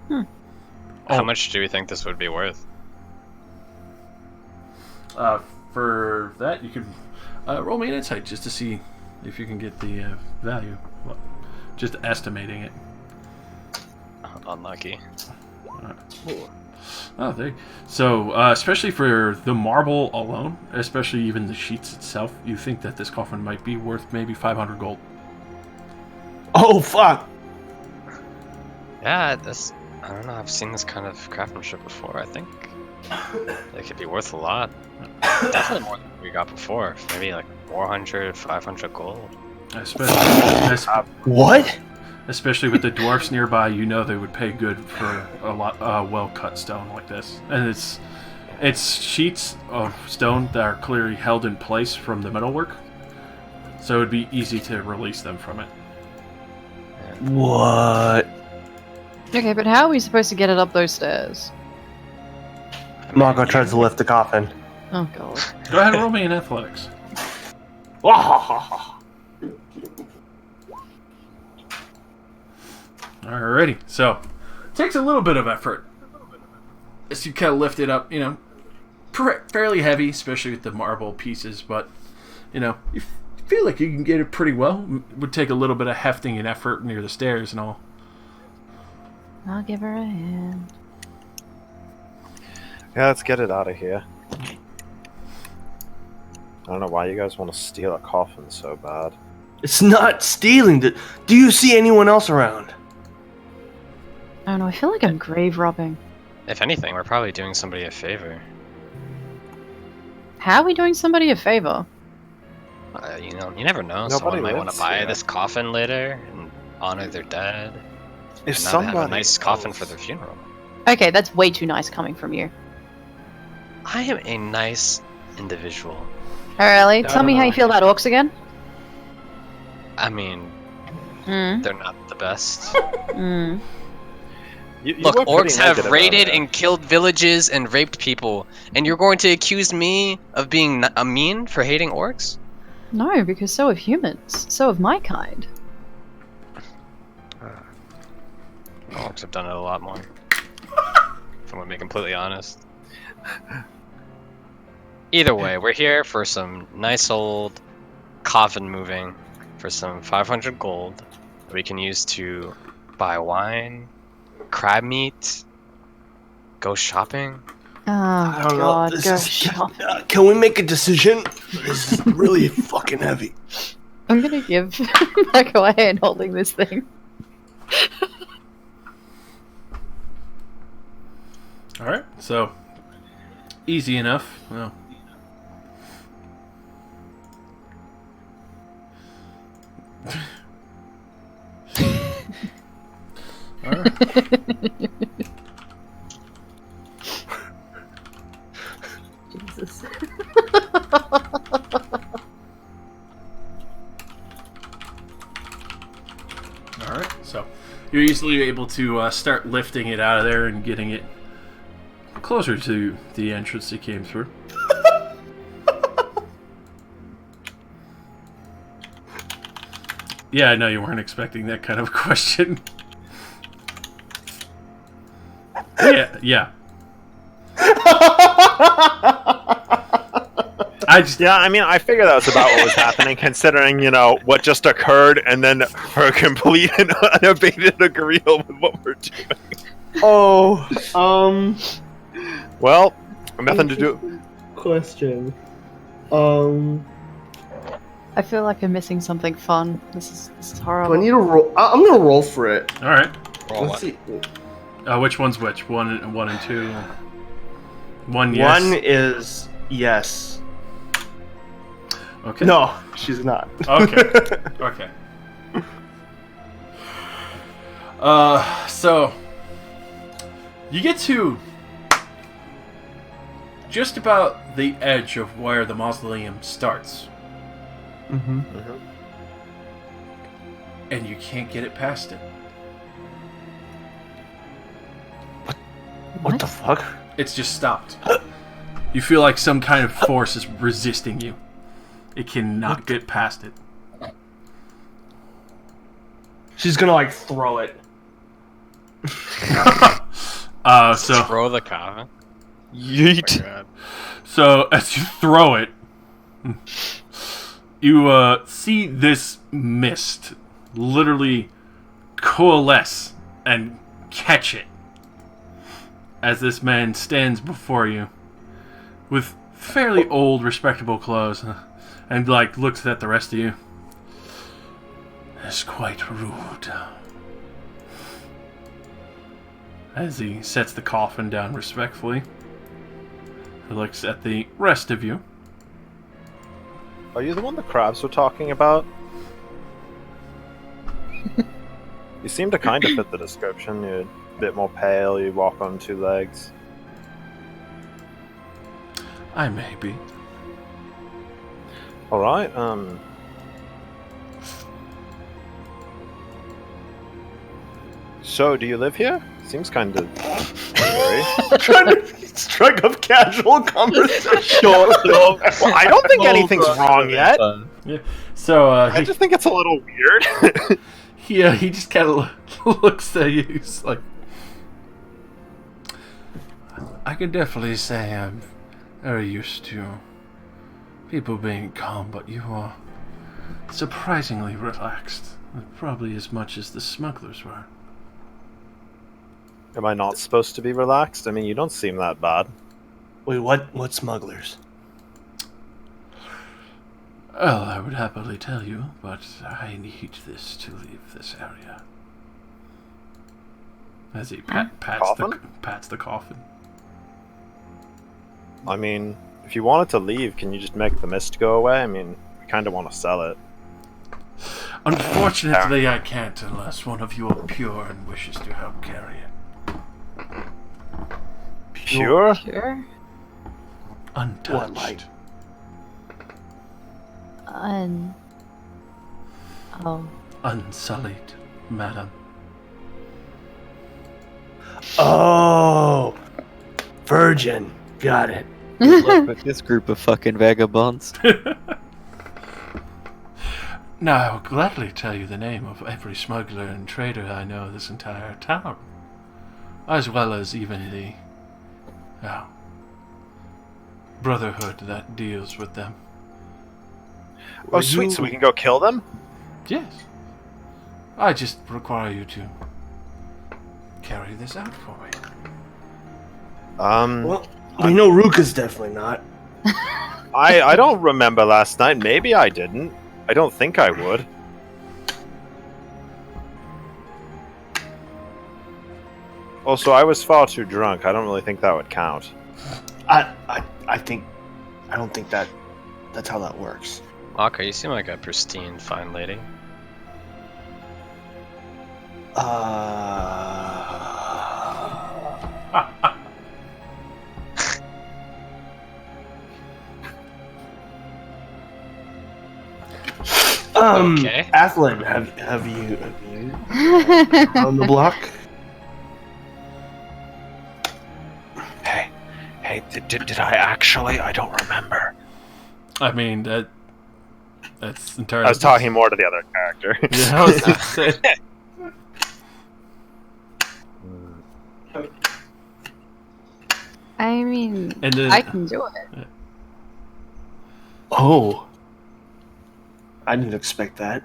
How Oh. much do we think this would be worth? For that, you could roll me an insight just to see if you can get the value. Well, just estimating it. Unlucky. Oh, there. So, especially for the marble alone, especially even the sheets itself, you think that this coffin might be worth maybe 500 gold. Oh fuck! Yeah, this. I don't know. I've seen this kind of craftsmanship before. I think it could be worth a lot. Definitely more than we got before. Maybe like 400, 500 gold. What? Especially with the dwarfs nearby, you know they would pay good for a lot well-cut stone like this. And it's sheets of stone that are clearly held in place from the metalwork, so it would be easy to release them from it. What? Okay, but how are we supposed to get it up those stairs? Marco tries to lift the coffin. Oh god. Go ahead and roll me in athletics. Alrighty, so it takes a little bit of effort as you kind of lift it up, fairly heavy, especially with the marble pieces, but, you feel like you can get it pretty well. It would take a little bit of hefting and effort near the stairs and all. I'll give her a hand. Yeah, let's get it out of here. I don't know why you guys want to steal a coffin so bad. It's not stealing. Do you see anyone else around? I don't know, I feel like I'm grave robbing. If anything, we're probably doing somebody a favor. How are we doing somebody a favor? You never know. Nobody Someone might want lives to buy here. this coffin later and honor their dead. If And now they have a somebody nice coffin else- for their funeral. Okay, that's way too nice coming from you. I am a nice individual. Alright, Ellie, I tell don't me how know. you feel about orcs again. I mean, Hmm. they're not the best. Hmm. You Look, were pretty orcs have negative raided about it. and killed villages and raped people, and you're going to accuse me of being mean for hating orcs? No, because so have humans. So have my kind. Orcs have done it a lot more. If I'm gonna be completely honest. Either way, we're here for some nice old coffin moving for some 500 gold that we can use to buy wine, crab meat, go shopping. Oh I don't god, know. go shop. Can we make a decision? This is really fucking heavy. I'm gonna give Marco a hand holding this thing. Alright, so easy enough. Well, alright. Jesus. Alright, so you're easily able to start lifting it out of there and getting it closer to the entrance it came through. Yeah, I know you weren't expecting that kind of question. Yeah. Yeah, I mean, I figured that was about what was happening, considering, what just occurred, and then her complete and unabated agreeal with what we're doing. Well, nothing to do. Question. I feel like I'm missing something fun. This is Do horrible. I need to roll? I'm gonna roll for it. Alright. Roll Let's one. see. Which one's which? One and two? One, yes. One is yes. Okay. No, she's not. Okay. Okay. So you get to just about the edge of where the mausoleum starts, Mm-hmm. and you can't get it past it. What the fuck? It's just stopped. You feel like some kind of force is resisting you. It cannot get past it. She's gonna throw it. So Throw the coffin. Yeet. Oh my God. So as you throw it, you see this mist literally coalesce and catch it as this man stands before you with fairly old, respectable clothes and looks at the rest of you. That's quite rude. As he sets the coffin down respectfully, he looks at the rest of you. Are you the one the crabs were talking about? You seem to kind of fit the description. You're a bit more pale, you walk on two legs. I may be. Alright, So, do you live here? Seems kind of scary. Trying to strike up casual conversation. Sure. Well, I don't think anything's wrong yet. So I just think it's a little weird. he just kind of looks at you. He's like, I can definitely say I'm very used to people being calm, but you are surprisingly relaxed. Probably as much as the smugglers were. Am I not supposed to be relaxed? I mean, you don't seem that bad. Wait, what smugglers? Well, I would happily tell you, but I need this to leave this area. As he pats the coffin. I mean, if you wanted to leave, can you just make the mist go away? I mean, I kind of want to sell it. Unfortunately, I can't unless one of you are pure and wishes to help carry it. Pure? Sure. Untouched. What, like? Oh. Unsullied, madam. Oh, virgin. Got it. Look at this group of fucking vagabonds. Now, I will gladly tell you the name of every smuggler and trader I know in this entire town, as well as even the brotherhood that deals with them. Oh, sweet, so we can go kill them? Yes. I just require you to carry this out for me. Well, we know Ruka's definitely not. I don't remember last night. Maybe I didn't. I don't think I would. Also, I was far too drunk. I don't really think that would count. I don't think that's how that works. Aka, you seem like a pristine, fine lady. Okay. Athlin, have you on the block? Hey, did I actually? I don't remember. I mean, that's entirely... I was talking more to the other character. Yeah, I was gonna say. I mean, And then- I can do it. Oh. I didn't expect that.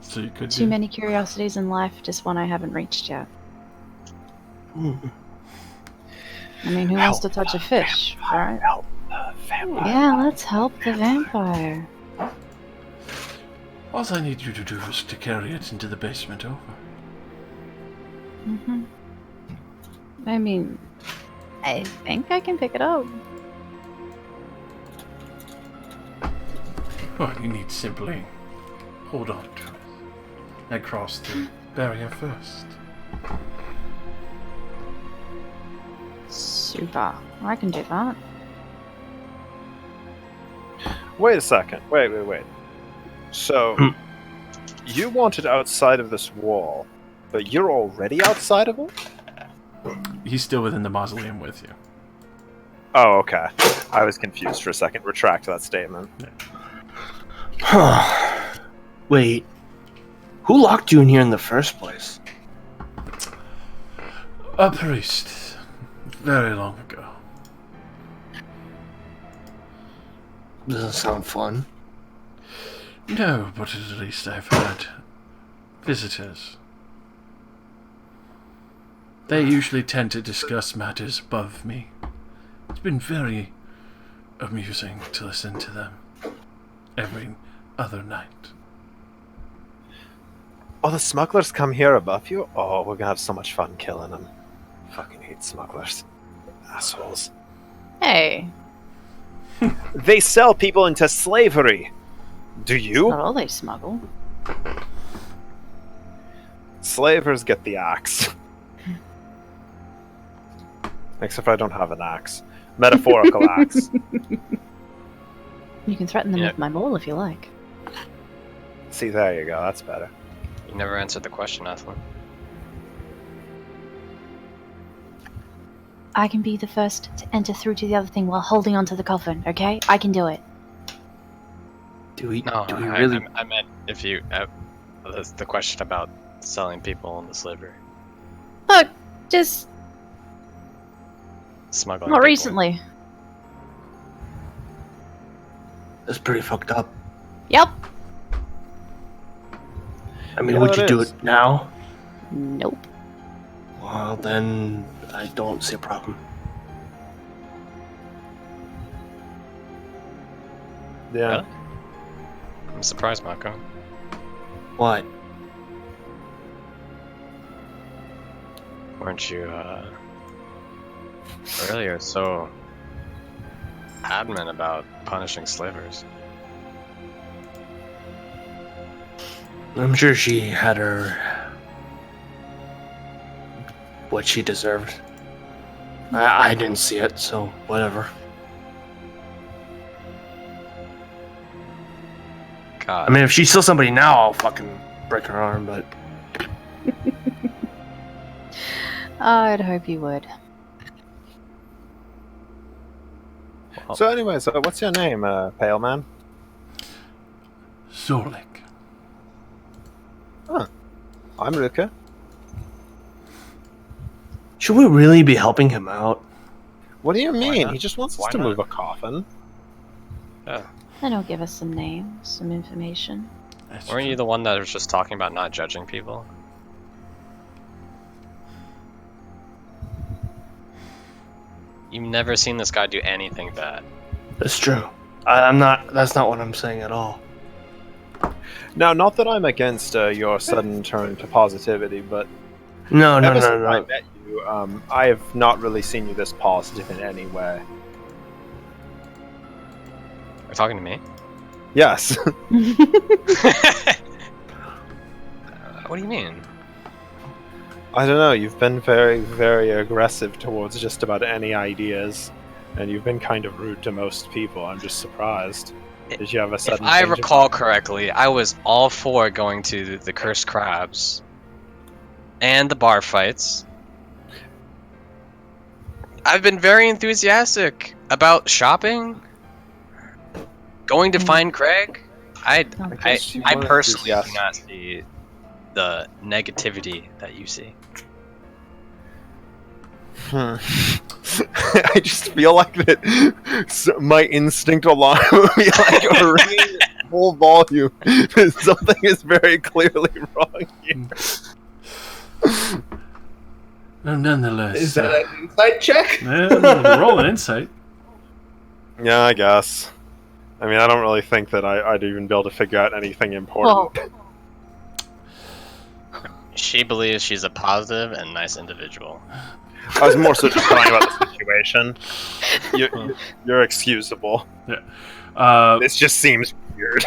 So you could Too do... many curiosities in life, just one I haven't reached yet. I mean, who wants to touch a fish, right? Help the vampire. Yeah, let's help the vampire. All I need you to do is to carry it into the basement over. I mean, I think I can pick it up. Well, you need simply hold on to it and cross the barrier first. Super. I can do that. Wait a second. Wait. So, you want it outside of this wall, but you're already outside of it? He's still within the mausoleum with you. Oh, okay. I was confused for a second. Retract that statement. Wait. Who locked you in here in the first place? A priest. Very long ago. Doesn't sound fun. No, but at least I've had visitors. They usually tend to discuss matters above me. It's been very amusing to listen to them every other night. Oh, the smugglers come here above you? Oh, we're gonna have so much fun killing them. Fucking hate smugglers. Assholes. Hey, They sell people into slavery. Do you? not all they smuggle. Slavers get the axe. Except I don't have an axe. Metaphorical axe. You can threaten them Yeah. with my maul if you like. See, there you go. That's better. You never answered the question, Athlon. I can be the first to enter through to the other thing while holding onto the coffin, okay? I can do it. Do we No, really? I meant if you. The question about selling people into slavery. Look, just Smuggling. not people. recently. That's pretty fucked up. Yep. I mean, Yeah, would it you do is. it now? Nope. Well, then I don't see a problem. Yeah. Really? I'm surprised, Marco. What? Weren't you earlier so adamant about punishing slavers? I'm sure she had her what she deserved. I didn't see it, so whatever. God. I mean, if she kills somebody now, I'll fucking break her arm. But I'd hope you would. So anyway, so what's your name, Pale Man? Zorlik. I'm Ruka. should we really be helping him out? What do you mean? not? He just wants us Why to not? move a coffin. Yeah. Then he'll give us some names, some information. That's Weren't true. you the one that was just talking about not judging people? You've never seen this guy do anything bad. That's true. I'm not. That's not what I'm saying at all. Now, not that I'm against your sudden turn to positivity, but No, no, ever no, since I no. met you, I have not really seen you this positive in any way. You're talking to me? Yes. What do you mean? I don't know, you've been very, very aggressive towards just about any ideas, and you've been kind of rude to most people. I'm just surprised. Did you have a If sudden I change of- recall correctly, I was all for going to the Cursed Crabs and the bar fights. I've been very enthusiastic about shopping, going to find Craig. I guess you I were personally do enthusiastic. not see the negativity that you see. I just feel like that my instinct alarm would be like ringing at full volume. Something is very clearly wrong here. No, nonetheless. Is that an inside check? Roll an insight. Yeah, I guess. I mean, I don't really think that I'd even be able to figure out anything important. She believes she's a positive and nice individual. I was more so just talking about the situation. You're excusable. This just seems weird.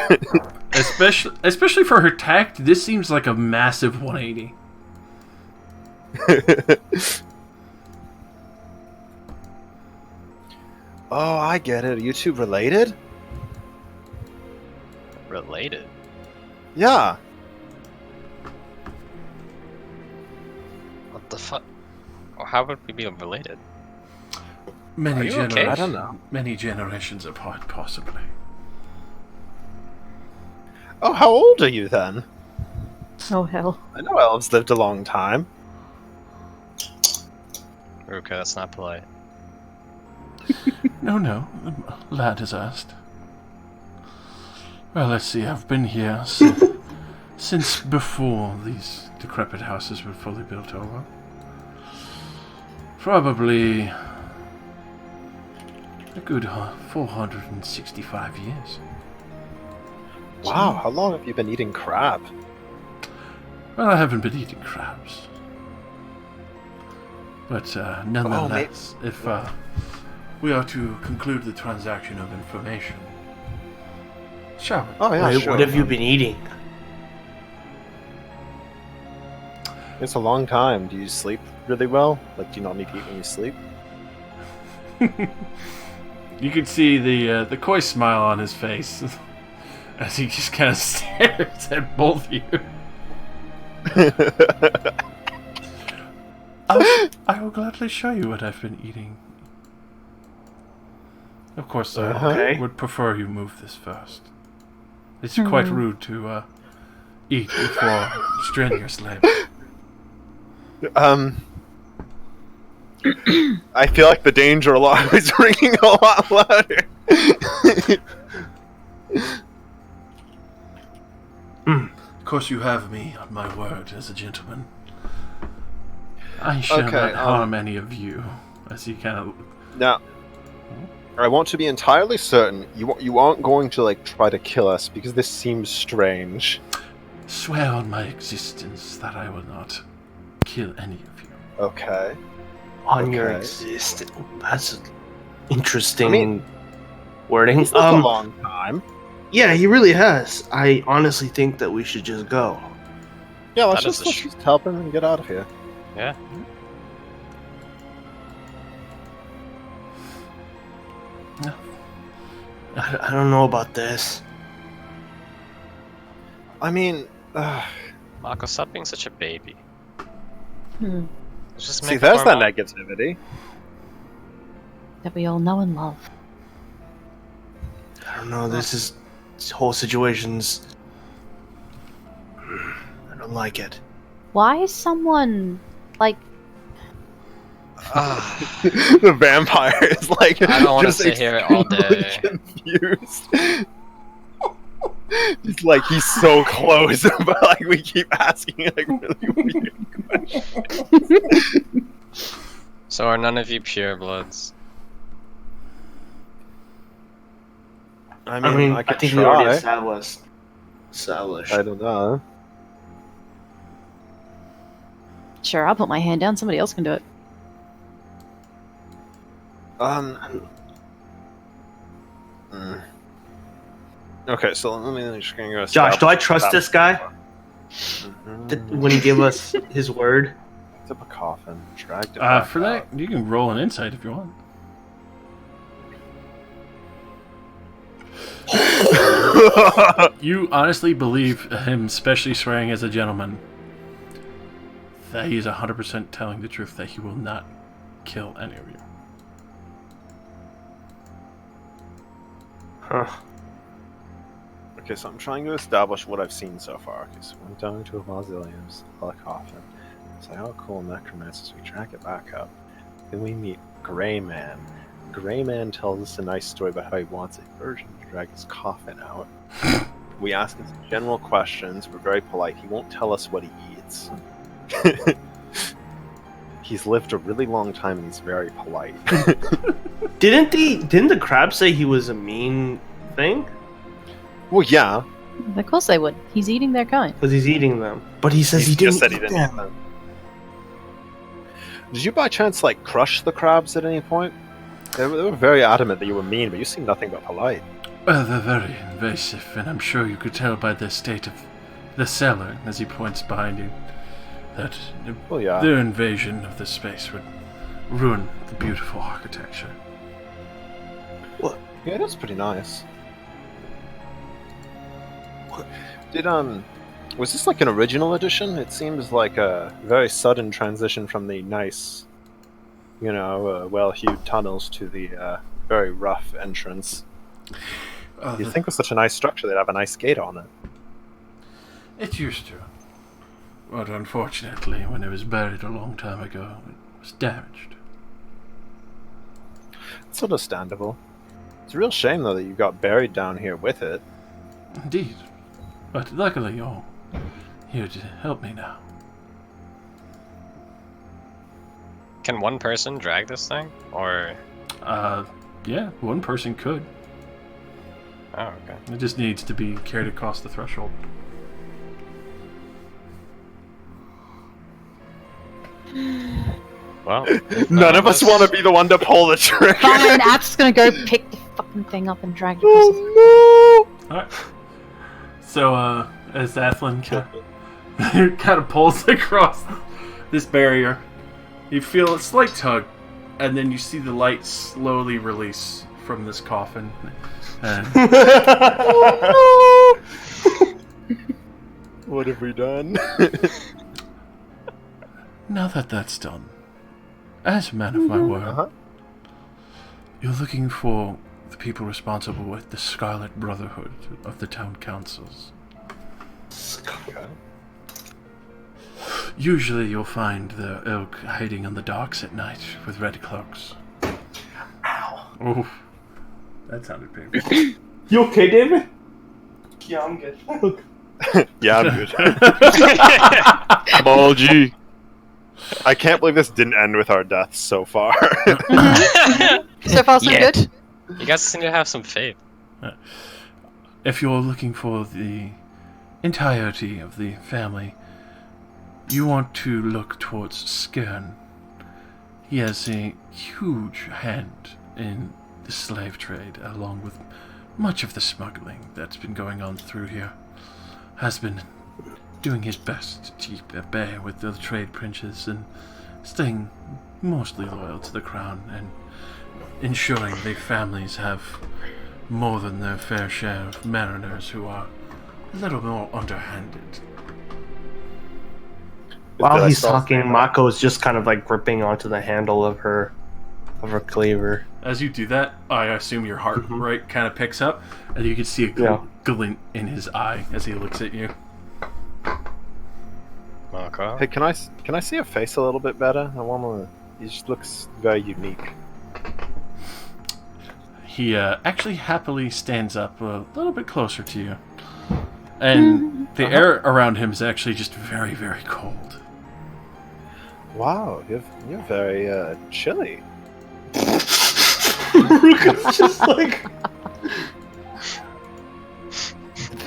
especially for her tact, this seems like a massive 180. Oh, I get it. Are you two related? Related? Yeah. What the fuck? How would we be related? Many Are you okay? generations. I don't know. Many generations apart, possibly. Oh, how old are you then? Oh hell. I know elves lived a long time. Ruka, that's not polite. No, the lad has asked. Well, let's see. I've been here since before these decrepit houses were fully built over. Probably a good 465 years. Wow, how long have you been eating crab? Well, I haven't been eating crabs. But nonetheless, if we are to conclude the transaction of information, shall we? Oh yeah, Wait, sure. what have you been eating? It's a long time. Do you sleep really well? Like, do you not need to eat when you sleep? You can see the coy smile on his face As he just kind of stares at both of you. I will gladly show you what I've been eating. Of course, I would prefer you move this first. It's quite rude to eat before strenuous labor. I feel like the danger alarm is ringing a lot louder. Of course, you have me on my word as a gentleman. I shall not harm any of you. As he kind of... Now, I want to be entirely certain you aren't going to like try to kill us because this seems strange. Swear on my existence that I will not kill any of you. Okay. On your existence. That's interesting wording. It's a long time. Yeah, he really has. I honestly think that we should just go. Yeah, let's just help him and get out of here. Yeah. I don't know about this. I mean, Marco, stop being such a baby. Just see, there's that negativity. That we all know and love. I don't know, this whole situation's... I don't like it. Why is someone, like... The vampire is like... I don't want to sit here all day. Confused. It's like he's so close, but like we keep asking like really weird questions. So are none of you purebloods? I mean, I think we already established. I don't know. Sure, I'll put my hand down. Somebody else can do it. Okay, so let me just go. Josh, do I trust this guy? When he give us his word? Picked up a coffin, dragged it back for that, you can roll an insight if you want. You honestly believe him, especially swearing as a gentleman, that he is 100% telling the truth, that he will not kill any of you. Huh. Okay, so I'm trying to establish what I've seen so far. Okay, so we went down to a mausoleum, saw a coffin. It's like, oh cool, necromancer, so we track it back up. Then we meet Grey Man. Grey Man tells us a nice story about how he wants a virgin to drag his coffin out. We ask him some general questions, we're very polite. He won't tell us what he eats. He's lived a really long time and he's very polite. Didn't the crab say he was a mean thing? Well, yeah. Of course they would. He's eating their kind. Because he's eating them. But he says he didn't said he eat didn't them. eat them. Did you by chance, like, crush the crabs at any point? They were very adamant that you were mean, but you seem nothing but polite. Well, they're very invasive, and I'm sure you could tell by the state of the cellar, as he points behind you, that their invasion of this space would ruin the beautiful architecture. Well, yeah, that's pretty nice. Was this like an original edition? It seems like a very sudden transition from the nice, well-hewed tunnels to the very rough entrance. You'd think with such a nice structure they'd have a nice gate on it. It used to. But unfortunately, when it was buried a long time ago, it was damaged. It's understandable. It's a real shame, though, that you got buried down here with it. Indeed. But luckily you're here to help me now. Can one person drag this thing? Or... yeah, one person could. Oh, okay. It just needs to be carried across the threshold. Well, none of us want to be the one to pull the trigger. Fine, App's gonna go pick the fucking thing up and drag it across. Alright. So, as Athlon kind of pulls across this barrier, you feel a slight tug, and then you see the light slowly release from this coffin. And What have we done? Now that that's done, as a man of my word, Uh-huh. you're looking for the people responsible with the Scarlet Brotherhood of the town councils. Okay. Usually you'll find the ilk hiding on the docks at night with red cloaks. Ow. Oh, that sounded painful. You okay, David? Yeah, I'm good. Yeah, I'm good. Oh, gee. I can't believe this didn't end with our deaths so far. So far, so Yet. good. You guys seem to have some faith. If you're looking for the entirety of the family, you want to look towards Skern. He has a huge hand in the slave trade, along with much of the smuggling that's been going on through here. Has been doing his best to keep at bay with the trade princes and staying mostly loyal to the crown and ensuring their families have more than their fair share of mariners who are a little more underhanded. While Did I he's spell his talking, name right? Mako's just kind of like gripping onto the handle of her cleaver. As you do that, I assume your heart rate kind of picks up, and you can see a Yeah. glint in his eye as he looks at you. Okay. Hey, can I see your face a little bit better? I want to. He just looks very unique. He actually happily stands up a little bit closer to you. And the air around him is actually just very, very cold. Wow, you're very chilly. Ruka's just like...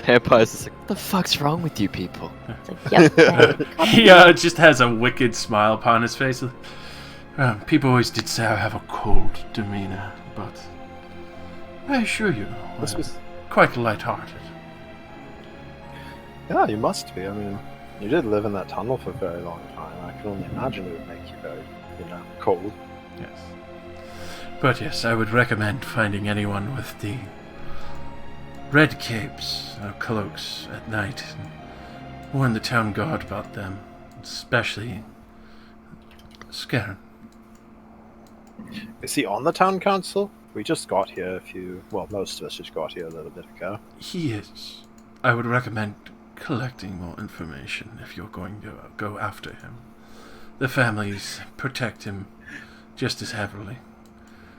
Vampire's just like, what the fuck's wrong with you people? It's like, yep, right. He just has a wicked smile upon his face. People always did say I have a cold demeanor, but I assure you, This I'm was. quite light-hearted. Yeah, you must be. I mean, you did live in that tunnel for a very long time. I can only imagine it would make you very, cold. Yes. But yes, I would recommend finding anyone with the red capes or cloaks at night and warn the town guard about them, especially Skern. Is he on the town council? We just got here most of us just got here a little bit ago. He is. I would recommend collecting more information if you're going to go after him. The families protect him just as heavily,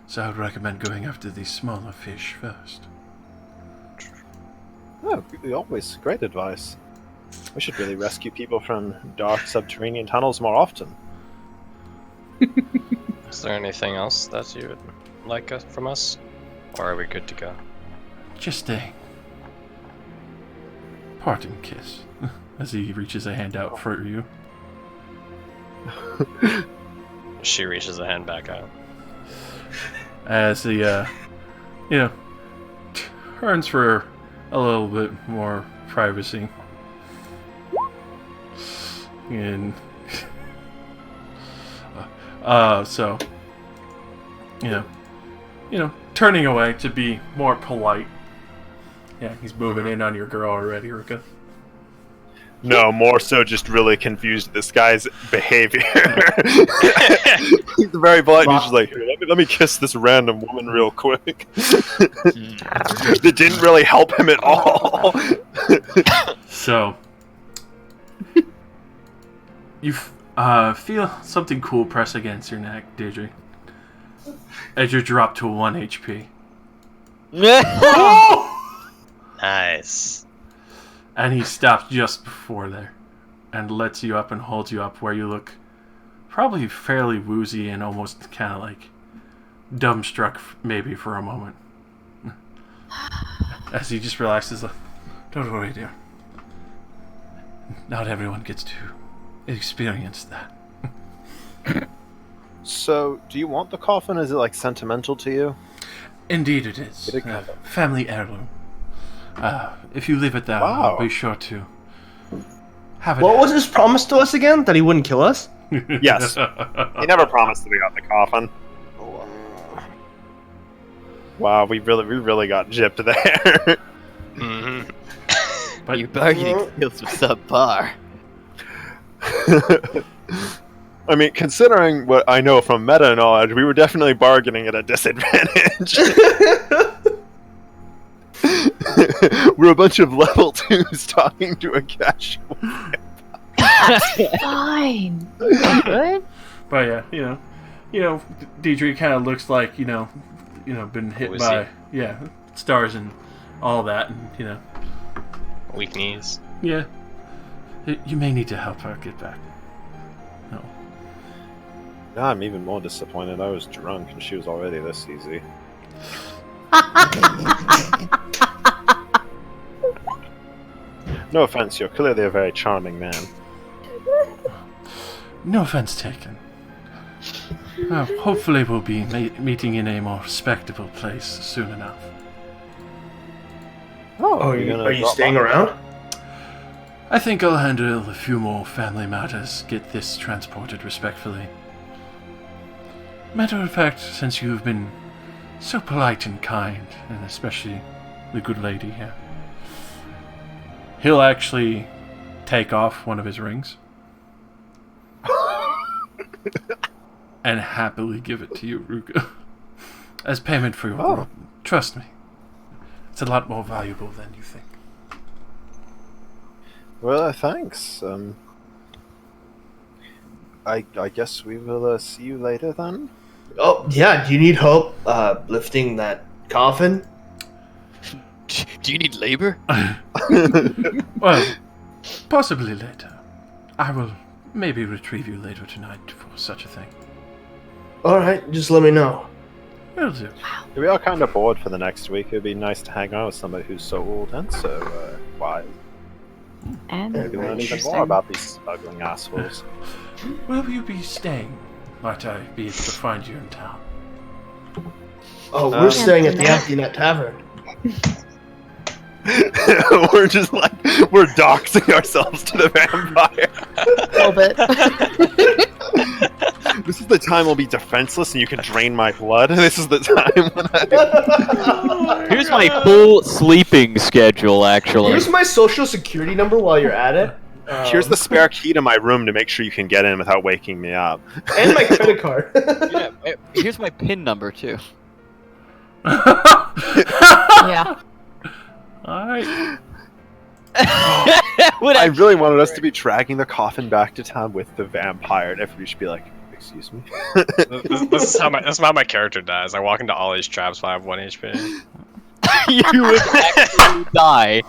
so I would recommend going after these smaller fish first. Oh, always great advice. We should really rescue people from dark subterranean tunnels more often. Is there anything else that you would like from us? Or are we good to go? Just a parting kiss as he reaches a hand out for you. She reaches a hand back out. As he, turns for a little bit more privacy. And, so, turning away to be more polite. Yeah, he's moving in on your girl already, Ruka. No, more so just really confused at this guy's behavior. He's very polite. He's just like, "Here, let me kiss this random woman real quick." It didn't really help him at all. So, you feel something cool press against your neck, Deirdre, as you're dropped to 1 HP. Nice. And he stops just before there and lets you up and holds you up where you look probably fairly woozy and almost kind of like dumbstruck maybe for a moment. As he just relaxes, like, don't worry, dear. Not everyone gets to experience that. So, do you want the coffin? Is it like sentimental to you? Indeed it is. It kind of- Family heirloom. If you leave it there, Wow. I'll be sure to have it. What was his promise to us again? That he wouldn't kill us? Yes. He never promised that we got the coffin. Wow, we really got gypped there. Mm-hmm. But Your bargaining skills were subpar. I mean, considering what I know from meta knowledge, we were definitely bargaining at a disadvantage. We're a bunch of level 2s talking to a casual. Fine. Good. But yeah, Deidre kind of looks like been hit Who is by stars and all that, and Weak knees. yeah. You may need to help her get back. No. Now I'm even more disappointed. I was drunk and she was already this easy. No offense, you're clearly a very charming man. No offense taken. Hopefully we'll be meeting in a more respectable place soon enough. Oh, are you staying around? I think I'll handle a few more family matters, get this transported respectfully. Matter of fact, since you've been so polite and kind, and especially the good lady here, he'll actually take off one of his rings and happily give it to you, Ruka, as payment for your work. Trust me, it's a lot more valuable than you think. Well, thanks. I guess we will see you later then. Oh, yeah. Do you need help lifting that coffin? Do you need labor? Well, possibly later. I will maybe retrieve you later tonight for such a thing. All right, just let me know. Will do. We are kind of bored for the next week. It'd be nice to hang out with somebody who's so old and so wise. And Maybe learn even more about these smuggling assholes. Where will you be staying? Might I be able to find you in town? Oh, we're staying at the Empty Net Tavern. We're just like, we're doxing ourselves to the vampire. A little bit. This is the time I'll be defenseless and you can drain my blood. This is the time when I... Here's my full sleeping schedule, actually. Here's my social security number while you're at it. Here's the spare key to my room to make sure you can get in without waking me up. And my credit card. Here's my PIN number, too. Yeah. Alright. I really wanted us to be dragging the coffin back to town with the vampire, and everybody should be like, excuse me? This is how my character dies. I walk into all these traps while I have 1 HP. You would actually die.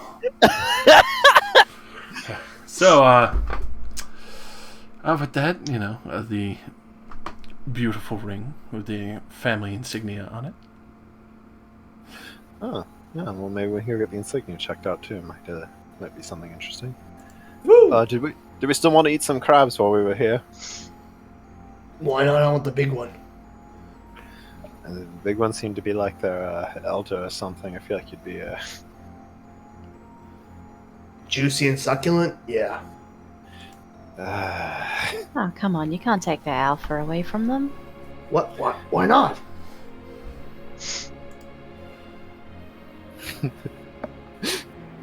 So, with that, the beautiful ring with the family insignia on it. Oh, yeah, well maybe we're here to get the insignia checked out too. Might be something interesting. Did we still want to eat some crabs while we were here? Why not? I want the big one. And the big ones seem to be like their elder or something. I feel like you'd be Juicy and succulent? Yeah. Oh, come on. You can't take the alpha away from them. What? Why not?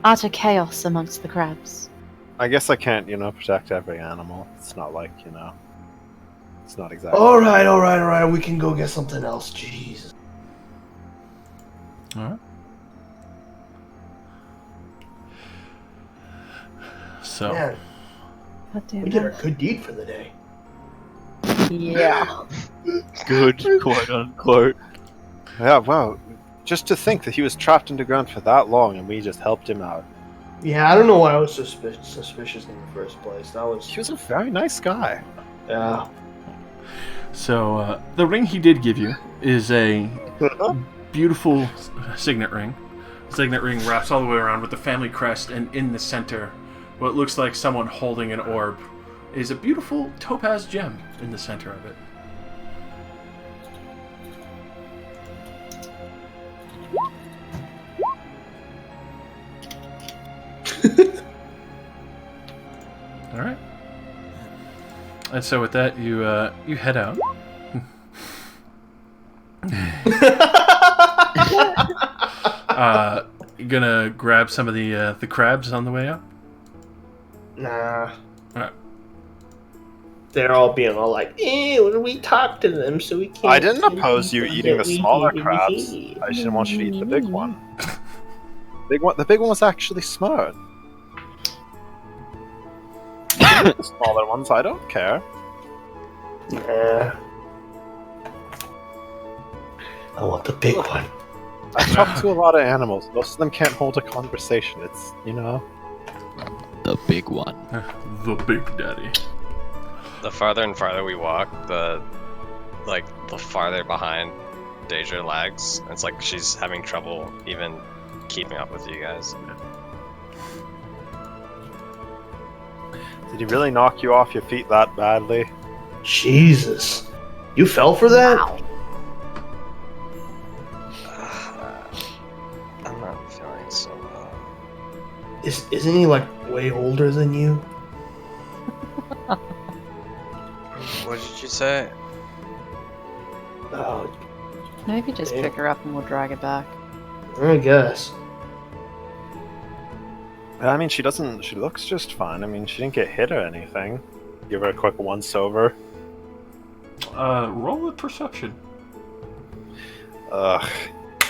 Utter chaos amongst the crabs. I guess I can't, protect every animal. It's not like, it's not exactly... All right. We can go get something else. Jeez. Alright. So... Man, God damn we did it. our good deed for the day. Yeah. Good, quote unquote. Yeah, wow. Just to think that he was trapped underground for that long and we just helped him out. Yeah, I don't know why I was suspicious in the first place. He was a very nice guy. Yeah. So, the ring he did give you is a beautiful signet ring. The signet ring wraps all the way around with the family crest, and in the center, what looks like someone holding an orb, is a beautiful topaz gem in the center of it. Alright. And so with that, you head out. You gonna grab some of the crabs on the way up? Nah. Alright. They're all being all like, we talk to them so we can't. I didn't oppose you that eating the we smaller hate. crabs. I just didn't want you to eat the big one. The big one was actually smart. The smaller ones, I don't care. Nah. I want the big one. I've talked to a lot of animals. Most of them can't hold a conversation. It's, you know. The big one. The Big Daddy. The farther and farther we walk, the farther behind Deja lags. It's like she's having trouble even keeping up with you guys. Did he really knock you off your feet that badly? Jesus. You fell for that? Wow. I'm not feeling so well. Isn't he like way older than you? What did you say? Oh, Maybe just Yeah. pick her up and we'll drag it back. I guess. I mean, she looks just fine. I mean, she didn't get hit or anything. Give her a quick once-over. Roll with perception. Ugh.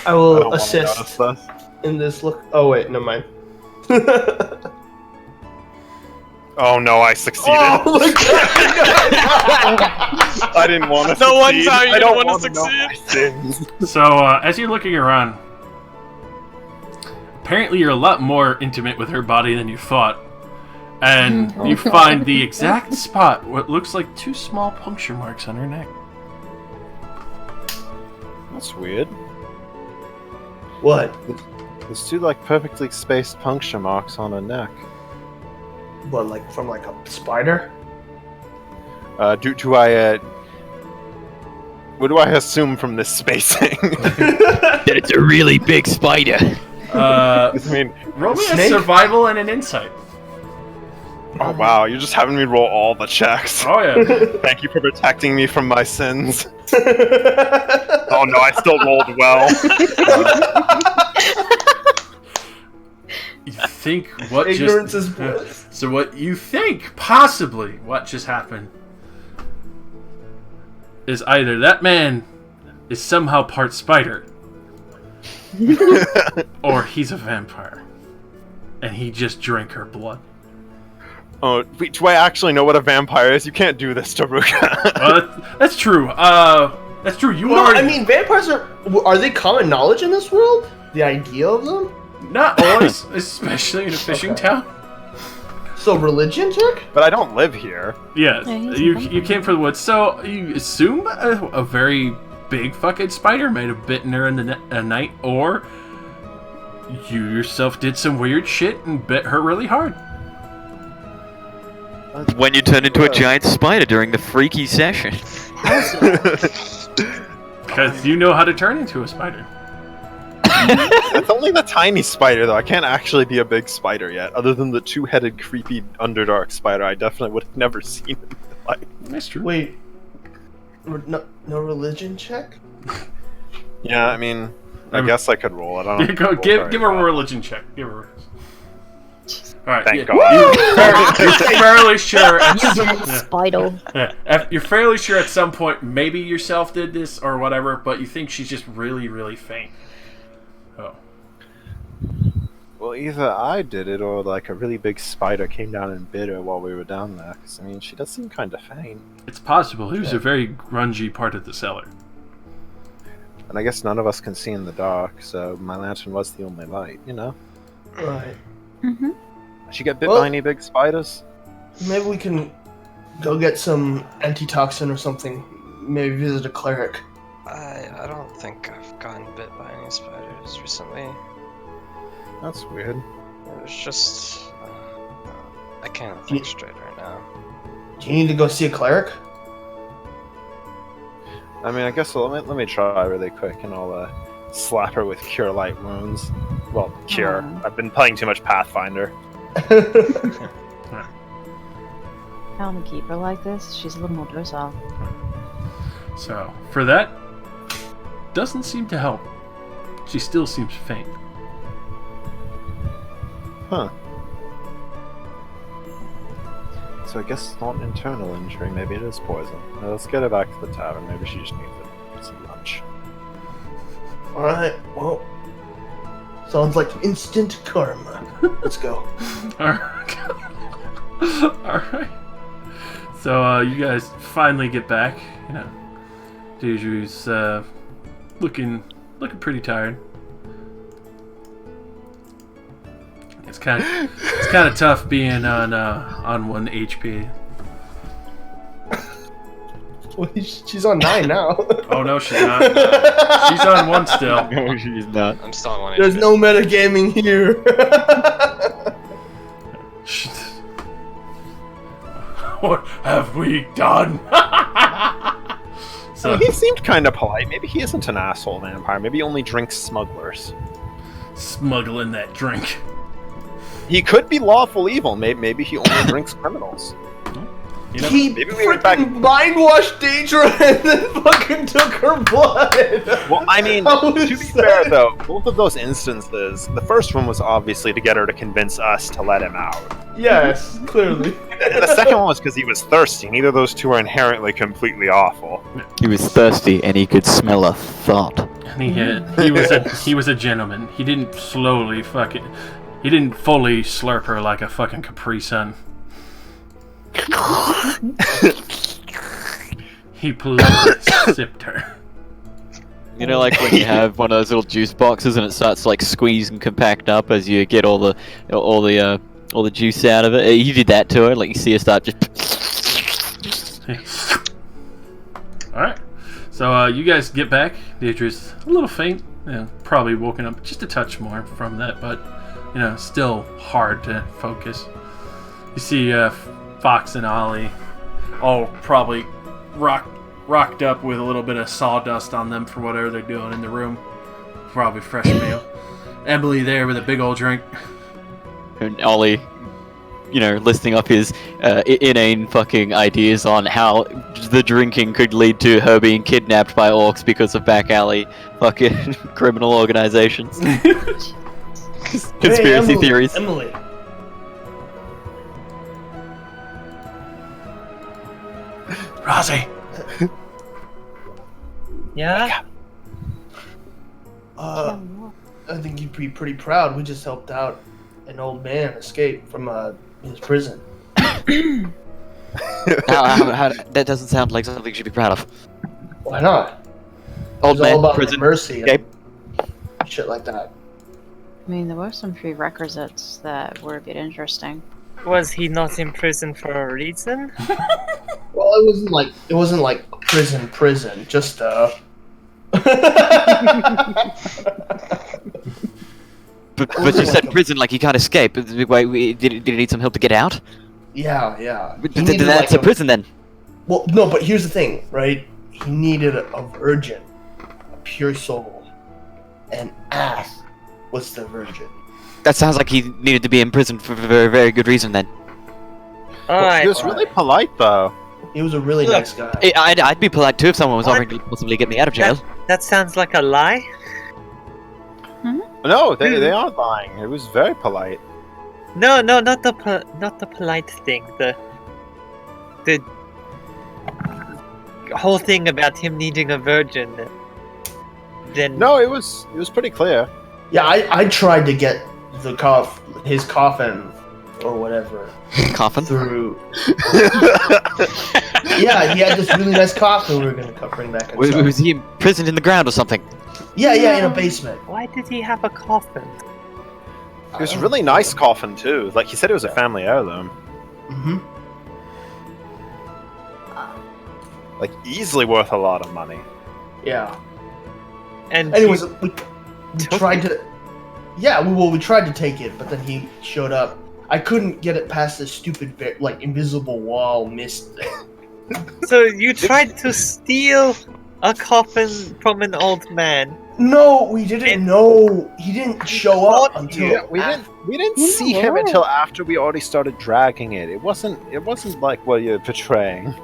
I I will don't want to assist notice this. in this look. Oh wait, never mind. Oh no, I succeeded. Oh my god! I didn't want to The succeed. one time you I didn't don't wanna know my sins. So, as you're looking around, apparently you're a lot more intimate with her body than you thought. And you find the exact spot, what looks like 2 small puncture marks on her neck. That's weird. What? There's 2 like perfectly spaced puncture marks on her neck. What, like from like a spider? Do I what do I assume from this spacing? That it's a really big spider. I mean, Roll me a Snake? survival and an insight. oh wow, you're just having me roll all the checks. Oh yeah. Thank you for protecting me from my sins. Oh no, I still rolled well. You think what Ignorance just... is bliss. So what you think, possibly, what just happened is either that man is somehow part spider, or he's a vampire, and he just drank her blood. Oh, wait, do I actually know what a vampire is? You can't do this to Ruka. That's true. That's true. You No, are... I mean vampires are they common knowledge in this world? The idea of them? Not always, especially in a fishing town. So religion check? But I don't live here. Yeah, Yeah, he's a you vampire. came for the woods, so you assume a very big fucking spider might have bitten her in the night, or you yourself did some weird shit and bit her really hard. When you turn into a giant spider during the freaky session. Because you know how to turn into a spider. It's only the tiny spider, though. I can't actually be a big spider yet. Other than the 2-headed, creepy Underdark spider, I definitely would have never seen in my life. That's true. Wait. No religion check? Yeah, I mean, I guess I could roll it. I don't Go, roll give very her a well. religion check. Give her. Alright, Thank yeah, God. you're fairly sure. Spider. You're fairly sure at some point maybe yourself did this or whatever, but you think she's just really, really faint. Oh. Well, either I did it or like a really big spider came down and bit her while we were down there. 'Cause, I mean, she does seem kind of faint. It's possible. It was a very grungy part of the cellar. And I guess none of us can see in the dark, so my lantern was the only light, you know? Right. Mm-hmm. Did she get bit Well- by any big spiders? Maybe we can go get some antitoxin or something. Maybe visit a cleric. I don't think I've gotten bit by any spiders recently. That's weird. It was just... I can't think straight right now. Do you need to go see a cleric? I mean, I guess let me try really quick, and I'll slap her with Cure Light Wounds. Well, Cure. Aw. I've been playing too much Pathfinder. Tell me keep her like this. She's a little more docile. So, for that, doesn't seem to help. She still seems faint. Huh. So I guess it's not an internal injury. Maybe it is poison. Now let's get her back to the tavern. Maybe she just needs some lunch. Alright, well. Sounds like instant karma. Let's go. Alright. So, you guys finally get back. You know, Deidre's looking pretty tired. It's kind of tough being on 1 HP. Well, she's on 9 now. Oh no, she's not. She's on 1 still. No, she's not. I'm still on 1 There's HP. no metagaming here. What have we done? So He seemed kind of polite. Maybe he isn't an asshole vampire. Maybe he only drinks smugglers. smuggling that drink. He could be lawful evil. Maybe he only drinks criminals. You know, He maybe we went back- freaking mind washed Daedra and then fucking took her blood. Well, I mean, How to is be that? fair though, both of those instances, the first one was obviously to get her to convince us to let him out. Yes, clearly. And the second one was because he was thirsty. Neither of those two are inherently completely awful. He was thirsty and he could smell a thought. and he was a gentleman. He didn't he didn't fully slurp her like a fucking Capri Sun. He politely sipped her. You know, like when you have one of those little juice boxes and it starts like squeeze and compact up as you get all the juice out of it. You did that to her, like you see her start just. Alright. So you guys get back. Deirdre's a little faint. You know, probably woken up just a touch more from that, but you know, still hard to focus. You see Fox and Ollie all probably rocked up with a little bit of sawdust on them for whatever they're doing in the room. Probably fresh meal. Emily there with a big old drink. And Ollie, you know, listing up his inane fucking ideas on how the drinking could lead to her being kidnapped by orcs because of back alley fucking criminal organizations. Conspiracy Hey, Emily, theories. Emily. Rosie! Yeah? I think you'd be pretty proud. We just helped out an old man escape from his prison. How, that doesn't sound like something you should be proud of. Why not? Old It's all man, about prison. mercy escape. and shit like that. I mean, there were some prerequisites that were a bit interesting. Was he not in prison for a reason? Well, it wasn't like prison, just But you said prison, like he can't escape. Wait, did he need some help to get out? yeah. He Then needed, that's like, a prison then. Well, no, but here's the thing, right? He needed a virgin, a pure soul, and Ath was the virgin. That sounds like he needed to be in prison for a very, very good reason then. Alright. He was really polite though. He was a really Look. nice guy. I'd be polite too if someone was What? offering to possibly get me out of jail. That sounds like a lie. No, they aren't lying. It was very polite. No, not the polite thing. The whole thing about him needing a virgin. Then No, it was pretty clear. Yeah, I tried to get his coffin or whatever Coffin? through. Yeah, he had this really nice coffin we were gonna bring back. and stuff. Was he imprisoned in the ground or something? Yeah, in a basement. why did he have a coffin? It was a really nice coffin too. Like he said, it was a family heirloom. Mm-hmm. Like easily worth a lot of money. Yeah. And Anyways, he we took tried it? to. Yeah, we tried to take it, but then he showed up. I couldn't get it past this stupid invisible wall mist thing. So you tried to steal a coffin from an old man. No, we didn't know. He didn't show up until Yeah, we didn't You see know him what? until after we already started dragging it. It wasn't like what you're portraying.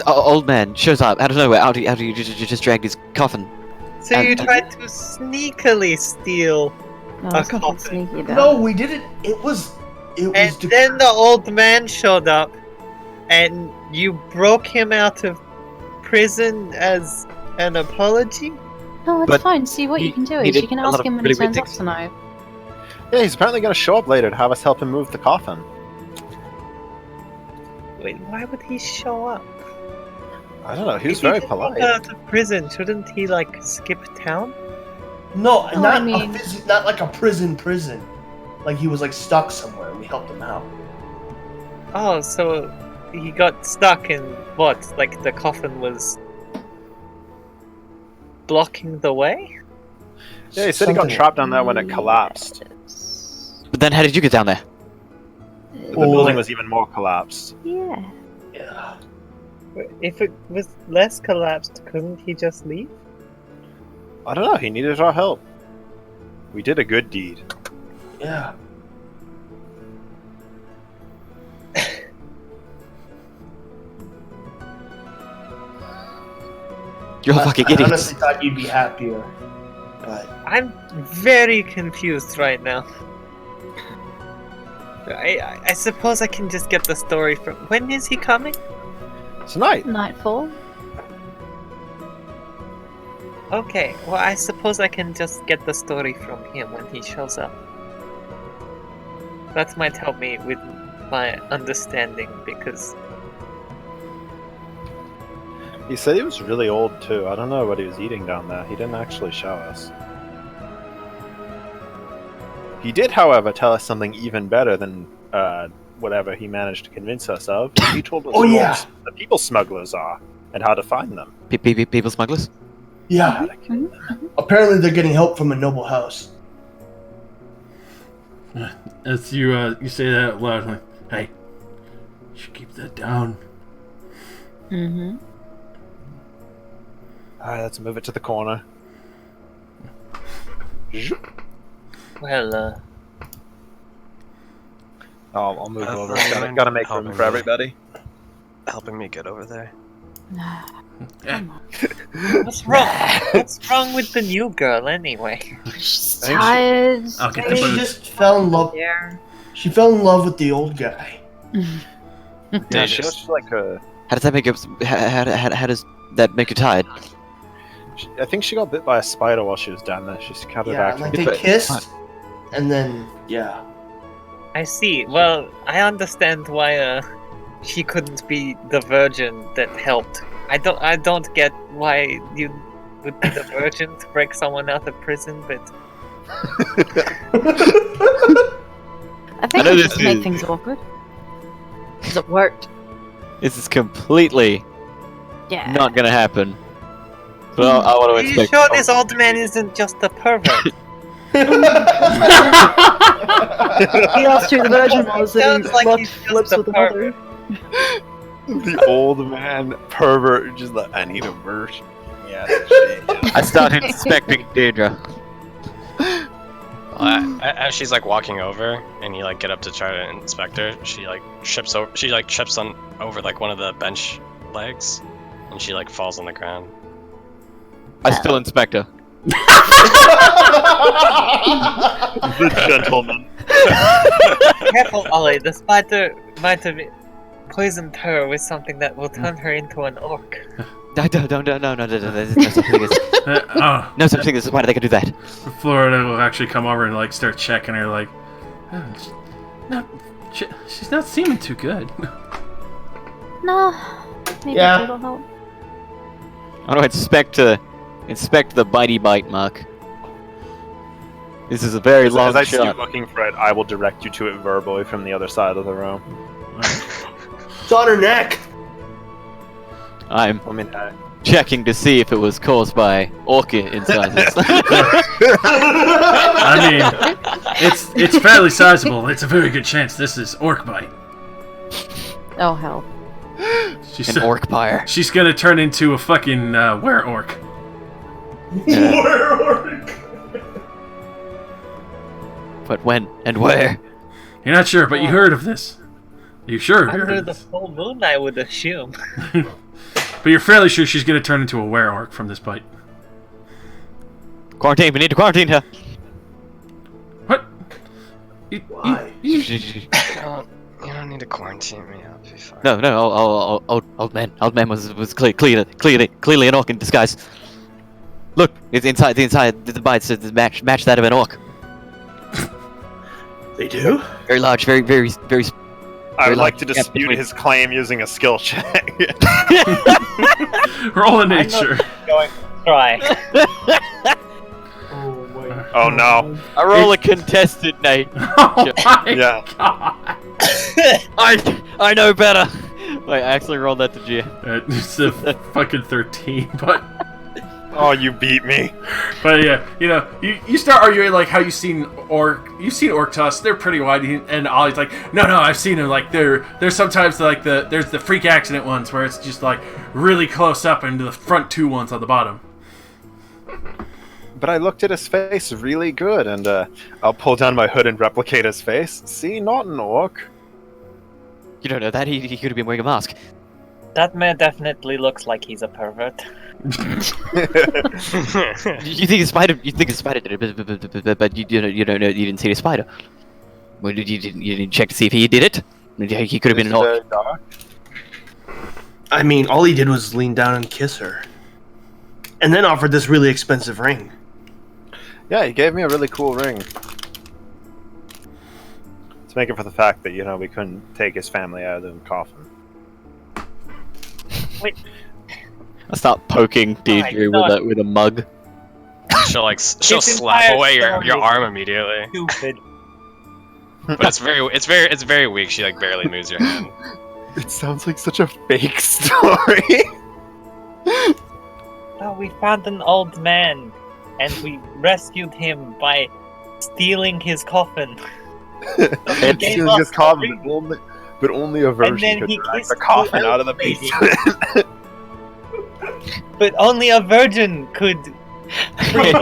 Old man shows up out of nowhere. How do you just drag his coffin? So you tried to sneakily steal No, A that's nothing coffin. sneaky about No, it. we didn't. It was. And then the old man showed up, and you broke him out of prison as an apology? No, it's But fine. See, what he you can do he is did you can a lot ask of him when really he weird turns up things. tonight. Yeah, he's apparently going to show up later to have us help him move the coffin. Wait, why would he show up? I don't know. He was If very just got polite. out of prison, shouldn't he like skip town? No, No, not I mean- not like a prison. Like he was like stuck somewhere, and we helped him out. Oh, so he got stuck in what? Like the coffin was blocking the way? Yeah, he said he got Something- trapped down there when it collapsed. But then how did you get down there? The Well, building was even more collapsed. Yeah. Yeah. If it was less collapsed, couldn't he just leave? I don't know. He needed our help. We did a good deed. Yeah. You're a fucking I idiot. honestly thought you'd be happier, but I'm very confused right now. I suppose I can just get the story from. When is he coming? Tonight. Nightfall. Okay, well, I suppose I can just get the story from him when he shows up. That might help me with my understanding because He said he was really old too. I don't know what he was eating down there. He didn't actually show us. He did, however, tell us something even better than whatever he managed to convince us of. He told us Oh, who yeah. the people smugglers are and how to find them. People smugglers? yeah. Apparently, they're getting help from a noble house. As you say that out loud, like, hey, you should keep that down. Mm-hmm. Alright, let's move it to the corner. well, I'll move over. Mind Gotta make room helping for me? everybody. Helping me get over there. Come on. what's wrong? What's wrong with the new girl anyway? She's I think she- tired. I'll get I the think she boat. just fell in love. Yeah. She fell in love with the old guy. Yeah, she looks like a. How does that make you? How does that make you tired? I think she got bit by a spider while she was down there. She's kind of Yeah, acting. like they kissed, and then yeah. I see. Well, I understand why she couldn't be the virgin that helped. I don't get why you would be the virgin to break someone out of prison, but I think know we this just make is- things awkward. Because it worked. This is completely Yeah. not gonna happen. But I want are to you expect. sure this old man isn't just a pervert? He asked who the virgin was, and Sounds he like locked he's just lips a with another. The old man pervert, just like, I need a virgin. Yeah, that's shit. I started suspecting Deirdre. As she's like walking over, and you like get up to try to inspect her, she like trips over. She like trips on over like one of the bench legs, and she like falls on the ground. I still inspect her. The gentleman. Careful, Ollie. The spider might have poisoned her with something that will turn her into an orc. No, there's no such thing as no such thing as why do they can do that? Florida will actually come over and like start checking her, like, she's not seeming too good. No. Maybe Yeah. a little help. I want to inspect the bitey bite mark. This is a very long As I see you shot. looking for it, I will direct you to it verbally from the other side of the room. It's on her neck. I'm I mean, checking to see if it was caused by orca incisors. I mean, it's fairly sizable. It's a very good chance this is orc bite. Oh, hell. She's An orc pyre. She's gonna turn into a fucking were orc. But when and where? You're not sure, but you heard of this. You sure heard Under of the this? full moon, I would assume. But you're fairly sure she's gonna turn into a were orc from this bite. Quarantine. We need to quarantine her. Why? You don't need to quarantine me. I'll be fine. No, old man was clearly an orc in disguise. Look, it's inside the bites match that of an orc. They do? Very large, very I would like like to dispute his claim using a skill check. Roll a nature. Going to try. Oh my Oh no. I roll a contested, Nate. Oh my Yeah. god. I know better. Wait, I actually rolled that to G. It's a fucking 13, but Oh, you beat me. yeah, you start arguing like how you've seen orc tusks. They're pretty wide, and Ollie's like, no, I've seen them. Like there's sometimes like there's the freak accident ones where it's just like really close up, and the front two ones on the bottom. But I looked at his face really good, and I'll pull down my hood and replicate his face. See, not an orc. You don't know that he could have been wearing a mask. That man definitely looks like he's a pervert. You think a spider? You think a spider did it, but you don't know. You didn't see the spider. Well, you didn't check to see if he did it. He could have been an orc. I mean, all he did was lean down and kiss her. And then offered this really expensive ring. Yeah, he gave me a really cool ring. To make it for the fact that, we couldn't take his family out of the coffin. Wait. I start poking Deidre with a mug. She'll This slap entire away your story arm immediately. Stupid. But it's very weak. She like barely moves your hand. It sounds like such a fake story. Oh, we found an old man, and we rescued him by stealing his coffin. And gave stealing us his a coffin, ring. but only a virgin then could he drag kissed the coffin the out of the lady. basement. But only a virgin could. Can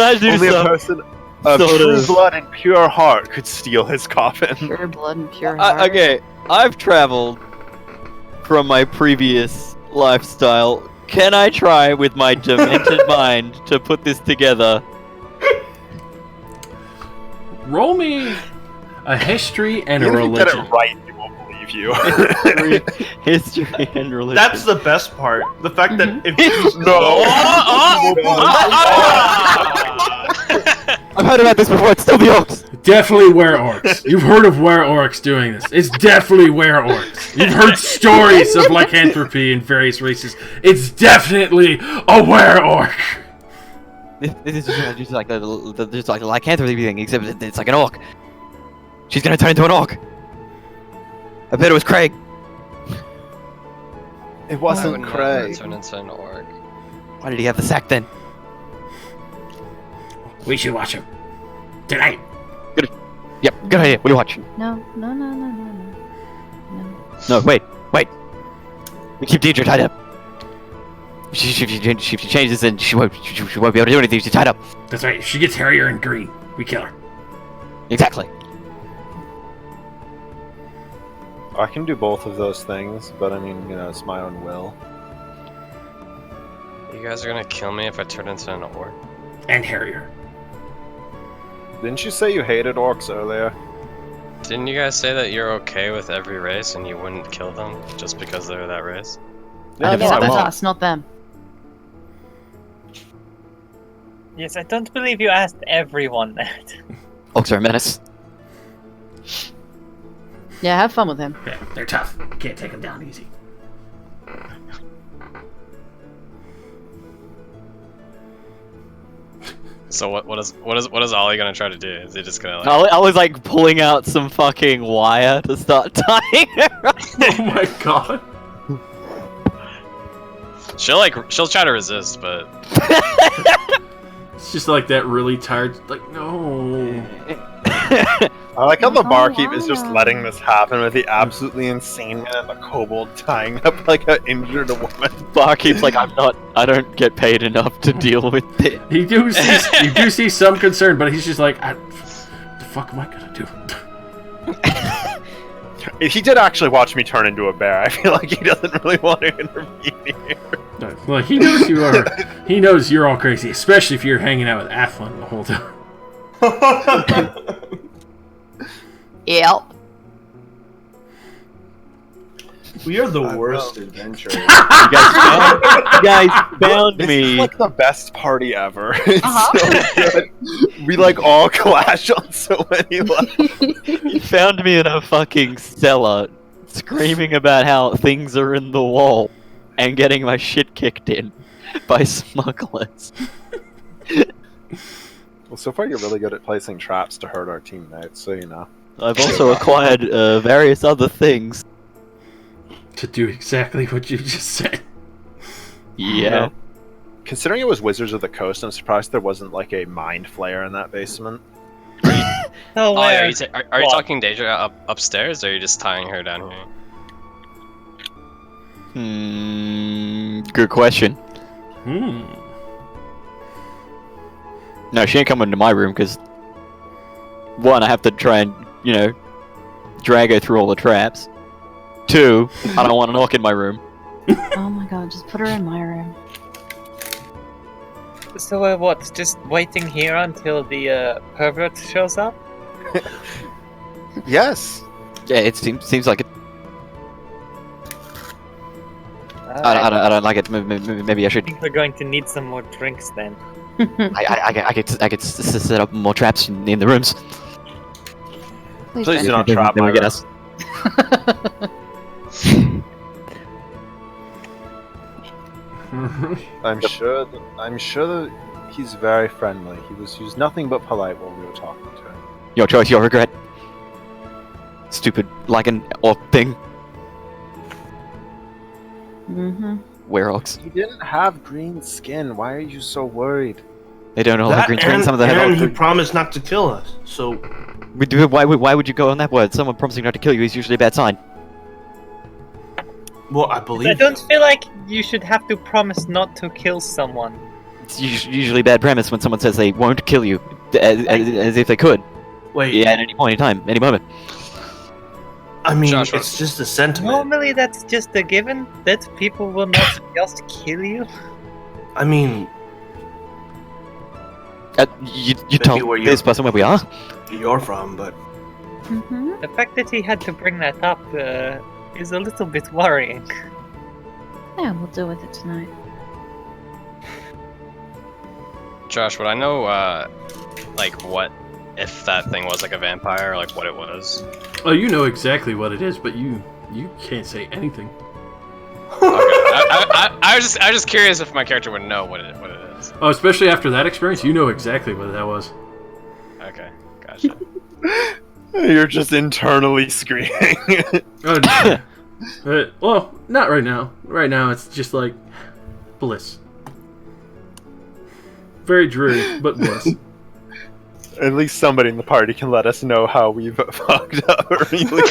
I do Only a some? person of sort true of- blood and pure heart could steal his coffin. Pure blood and pure heart. Okay, I've traveled from my previous lifestyle. Can I try with my demented mind to put this together? Roll me a history and a Even if you get religion. it right, he won't believe you. History and religion. That's the best part. The fact that if I've heard about this before. It's still the orcs. Definitely were-orcs. You've heard of were-orcs doing this. It's definitely were-orcs. You've heard stories of lycanthropy in various races. It's definitely a were-orc. This is just like the lycanthropy thing, except it's like an orc. She's gonna turn into an orc. I bet it was Craig. It I wasn't would never Craig. turn into an orc. Why did he have the sack then? We should watch him. Tonight. Yep, good idea. What do you watch? No. No, wait. We keep Deidre tied up. If she changes, then she won't be able to do anything. She's tied up. That's right. If she gets hairier and green, we kill her. Exactly. I can do both of those things, but I mean, it's my own will. You guys are gonna kill me if I turn into an orc. And hairier. Didn't you say you hated orcs earlier? Didn't you guys say that you're okay with every race and you wouldn't kill them just because they're that race? Yeah, Yeah, no, I that was won't. us, not them. Yes, I don't believe you asked everyone that. Orcs are a menace. Yeah, have fun with him. Yeah, they're tough. Can't take them down easy. So what is Ollie gonna try to do? Is he just gonna like? I was like pulling out some fucking wire to start tying her up. Oh my god. She'll try to resist, but It's just like that really tired, like, no. I like how the Oh, barkeep is just wow. letting this happen with the absolutely insane man and the kobold tying up like an injured woman. Barkeep's like, I don't get paid enough to deal with it. You do see some concern, but he's just like, the fuck am I gonna do? He did actually watch me turn into a bear. I feel like he doesn't really want to intervene here. Well, he knows you are. He knows you're all crazy, especially if you're hanging out with Athlon the whole time. Yep. We are the worst adventurers. You guys found This me. is like the best party ever. It's so good. We like all clash on so many levels. You found me in a fucking cellar, screaming about how things are in the wall, and getting my shit kicked in by smugglers. Well, so far you're really good at placing traps to hurt our teammates, so you know. I've also acquired various other things. To do exactly what you just said. Yeah. Considering it was Wizards of the Coast, I'm surprised there wasn't like a mind flayer in that basement. No Oh, way. are you talking Deidre upstairs, or are you just tying her down here? Good question. No, she ain't coming to my room because, one, I have to try and, drag her through all the traps. Two, I don't want an orc in my room. Oh my god, just put her in my room. So what? Just waiting here until the pervert shows up? Yes. Yeah, it seems like it. I I don't like it. Maybe I should. think we're going to need some more drinks then. I could set up more traps in the rooms. Please do not Then trap we my get room. us. I'm sure that he's very friendly. He was nothing but polite while we were talking to him. Your choice, your regret. Stupid lichen orc thing. Mm-hmm. Were orcs? He didn't have green skin. Why are you so worried? They don't all have That green skin. and, Some of them and have. he promised not to kill us. So Why would you go on that word? Someone promising not to kill you is usually a bad sign. well, I believe. I don't feel like you should have to promise not to kill someone. It's usually a bad premise when someone says they won't kill you, as if they could. Wait, Yeah, at any point in time, any moment. I mean, Joshua. it's just a sentiment. Normally that's just a given that people will not just kill you. I mean, You Maybe tell where this you're- person where we are? you're from, but Mm-hmm. The fact that he had to bring that up is a little bit worrying. Yeah, we'll deal with it tonight. Josh, would I know, what if that thing was like a vampire, like what it was? Oh, you know exactly what it is, but you can't say anything. Okay. I was just curious if my character would know what it is. Oh, especially after that experience, you know exactly what that was. Okay, gotcha. You're just internally screaming. Oh, no. Well, not right now. Right now, it's just like bliss. Very dreary, but bliss. At least somebody in the party can let us know how we've fucked up really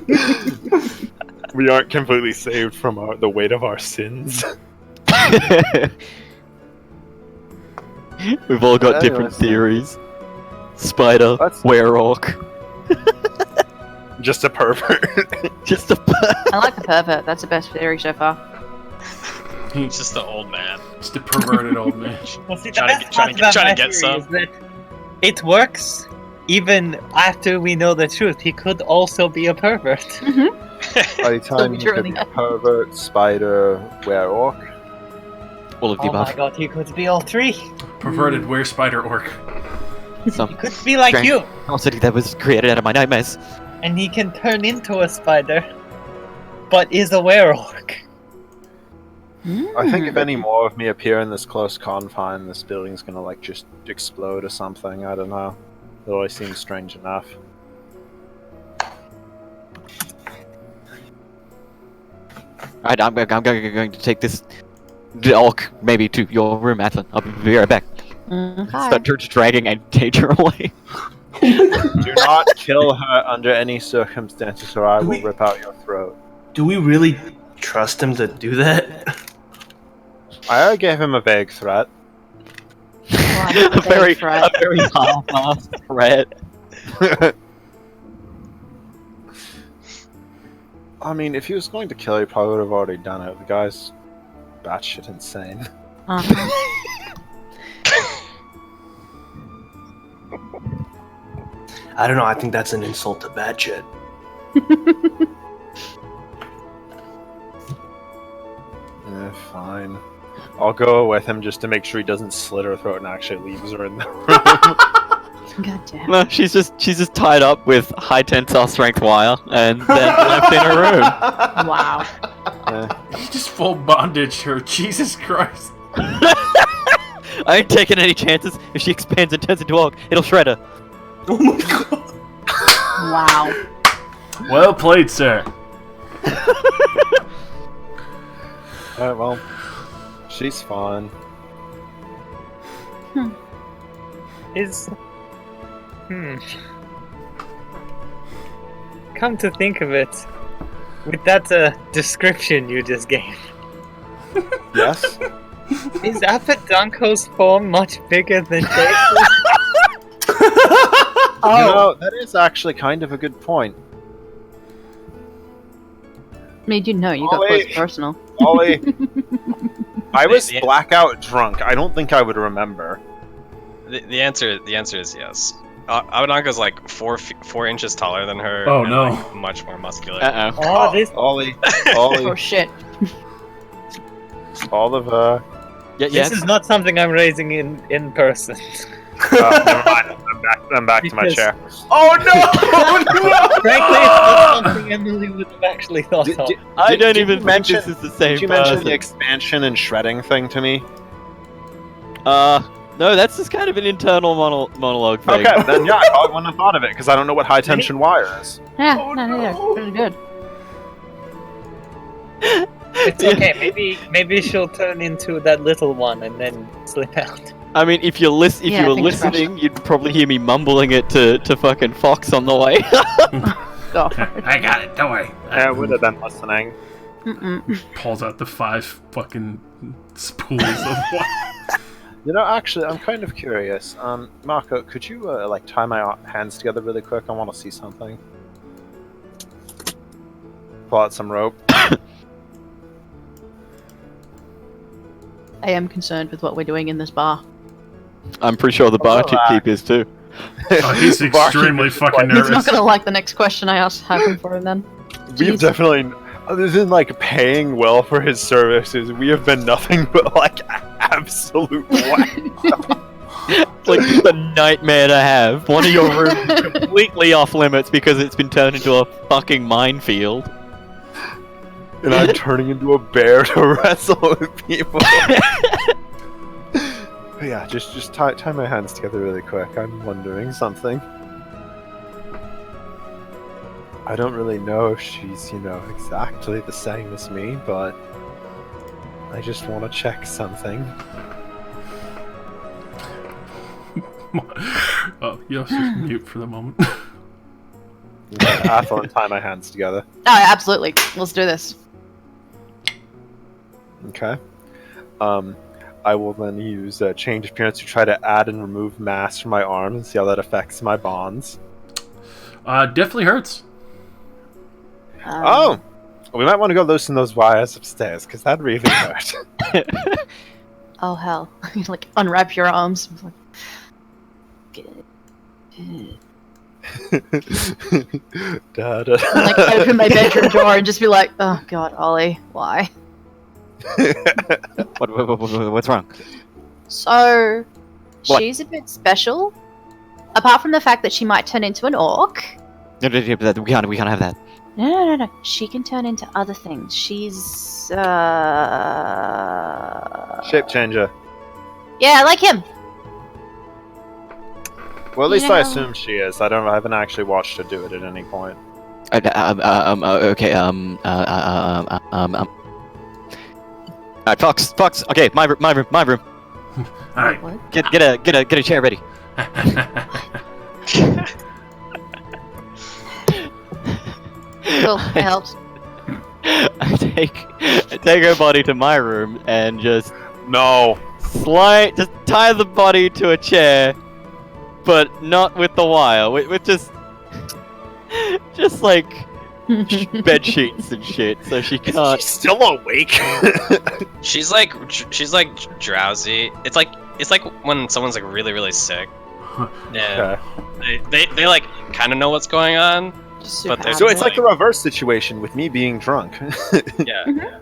badly. We aren't completely saved from the weight of our sins. We've all got But different anyways, theories. Spider, Let's- were-orc. Just a pervert. Just a... I like the pervert. That's the best theory so far. It's just the old man. Just a perverted old man. Well, see, the Trying to best get- trying part to get- about trying my to get theory some. is that it works even after we know the truth. He could also be a pervert. By the time you could be pervert, spider, were-orc. all of the Oh my above. god, he could be all three. Perverted were-spider orc. Some He could be like strange you, monstrosity that was created out of my nightmares. and he can turn into a spider, but is a were-orc. I think if any more of me appear in this close confine, this building's gonna like just explode or something. I don't know. It always seems strange enough. Alright, I'm going to take this orc maybe to your room, Atlan. I'll be right back. Start just dragging a Daedra away. Do not kill her under any circumstances, or I will rip out your throat. do we really trust him to do that? I already gave him a vague threat. a very half-assed threat. I mean, if he was going to kill you, he probably would have already done it. The guy's batshit insane. Uh-huh. I don't know. I think that's an insult to bad shit. Fine. I'll go with him just to make sure he doesn't slit her throat and actually leaves her in the room. God damn. No, she's just tied up with high tensile strength wire and then left in her room. Wow. You just full bondage her. Jesus Christ. I ain't taking any chances. If she expands and turns into Orc, it'll shred her. Oh my god. Wow. Well played, sir. Alright, well, she's fine. Come to think of it, with that description you just gave, Yes? is Apadanko's form much bigger than Jason's? You know, that is actually kind of a good point. Made you know you got Ollie. close personal. Ollie, I was The- blackout drunk. I don't think I would remember. The answer is yes. Abadanko's like 4 inches taller than her. Oh, and, no. like, much more muscular. Uh-oh. Oh, this Ollie, Oh shit. all of Yeah, this is not something I'm raising in person. never mind. I'm back to my Because- chair. Oh no! Frankly, it's not something Emily would have actually thought of. I don't did you even think mention- this is the same Did you mention person. the expansion and shredding thing to me? No, that's just kind of an internal monologue thing. Okay, then yeah, I probably wouldn't have thought of it because I don't know what high tension wire is. Yeah, Oh, no, no. yeah, really good. It's okay. Maybe she'll turn into that little one and then slip out. I mean, if you were fingers crossed. listening, you'd probably hear me mumbling it to fucking Fox on the way. Go. I got it. Don't worry. I would have been listening. Pulls out the 5 fucking spools of wire. You know, actually, I'm kind of curious. Marco, could you like tie my hands together really quick? I want to see something. Pull out some rope. I am concerned with what we're doing in this bar. I'm pretty sure the barkeep is too. Oh, he's extremely fucking He's not nervous. gonna like the next question I ask happen for him then. We've Jeez. definitely, other than like paying well for his services, we have been nothing but like absolute whack. It's like the nightmare to have. One of your rooms is completely off limits because it's been turned into a fucking minefield. And I'm turning into a bear to wrestle with people. But yeah, just tie my hands together really quick. I'm wondering something. I don't really know if she's, exactly the same as me, but I just want to check something. Oh, you just mute for the moment. Okay, Athel, and tie my hands together. Oh, absolutely. Let's do this. Okay. I will then use change appearance to try to add and remove mass from my arms and see how that affects my bonds. Definitely hurts. Oh! We might want to go loosen those wires upstairs, because that really hurt. Oh hell. Like unwrap your arms. Like, Da, da. like open my bedroom door and just be like, oh god, Ollie, why? What's wrong? So, What? she's a bit special. Apart from the fact that she might turn into an orc. We can't have that. No. She can turn into other things. She's, Shape changer. yeah, like him. Well, at least You I know- assume she is. I haven't actually watched her do it at any point. Okay. Fox. Okay, my room. All right. What? Get a chair ready. Cool, it helps. I take her body to my room and just No. just tie the body to a chair, but not with the wire. With just like bed sheets and shit, so she can't. She's still awake. She's like drowsy. It's like when someone's like really sick Yeah. They like kind of know what's going on, Just but they're So it's like the reverse situation with me being drunk. yeah.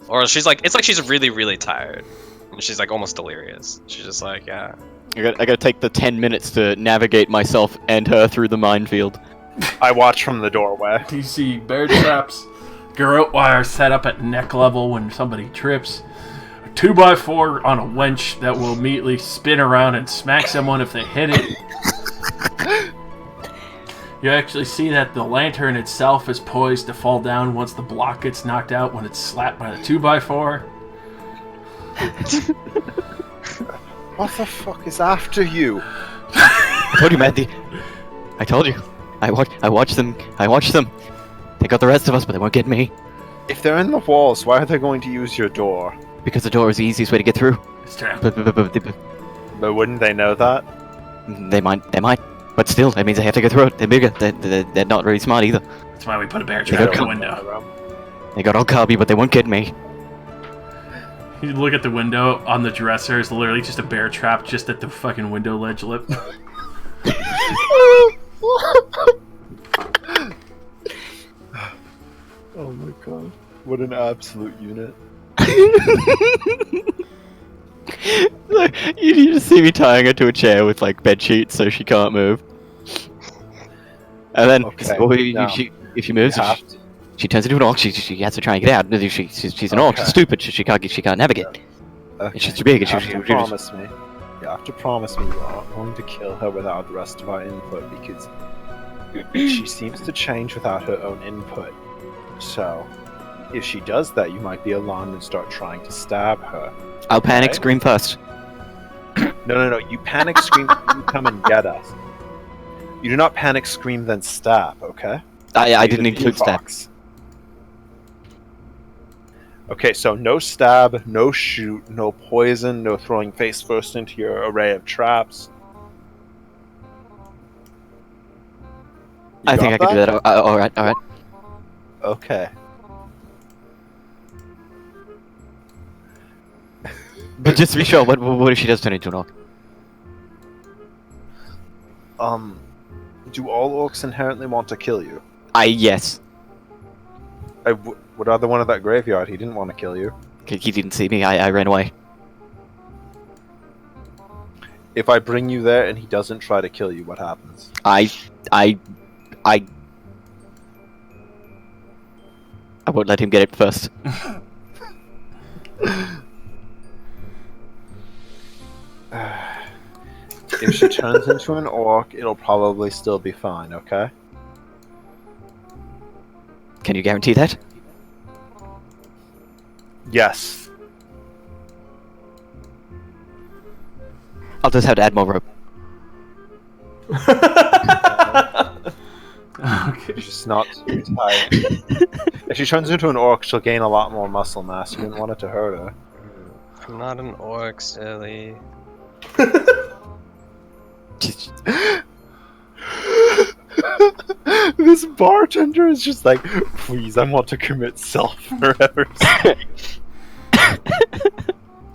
Or she's like, it's like she's really, really tired. And she's like almost delirious. She's just like, yeah. I gotta take the 10 minutes to navigate myself and her through the minefield. I watch from the doorway. You see bear traps, garrote wire set up at neck level when somebody trips, a 2x4 on a winch that will immediately spin around and smack someone if they hit it. You actually see that the lantern itself is poised to fall down once the block gets knocked out when it's slapped by the 2x4. What the fuck is after you? I told you, Mandy. I told you. I watched them. They got the rest of us, but they won't get me. If they're in the walls, why are they going to use your door? Because the door is the easiest way to get through. It's true. But wouldn't they know that? They might. But still, that means they have to go through it. They're bigger. They're not very smart either. That's why we put a bear trap in the window. They got all cubby, but they won't get me. You look at the window on the dresser, it's literally just a bear trap just at the fucking window ledge lip. Oh my god. What an absolute unit. You just see me tying her to a chair with like bed sheets so she can't move. And then Okay, if she moves, she turns into an orc. She has to try and get out. She's an orc. She's stupid. She can't navigate. Okay. She's too big. You have to promise me. You have to promise me you aren't going to kill her without the rest of our input, because she seems to change without her own input. So, if she does that, you might be alarmed and start trying to stab her. I'll panic Okay? scream first. No. You panic scream when you come and get us. You do not panic scream then stab, okay? I didn't include stab. Fox. Okay, so no stab, no shoot, no poison, no throwing face first into your array of traps. You I think I got can do that. All right. Okay. But just to be sure, what if she does turn into an orc? Do all orcs inherently want to kill you? Yes. What other one of that graveyard? He didn't want to kill you. He didn't see me. I ran away. If I bring you there and he doesn't try to kill you, what happens? I won't let him get it first. If she turns into an orc, it'll probably still be fine, okay? Can you guarantee that? Yes. I'll just have to add more rope. Okay. She's not too tired. If she turns into an orc, she'll gain a lot more muscle mass. You didn't want it to hurt her. I'm not an orc, silly. Just- This bartender is just like, please, I want to commit self-murder.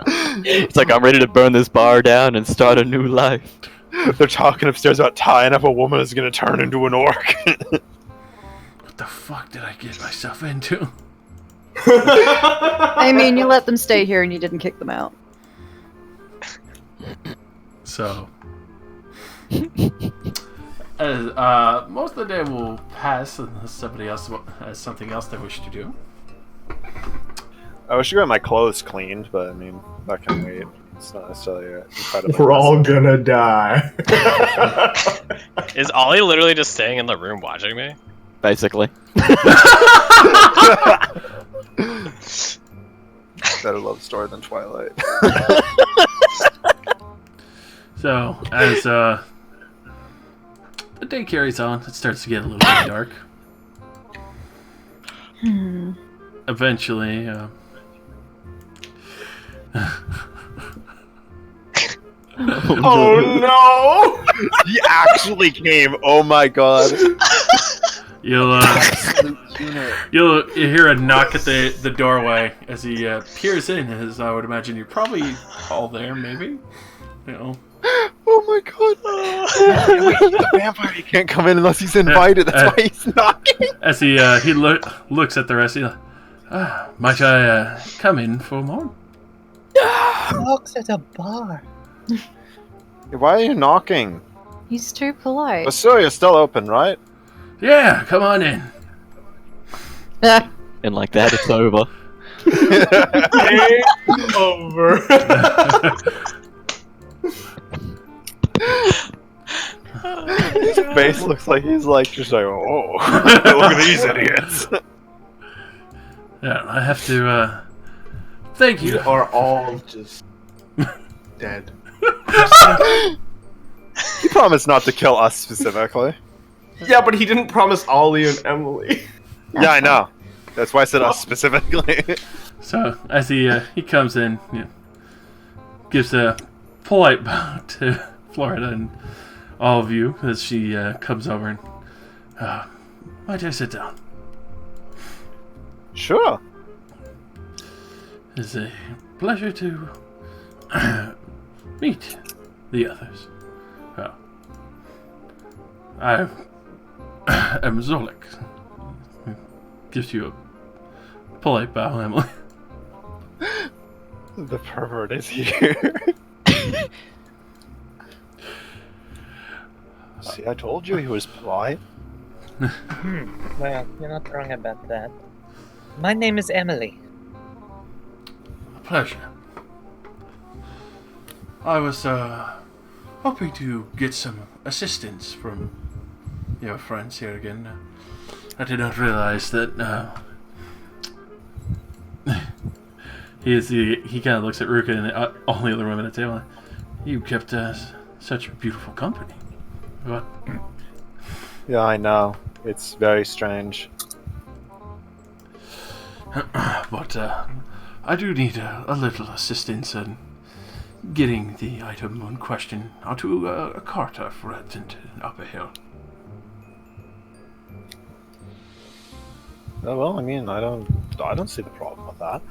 It's like I'm ready to burn this bar down and start a new life. They're talking upstairs about tying up a woman who's gonna turn into an orc. What the fuck did I get myself into? I mean, you let them stay here and you didn't kick them out. So, as, most of the day will pass unless somebody else has something else they wish to do. I wish I got my clothes cleaned, but I mean, that can wait. It's not necessarily incredibly. We're all gonna die. Is Ollie literally just staying in the room watching me? Basically. Better love story than Twilight. So, as the day carries on, it starts to get a little bit dark. Eventually, Oh no! He actually came. Oh my god. you'll hear a knock at the doorway as he peers in. As I would imagine, you're probably all there, maybe. You know. Oh Oh my god! The vampire, he can't come in unless he's invited. That's why he's knocking. As he looks at the rest, he's like, might I come in for more? Looks at a bar. Why are you knocking? He's too polite. Basilia, still open, right? Yeah, come on in. And like that, it's over. Game over. His face looks like he's like just like, oh, look at these idiots. Yeah, I have to. Thank you. You are all just dead. He promised not to kill us specifically. Yeah, but he didn't promise Ollie and Emily. Yeah, I know. That's why I said us specifically. So as he comes in, gives a polite bow to Florida and all of you as she comes over and might I sit down? Sure. It's a pleasure to meet the others. I am Zolik. Gives you a polite bow, Emily. The pervert is here. See, I told you he was polite. Well, you're not wrong about that. My name is Emily. A pleasure. I was hoping to get some assistance from your friends here again. I did not realize that he kind of looks at Ruka and all the other women at the table. You kept such beautiful company. What? Yeah, I know. It's very strange. But I do need a little assistance in getting the item in question onto a cart I've rented up a hill. Oh, well, I mean, I don't see the problem with that.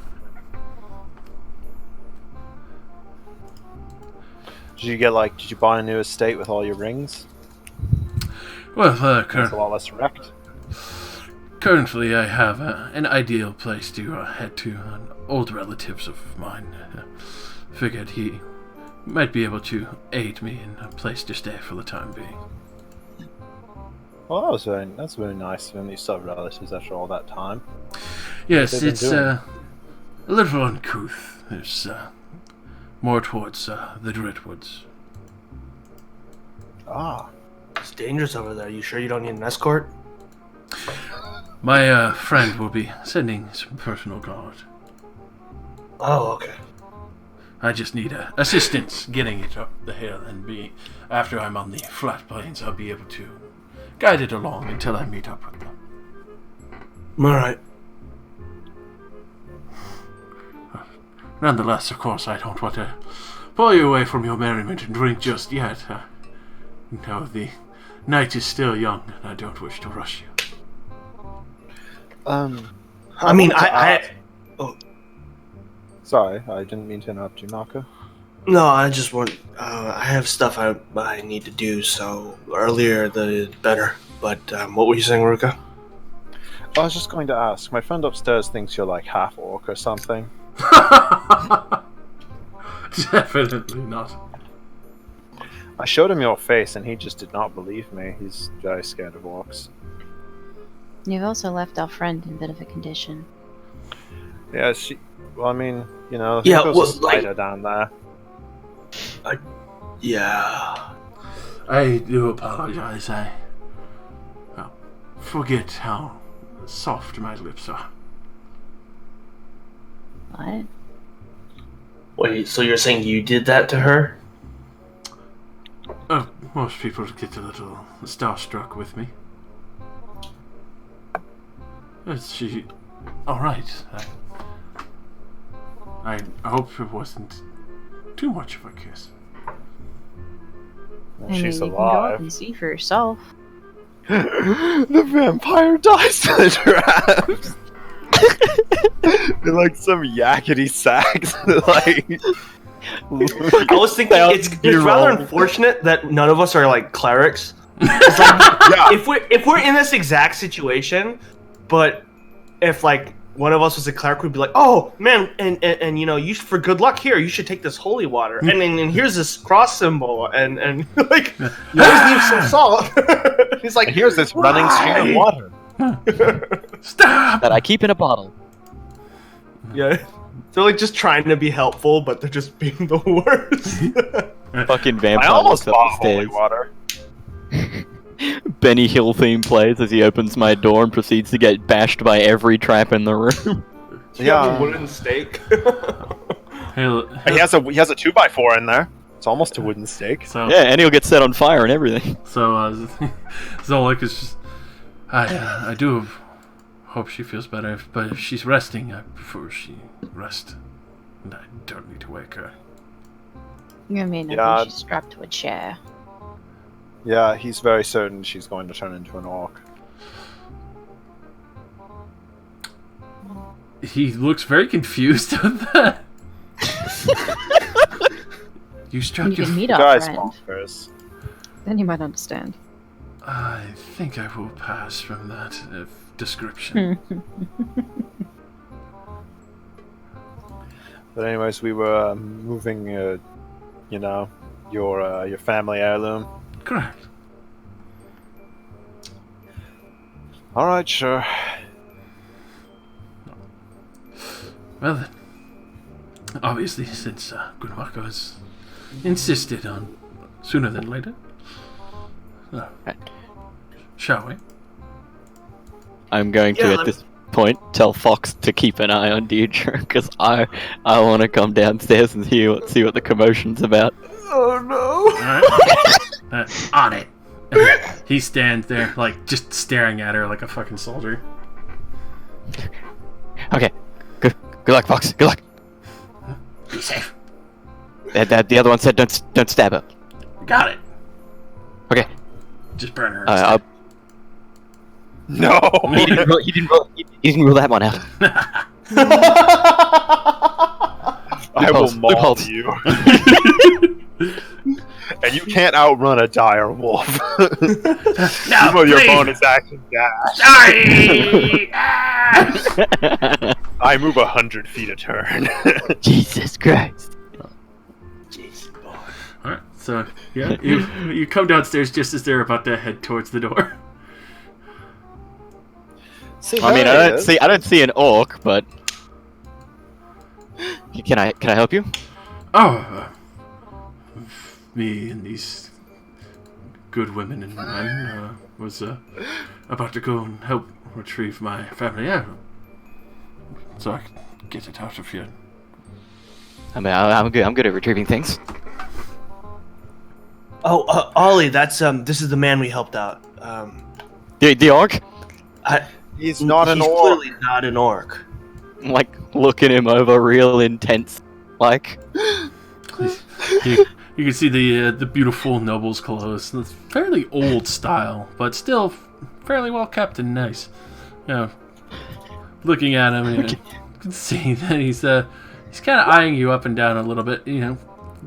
Did you buy a new estate with all your rings? Well, It's a lot less wrecked. currently I have an ideal place to head to. Old relatives of mine figured he might be able to aid me in a place to stay for the time being. Well, that's very nice of him. You still have relatives after all that time. Yes, What they've it's been doing. a little uncouth. It's more towards the Driftwoods. Ah. It's dangerous over there. You sure you don't need an escort? My friend will be sending some personal guard. Oh, okay. I just need assistance getting it up the hill, and after I'm on the flat plains, I'll be able to guide it along until I meet up with them. Alright. Nonetheless, of course, I don't want to pull you away from your merriment and drink just yet. No, the night is still young, and I don't wish to rush you. I mean, Oh. Sorry, I didn't mean to interrupt you, Marco. No, I just want... I have stuff I need to do, so earlier the better. But what were you saying, Ruka? I was just going to ask. My friend upstairs thinks you're like half orc or something. Definitely not. I showed him your face and he just did not believe me. He's very scared of orcs. You've also left our friend in a bit of a condition. Yeah, well, I mean, you know, Yeah, there's well, a spider down there. Yeah. I do apologize. I forget how soft my lips are. What? Wait, so you're saying you did that to her? Most people get a little starstruck with me. Is she alright? I hope it wasn't too much of a kiss. Well, I mean, she's you can go up alive. and see for yourself. The vampire dies to the traps. They're like some yakety sacks. Like, I was thinking it's rather unfortunate that none of us are like clerics. It's like, if we're in this exact situation, but if like one of us was a cleric, we'd be like, oh man, and you know, you for good luck here, you should take this holy water, and here's this cross symbol, and like you always need some salt. He's like, And here's this running stream of water. Stop! That I keep in a bottle. yeah. They're like just trying to be helpful, but they're just being the worst. Fucking I vampire almost up bought the holy stairs. water. Benny Hill theme plays as he opens my door and proceeds to get bashed by every trap in the room. Yeah, a wooden stake. Hey, He has a 2x4 in there. It's almost a wooden stake. so Yeah, and he'll get set on fire and everything. Zolik is just. I do hope she feels better, but if she's resting, I prefer she rest, and I don't need to wake her. You mean Yeah. if she's strapped to a chair? Yeah, he's very certain she's going to turn into an orc. He looks very confused at that. You struck You your. can meet The our guy's friend. bonkers. Then you might understand. I think I will pass from that description. But anyways, we were moving, you know, your family heirloom. Correct. All right, sure. Well then, obviously, since Gunwaka has insisted on sooner than later, shall we? I'm going to, at this point, tell Fox to keep an eye on Deirdre, because I want to come downstairs and see what the commotion's about. Oh no! Alright. On it. He stands there, like, just staring at her like a fucking soldier. Okay, good luck, Fox. Good luck. Be safe. The other one said don't stab her. Got it. Okay. Just burn her. I'll- No. He didn't rule that one out. I will Loopholes, maul loopholes. you. And you can't outrun a dire wolf. No, Even with your please. bonus action dash. Sorry! I move 100 feet a turn. Jesus Christ. Alright, so, yeah, you come downstairs just as they're about to head towards the door. See, I mean, there he is. I don't see an orc, but can I help you? Oh, me and these good women and men was about to go and help retrieve my family heirloom, so I can get it out of here. I mean, I'm good at retrieving things. Oh, Ollie, that's this is the man we helped out. The orc? He's not an he's orc. clearly not an orc. Like, looking him over real intense. Like, You can see the beautiful noble's clothes. It's fairly old style, but still fairly well kept and nice. You know, looking at him, you can see that he's kind of eyeing you up and down a little bit. You know,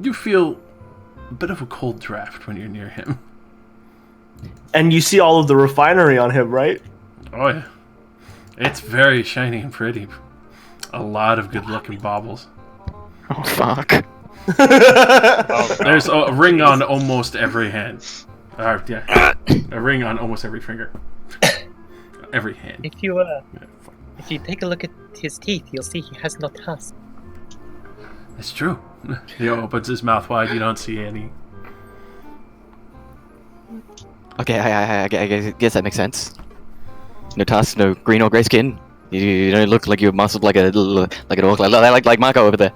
you feel a bit of a cold draft when you're near him. And you see all of the refinery on him, right? Oh yeah, it's very shiny and pretty. A lot of good-looking baubles. oh fuck. There's a ring on almost every hand. Yeah, a ring on almost every finger. Every hand. If you take a look at his teeth, you'll see he has no tusks. It's true. He opens his mouth wide. You don't see any. Okay, I guess that makes sense. No tusks, no green or grey skin. You don't look like you're muscled like an orc, like Marco over there.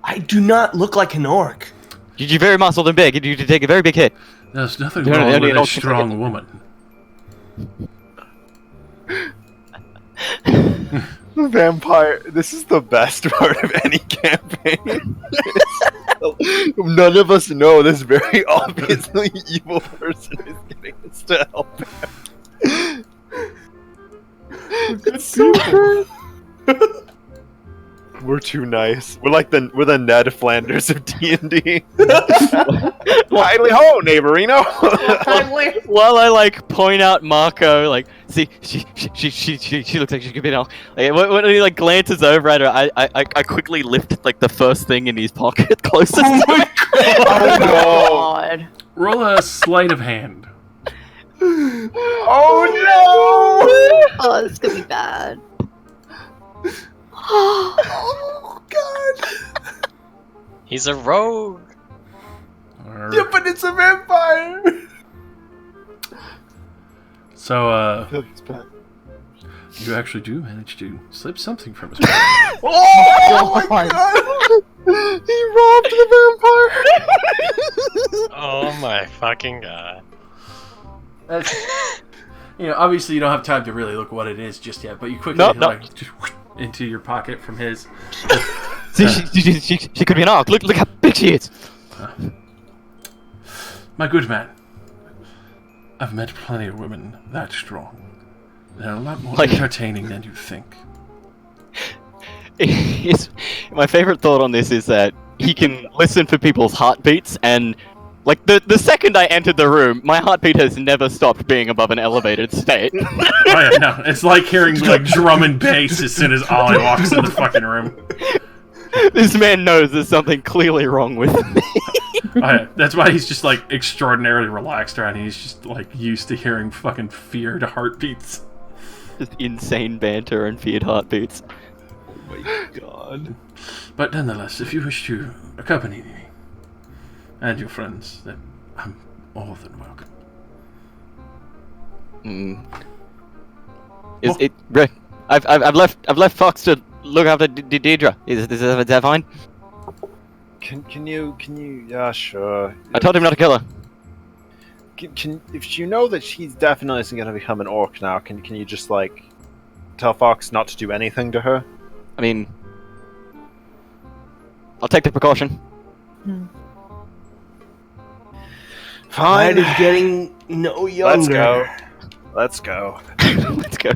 I do not look like an orc. You're very muscled and big. You take a very big hit. There's nothing No, wrong no, with no, a strong woman. Vampire. This is the best part of any campaign. None of us know this very obviously evil person is getting us to help him. It's so good. We're too nice. We're the Ned Flanders of D&D. Kindly ho, neighborino. While I like point out Marco, like, see, she looks like she could be an elk. Like, when he like glances over at her, I quickly lift like the first thing in his pocket closest to him. Oh god. Roll a sleight of hand. Oh no! Oh, this is gonna be bad. Oh god! He's a rogue. Yeah, but it's a vampire. So, It's bad. you actually do manage to slip something from his pocket. Oh my god! He robbed the vampire. Oh my fucking god. You know, obviously you don't have time to really look what it is just yet, but you quickly like just into your pocket from his. See, she could be an arc. Look how big she is. My good man, I've met plenty of women that strong. They're a lot more entertaining than you think. My favorite thought on this is that he can listen for people's heartbeats, and like the second I entered the room, my heartbeat has never stopped being above an elevated state. Oh yeah, no, it's like hearing like drum and bass as soon as Ollie walks in the fucking room. This man knows there's something clearly wrong with me. Oh, yeah. That's why he's just like extraordinarily relaxed around. He's just like used to hearing fucking feared heartbeats. Just insane banter and feared heartbeats. Oh my god. But nonetheless, if you wish to accompany me and your friends, then I'm more than welcome. Is it? I've left Fox to look after Deidre. Is that fine? Can you? Yeah, sure. I told him not to kill her. If you know that she's definitely isn't going to become an orc now, can you just like tell Fox not to do anything to her? I mean, I'll take the precaution. Fine. Night is getting no younger. Let's go. Let's go.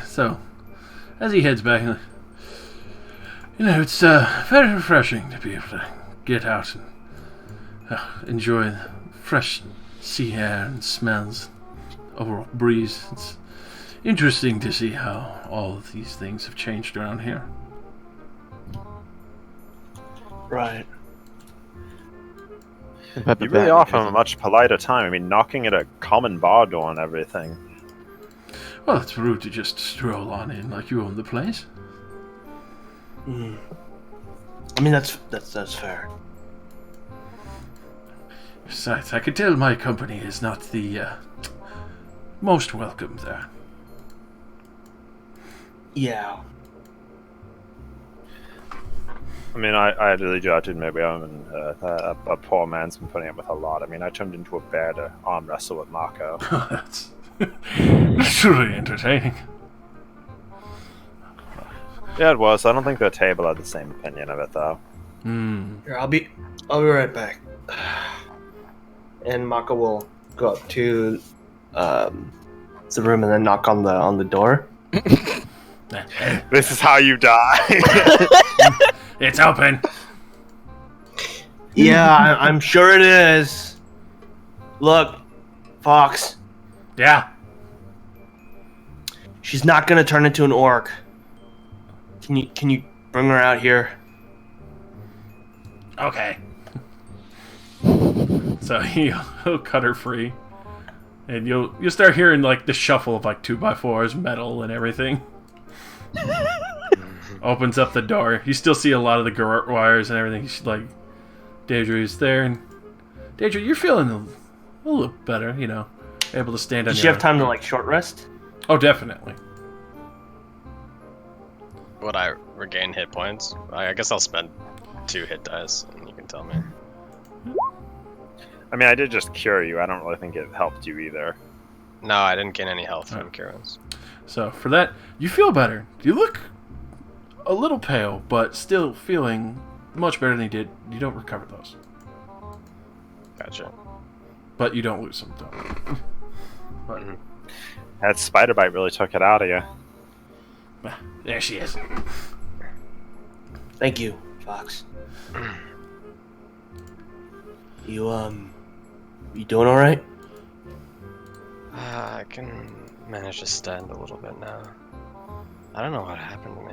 So, as he heads back, you know, it's very refreshing to be able to get out and enjoy the fresh sea air and smells, overall breeze. It's interesting to see how all of these things have changed around here. Right. You really offer him a much politer time. I mean, knocking at a common bar door and everything. Well, it's rude to just stroll on in like you own the place. I mean, that's fair. Besides, I could tell my company is not the most welcome there. Yeah. I mean, I really do have to admit, a poor man's been putting up with a lot. I mean, I turned into a bear to arm wrestle with Marco. That's truly entertaining. Yeah, it was. I don't think the table had the same opinion of it, though. Here, I'll be right back. And Mako will go up to the room and then knock on the door. This is how you die. It's open. Yeah, I'm sure it is. Look, Fox. Yeah. She's not gonna turn into an orc. Can you bring her out here? Okay. So he'll cut her free, and you'll start hearing like the shuffle of like 2x4s, metal, and everything. Opens up the door. You still see a lot of the garrote wires and everything. She's like, Deidre's there, and Deidre, you're feeling a little better, you know, able to stand on Does your she have time to like short rest? Oh, definitely. Would I regain hit points? I guess I'll spend 2 hit dice, and you can tell me. I mean, I did just cure you. I don't really think it helped you either. No, I didn't gain any health from cures. So for that, you feel better. You look a little pale, but still feeling much better than you did. You don't recover those. Gotcha. But you don't lose them, though. But, That spider bite really took it out of you. There she is. Thank you, Fox. You doing all right? I can manage to stand a little bit now. I don't know what happened to me.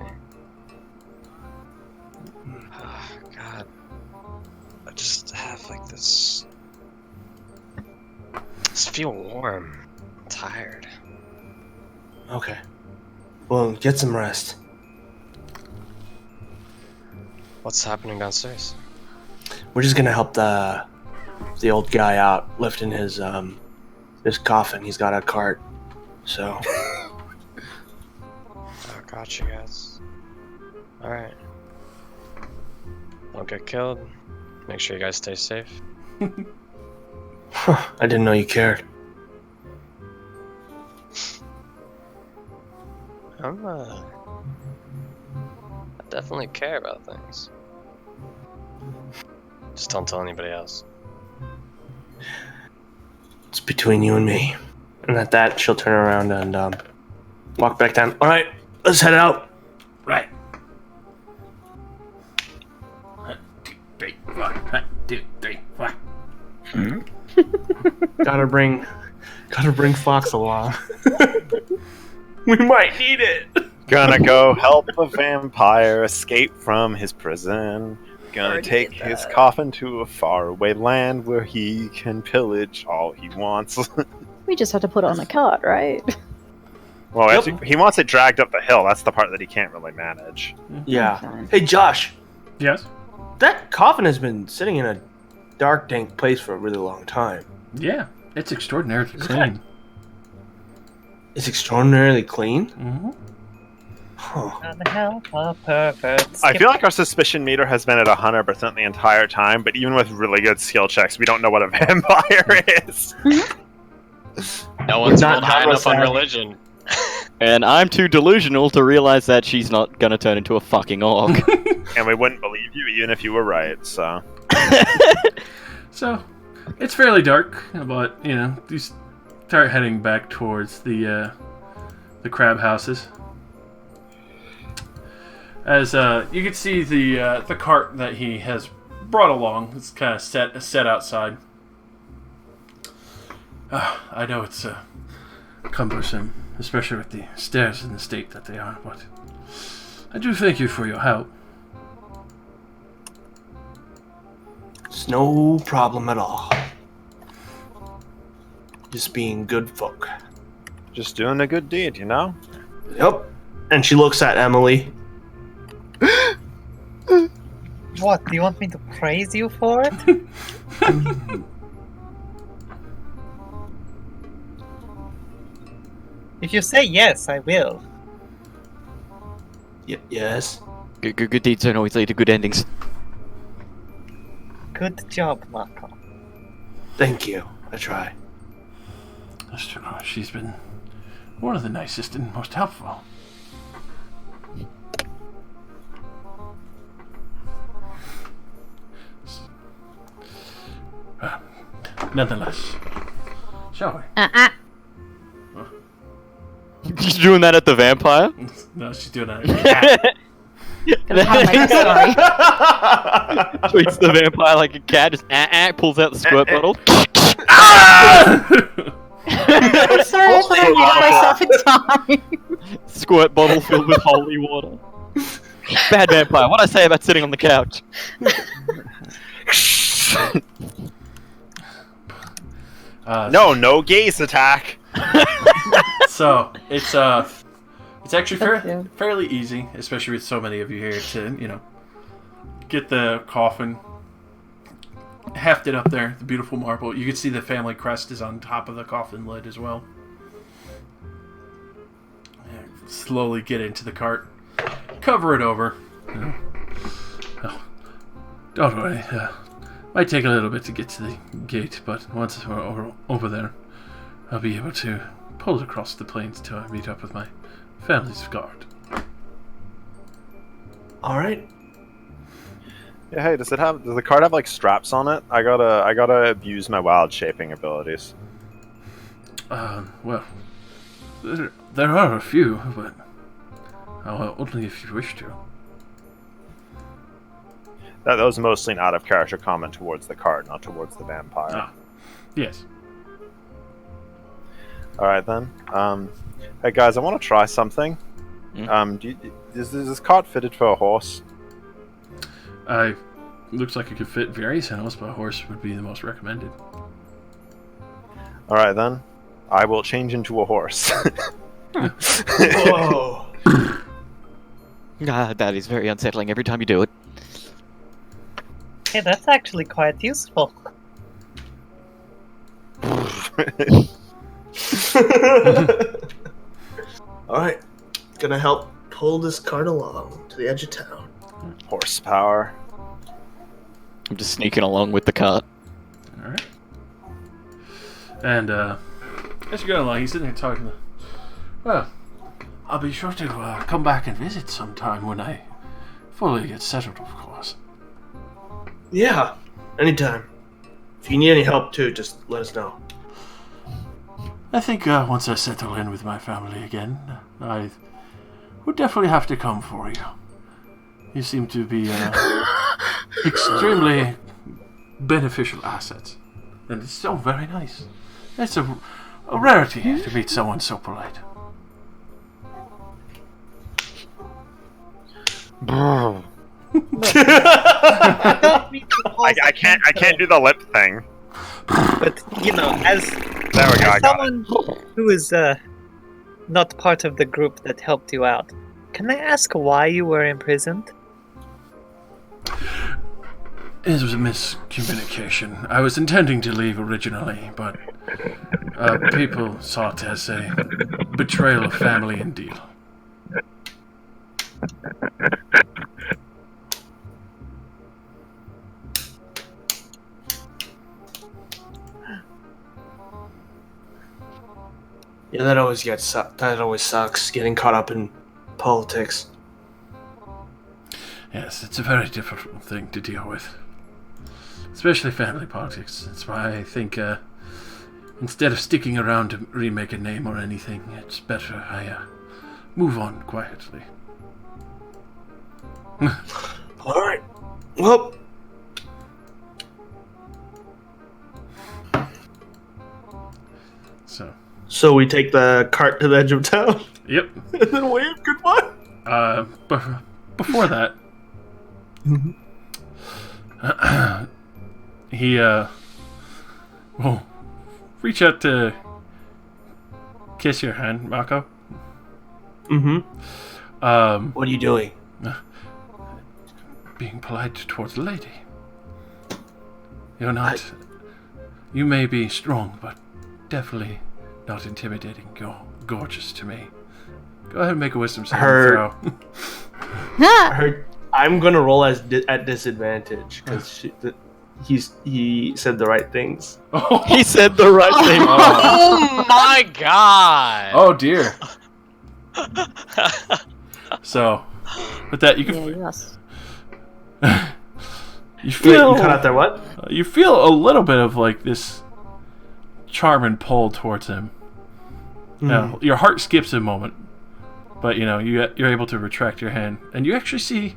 Oh, God. I just have like this. Just feel warm. I'm tired. Okay. Well, get some rest. What's happening downstairs? We're just gonna help the old guy out lifting his coffin. He's got a cart, so. Oh, gotcha, guys. Alright. Don't get killed. Make sure you guys stay safe. I didn't know you cared. I definitely care about things. Just don't tell anybody else. It's between you and me. And at that, she'll turn around and walk back down. All right, let's head out. Right. 1, 2, 3, 4. 1, 2, 3, 4. Gotta bring Fox along. We might need it. Gonna go help a vampire escape from his prison. Gonna take his coffin to a faraway land where he can pillage all he wants. We just have to put it on a cart, right? Well, actually, he wants it dragged up the hill. That's the part that he can't really manage. Yeah. Fine. Hey, Josh. Yes? That coffin has been sitting in a dark, dank place for a really long time. Yeah, it's extraordinarily clean. It's extraordinarily clean? Mm-hmm. Huh. And help a perfect. I feel like our suspicion meter has been at 100% the entire time, but even with really good skill checks, we don't know what a vampire is. No one's Not rolled high enough on homicide. religion. And I'm too delusional to realize that she's not gonna turn into a fucking orc. And we wouldn't believe you even if you were right, so. So, it's fairly dark, but, you know, you start heading back towards the crab houses. As you can see the cart that he has brought along, it's kind of set outside. I know it's cumbersome, especially with the stairs in the state that they are, but I do thank you for your help. It's no problem at all. Just being good folk. Just doing a good deed, you know? Yep. And she looks at Emily. What? Do you want me to praise you for it? If you say yes, I will. Yes. Good deeds don't always lead to good endings. Good job, Marco. Thank you. I try. That's true. She's been one of the nicest and most helpful. Nonetheless, shall we? She's doing that at the vampire? No, she's doing that. Sorry. Treats the vampire like a cat, just pulls out the squirt bottle. I'm sorry, I thought I muted myself in time. Squirt bottle filled with holy water. Bad vampire, what'd I say about sitting on the couch? No gaze attack. So it's actually fairly easy, especially with so many of you here, to get the coffin hefted up there. The beautiful marble. You can see the family crest is on top of the coffin lid as well. And slowly get into the cart, cover it over. Oh, don't worry. Might take a little bit to get to the gate, but once we're over there, I'll be able to pull it across the plains to meet up with my family's guard. All right. Yeah, hey, does the card have like straps on it? I gotta abuse my wild shaping abilities. Well, there are a few, but Only if you wish to. That was mostly an out-of-character comment towards the cart, not towards the vampire. Ah, yes. Alright then. Hey guys, I want to try something. Is this cart fitted for a horse? Looks like it could fit various animals, but a horse would be the most recommended. Alright then. I will change into a horse. Whoa. That is very unsettling every time you do it. Hey, that's actually quite useful. Alright. Gonna help pull this cart along to the edge of town. Horsepower. I'm just sneaking along with the cart. Alright. And, as you're going along, he's sitting there talking to... Well, I'll be sure to come back and visit sometime when I fully get settled, of course. Yeah, anytime. If you need any help too, just let us know. I think once I settle in with my family again, I would definitely have to come for you. You seem to be extremely beneficial assets. And it's so very nice. It's a rarity to meet someone so polite. I can't do the lip thing. But, as There we go, I got it. someone who is not part of the group that helped you out, can I ask why you were imprisoned? It was a miscommunication. I was intending to leave originally, but people saw it as a betrayal of family and deal. Yeah, that always sucks, getting caught up in politics. Yes, it's a very difficult thing to deal with. Especially family politics. That's why I think instead of sticking around to remake a name or anything, it's better I move on quietly. Alright. Well, so we take the cart to the edge of town Yep. and then wave goodbye? Before that, he will reach out to kiss your hand, Mako. What are you doing? Being polite towards the lady. You're not. You may be strong, but definitely not intimidating. Gorgeous to me. Go ahead and make a wisdom saving throw. I'm gonna roll at disadvantage because he said the right things. He said the right thing. Oh my god! Oh dear. So, with that, you can. Yes. You feel. You cut out there what? You feel a little bit of like this charm and pull towards him. Your heart skips a moment, but you're able to retract your hand, and you actually see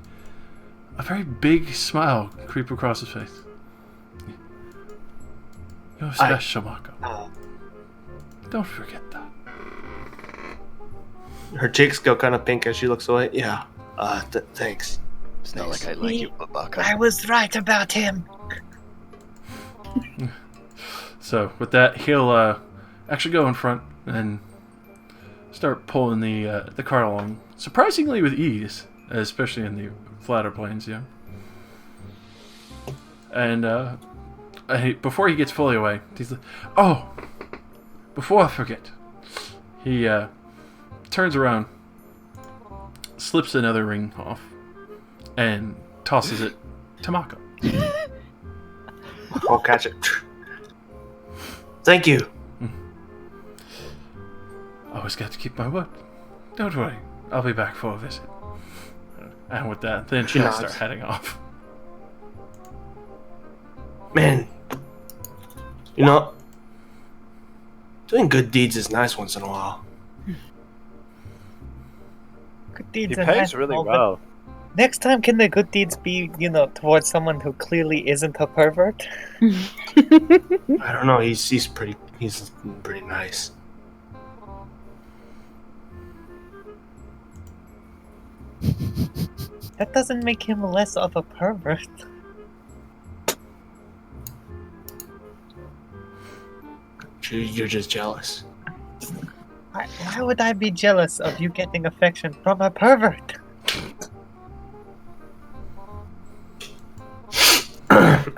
a very big smile creep across his face. You're special, Mako. Don't forget that. Her cheeks go kind of pink as she looks away. Yeah. Thanks. It's not like I like you, Mako. I was right about him. So with that, he'll actually go in front and start pulling the cart along, surprisingly with ease, especially in the flatter plains. Yeah. And before he gets fully away, he's like, "Oh, before I forget," he turns around, slips another ring off, and tosses it to Mako. I'll catch it. Thank you. Always got to keep my word. Don't worry, I'll be back for a visit. And with that, then she'll start heading off. Man, doing good deeds is nice once in a while. Good deeds He are pays nice, really all, but well. next time, can the good deeds be, towards someone who clearly isn't a pervert? I don't know. He's pretty nice. That doesn't make him less of a pervert. You're just jealous. Why would I be jealous of you getting affection from a pervert?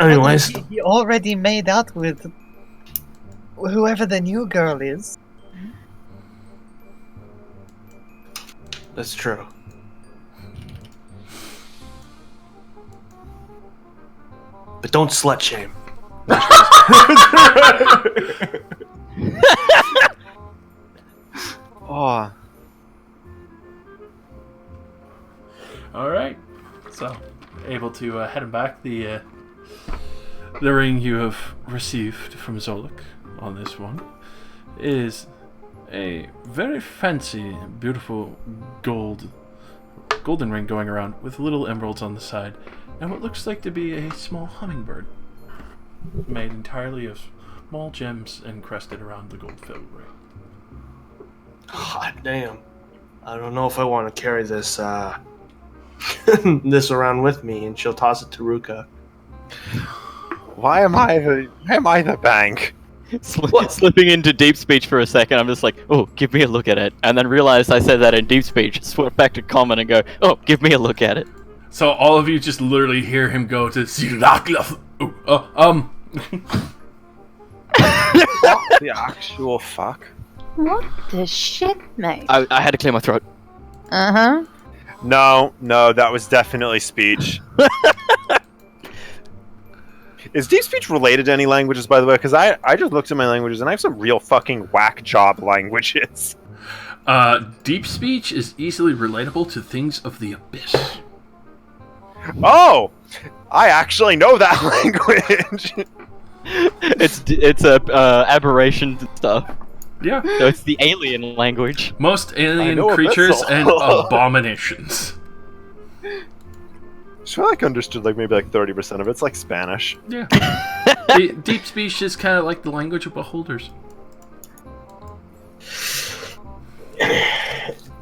Anyways, He already made out with whoever the new girl is. that's true. But don't slut shame. Oh, All right. So, able to head him back. The ring you have received from Zolik on this one is a very fancy, beautiful golden ring going around with little emeralds on the side, and what looks like to be a small hummingbird made entirely of small gems encrusted around the gold filled ring. Hot damn. I don't know if I want to carry this this around with me, and she'll toss it to Ruka. why am I the bank? Slipping into deep speech for a second, I'm just like, oh, give me a look at it. And then realized I said that in deep speech, switch back to common and go, oh, give me a look at it. So all of you just literally hear him go to The actual fuck? What the shit, mate? I had to clear my throat. Uh-huh. No, that was definitely speech. Is deep speech related to any languages, by the way? Because I just looked at my languages and I have some real fucking whack job languages. Deep speech is easily relatable to things of the abyss. Oh! I actually know that language! It's aberration stuff. Yeah. So it's the alien language. Most I alien know creatures abyssal. and abominations. So I understood maybe 30% of it. It's like Spanish. Yeah. Deep speech is kind of like the language of beholders.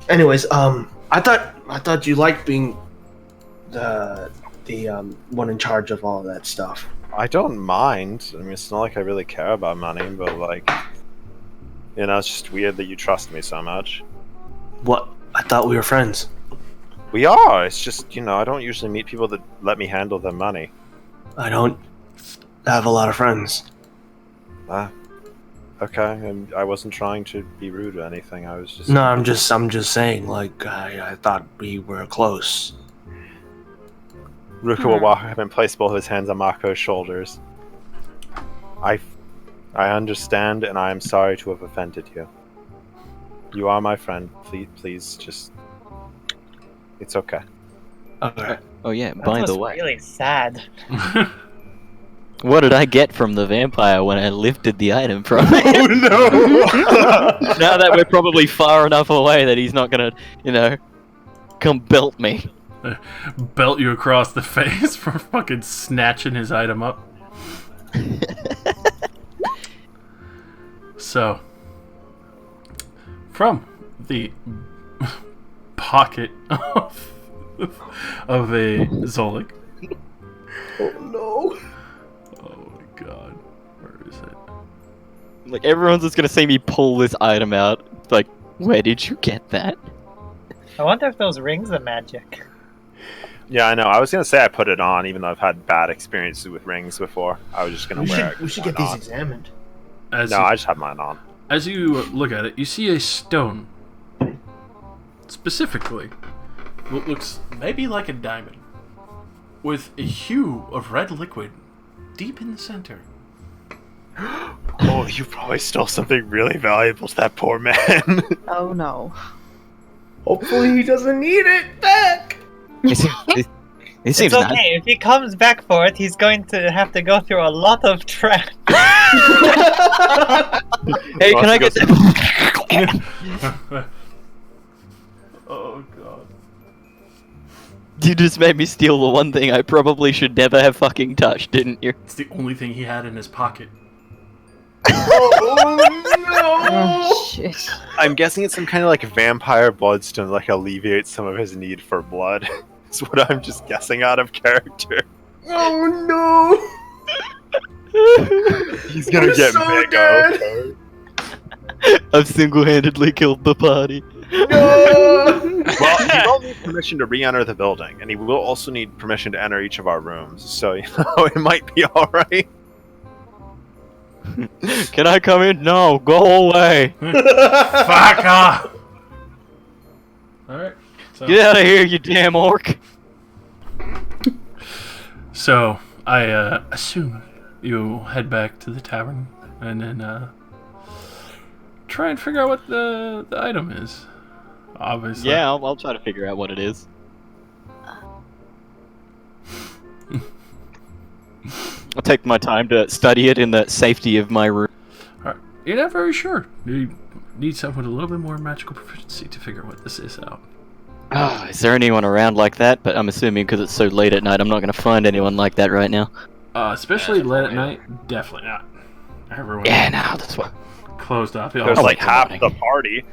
Anyways, I thought you liked being the one in charge of all of that stuff. I don't mind. I mean, it's not like I really care about money, but it's just weird that you trust me so much. What? I thought we were friends. We are. It's just, I don't usually meet people that let me handle their money. I don't have a lot of friends. Okay, and I wasn't trying to be rude or anything. I was just... No, I'm just saying. I thought we were close. Ruka will walk up and place both his hands on Marco's shoulders. I understand, and I am sorry to have offended you. You are my friend. Please, just... It's okay. Okay. Oh yeah, That by was the way. really sad. What did I get from the vampire when I lifted the item from him? Oh no! Now that we're probably far enough away that he's not gonna, come belt me. Belt you across the face for fucking snatching his item up. So, from the pocket of a Zolik. Oh no! Oh my god, where is it? Like, everyone's just gonna see me pull this item out. Like, where did you get that? I wonder if those rings are magic. Yeah, I know. I was gonna say I put it on, even though I've had bad experiences with rings before. I was just gonna wear it. We should with get mine these on. examined. No, I just have mine on. As you look at it, you see a stone. Specifically, what looks maybe like a diamond, with a hue of red liquid deep in the center. Oh, you probably stole something really valuable to that poor man. Oh no. Hopefully he doesn't need it back. It seems It's nice. okay. If he comes back for it, he's going to have to go through a lot of traps. Hey, can I get that? Oh Oh god. You just made me steal the one thing I probably should never have fucking touched, didn't you? It's the only thing he had in his pocket. Oh shit. I'm guessing it's some kind of like vampire bloodstone, like alleviates some of his need for blood. That's what I'm just guessing out of character. Oh He's gonna get so big. dead. Okay. I've single-handedly killed the party. no! Well, he will need permission to re-enter the building, and he will also need permission to enter each of our rooms. So it might be all right. Can I come in? No, go away. Fuck off! Alright. So, Get out of here, you damn orc. so I assume you head back to the tavern and then try and figure out what the item is. Obviously. Yeah, I'll try to figure out what it is. I'll take my time to study it in the safety of my room. Alright. You're not very sure. You need someone with a little bit more magical proficiency to figure what this is out. Ah, is there anyone around like that? But I'm assuming because it's so late at night, I'm not going to find anyone like that right now. Especially late at night, definitely not. Everyone Yeah, no, that's what. closed off. There's Oh, like wait, half good the morning. party.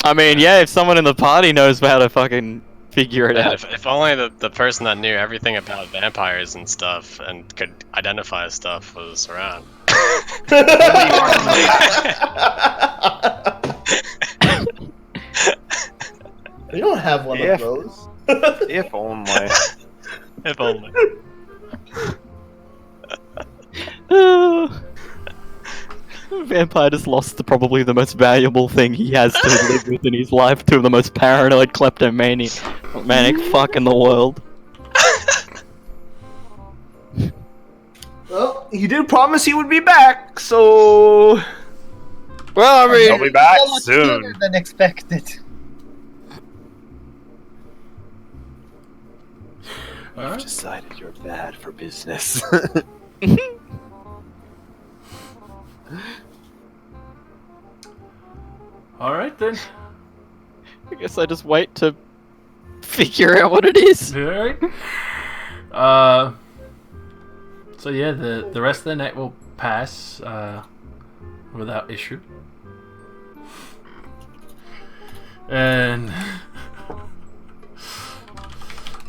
I mean, yeah, if someone in the party knows how to fucking figure it Man, out. if only the person that knew everything about vampires and stuff and could identify stuff was around. You don't have one If- of those. If only. If only. Vampire just lost probably the most valuable thing he has to live with in his life to the most paranoid kleptomaniac fuck in the world. Well, he did promise he would be back, so. Well, I He'll be back soon. Sooner than expected. I've decided you're bad for business. Alright then. I guess I just wait to figure out what it is. Alright. So yeah, the rest of the night will pass without issue. And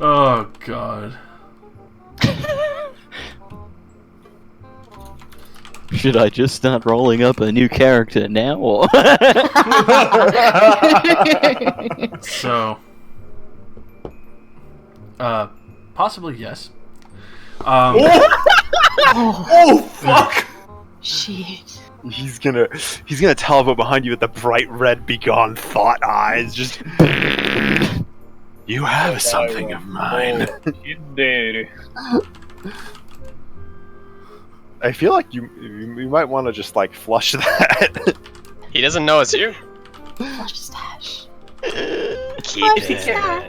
oh god. Should I just start rolling up a new character now, or? So possibly yes. Oh fuck! Shit. He's gonna teleport behind you with the bright red begone thought eyes. Just you have something of mine. I feel like you might want to just like flush that. He doesn't know it's you. Flush stash. Keep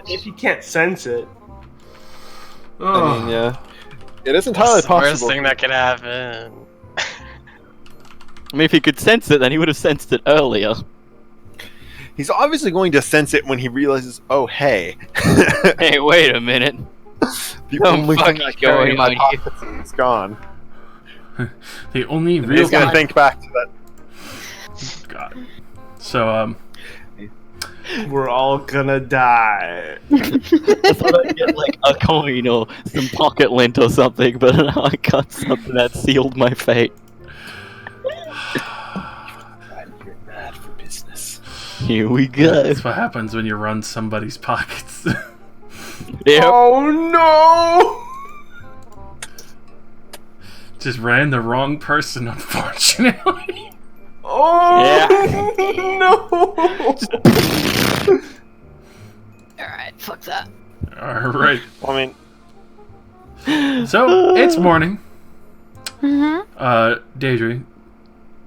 If you can't sense it. I mean, yeah, it is entirely That's the worst possible. thing that could happen. I mean, if he could sense it, then he would have sensed it earlier. He's obviously going to sense it when he realizes, oh hey, Hey, wait a minute. the Oh, only fuck thing I is carry in my going on here? pockets is gone. The only And real he's gonna think back to that. God. So We're all gonna die. I thought I'd get like a coin or some pocket lint or something, but no, I got something that sealed my fate. You're bad for business. Here we go. that's what happens when you run somebody's pockets. Yep. Oh no! Just ran the wrong person, unfortunately. Oh no! Alright, fuck that. Alright. I mean, So, it's morning. Mm-hmm. Daedry,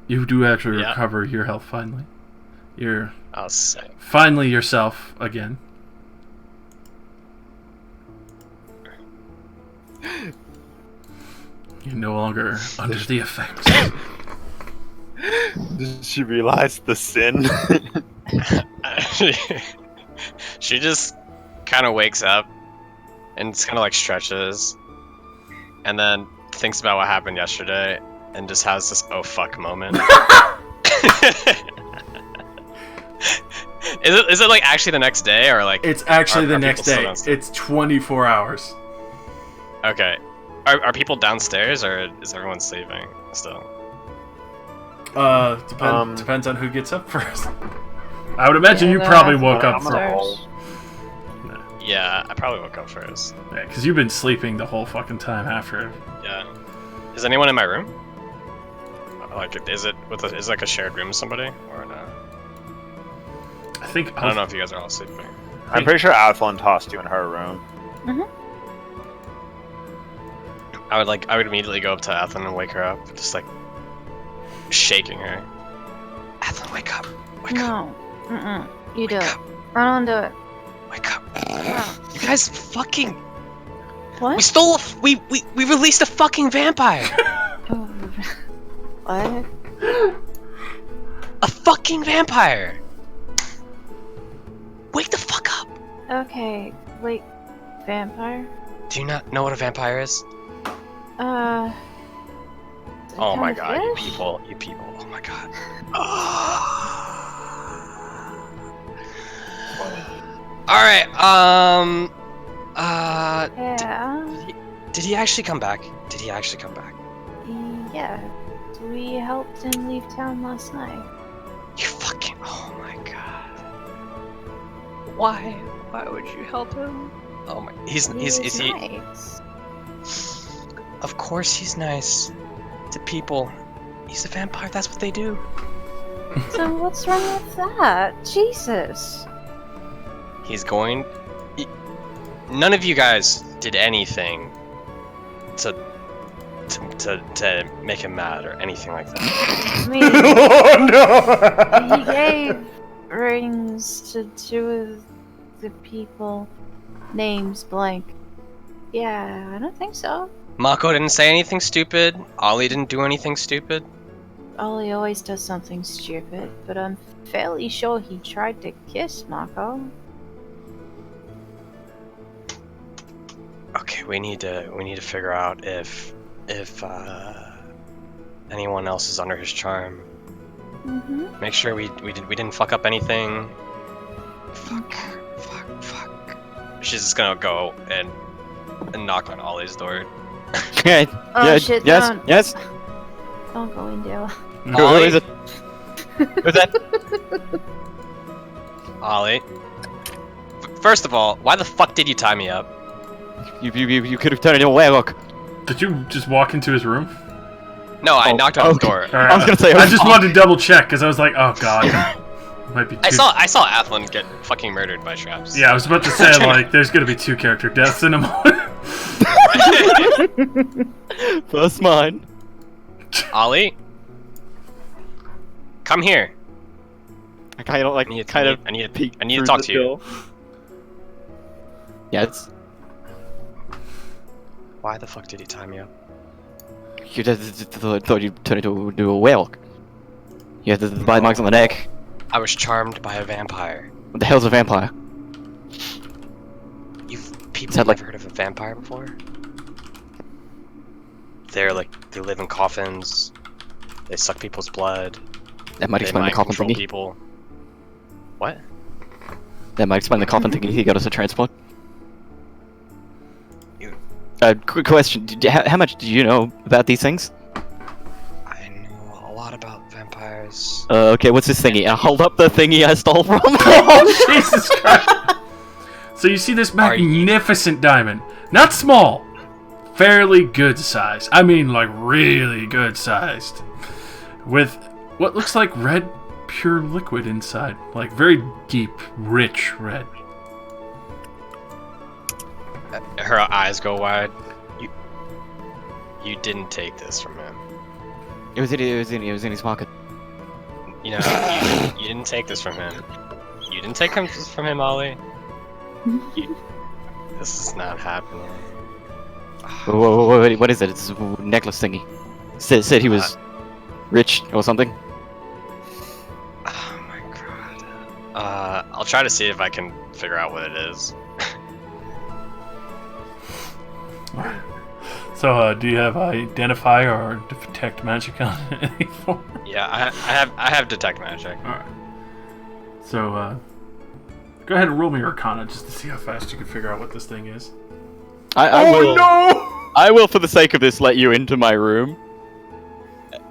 you do actually Yeah. recover your health finally. You're I'll say. finally yourself again. You're no longer under the effects. did she realize the sin? She just kind of wakes up and just kind of like stretches, and then thinks about what happened yesterday, and just has this oh fuck moment. Is it like actually the next day, or like? It's actually the are next people still day. downstairs? It's 24 hours. Okay. Are people downstairs, or is everyone sleeping still? Depends on who gets up first. I would imagine you probably woke up first. Yeah, I probably woke up first. Yeah, because you've been sleeping the whole fucking time after. Yeah. Is anyone in my room? Like, is it like a shared room with somebody, or no? I don't know if you guys are all sleeping. I'm pretty sure Athlon tossed you in her room. I would immediately go up to Athlon and wake her up, just like shaking her. Athlon, wake up! Wake up! No. You do it. Run on, do it. Wake up! You guys fucking. What? We stole we released a fucking vampire. What? A fucking vampire. Wake the fuck up! Okay, wait. Vampire? Do you not know what a vampire is? Oh my god, you people, oh my god. Alright, yeah. Did he actually come back? Yeah. We helped him leave town last night. You fucking, oh my god. Why would you help him? Oh my, is he? Nice. Of course he's nice to people. He's a vampire, that's what they do. So what's wrong with that? Jesus. None of you guys did anything to make him mad or anything like that. I mean, Oh no! he gave rings to two of the people. Names blank. Yeah, I don't think so. Mako didn't say anything stupid. Ollie didn't do anything stupid. Ollie always does something stupid, but I'm fairly sure he tried to kiss Mako. Okay, we need to figure out if anyone else is under his charm. Make sure we didn't fuck up anything. Fuck. She's just gonna go and knock on Ollie's door. Yeah, Oh shit, yes, don't. yes. Don't go in there. Who is it? Who's that? Ollie. First of all, why the fuck did you tie me up? You could have turned it into a werewolf. Did you just walk into his room? No, I knocked on his door. All right, I was gonna say. I just wanted to double check because I was like, oh god, might be. I saw Athlon get fucking murdered by traps. Yeah, I was about to say like, there's gonna be 2 character deaths in a moment. First mine. Ollie, come here. I kind of like I need to talk to you. Yes. Why the fuck did he tie me up? You just thought you'd turn into a werewolf. You had the bite marks on the neck. I was charmed by a vampire. What the hell's a vampire? People have never heard of a vampire before? They live in coffins. They suck people's blood. That might explain the coffin control thingy. people. What? That might explain the coffin thingy he got us a transport. Quick question. How much do you know about these things? I know a lot about vampires. Okay, what's this thingy? I hold up the thingy I stole from. Oh, Jesus Christ. So you see this magnificent diamond. Not small. Fairly good size. I mean, like, really good sized. With what looks like red, pure liquid inside. Like, very deep, rich red. Her eyes go wide. You didn't take this from him. It was in his pocket. You know, you didn't take this from him. You didn't take this from him, Ollie. This is not happening. Whoa, what is it? It's a necklace thingy. Said he was rich or something. Oh my god. I'll try to see if I can figure out what it is. So, do you have identify or detect magic on any form? Yeah, I have detect magic. All right. So, go ahead and roll me Arcana just to see how fast you can figure out what this thing is. I will. No! I will, for the sake of this, let you into my room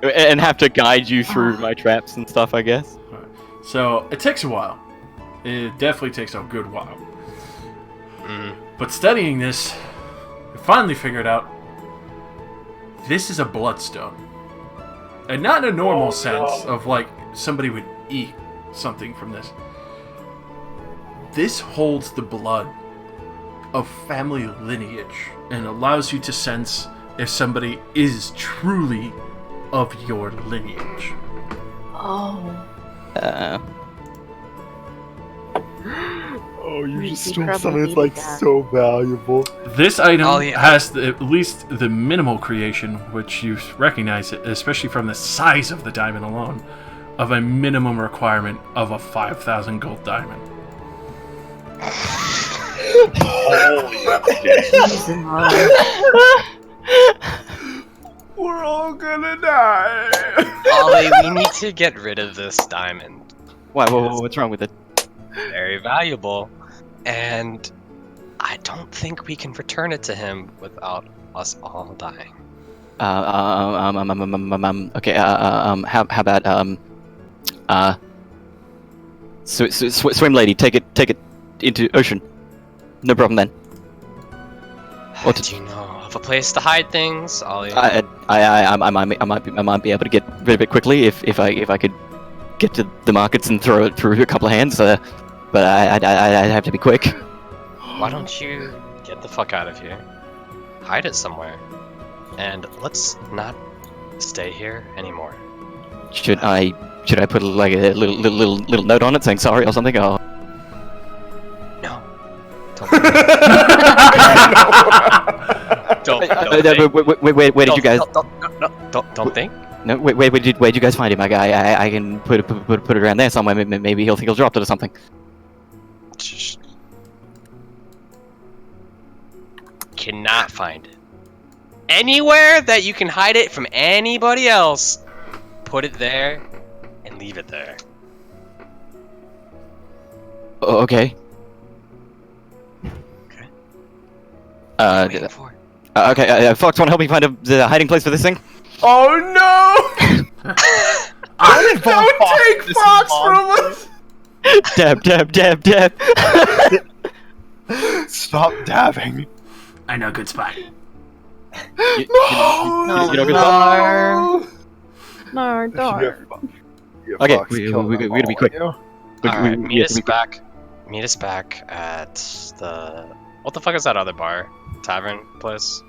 and have to guide you through my traps and stuff, I guess. All right. So it takes a while. It definitely takes a good while. But studying this, I finally figured out this is a bloodstone, and not in a normal sense of like somebody would eat something from this. This holds the blood of family lineage and allows you to sense if somebody is truly of your lineage. Oh. Oh, you We just should stole probably something that's leave like that. so valuable. This item Oh, yeah. has at least the minimal creation, which you recognize it, especially from the size of the diamond alone, of a minimum requirement of a 5,000 gold diamond. We're all gonna die. Ollie, we need to get rid of this diamond. Why? What's wrong with it? Very valuable, and I don't think we can return it to him without us all dying. Okay. How about swim lady, take it into ocean. No problem then. Do you know of a place to hide things, Ollie? I might be able to get rid of it quickly if I could get to the markets and throw it through a couple of hands. But I'd have to be quick. Why don't you get the fuck out of here? Hide it somewhere. And let's not stay here anymore. Should I put like a little note on it saying sorry or something? Or No. Don't where did you guys? Don't think. No, where'd you guys find him? I can put it around there somewhere. Maybe he'll think he'll drop it or something. Cannot find it. Anywhere that you can hide it from anybody else, put it there and leave it there. Okay. Waiting for it. Okay. Fox, want to help me find the hiding place for this thing? Oh no! Don't take Fox from us! Dab. Stop dabbing. I know a good spot. You know good spot? No, don't. Okay, we gotta be quick. Alright, meet us back at the... What the fuck is that other bar? Tavern place?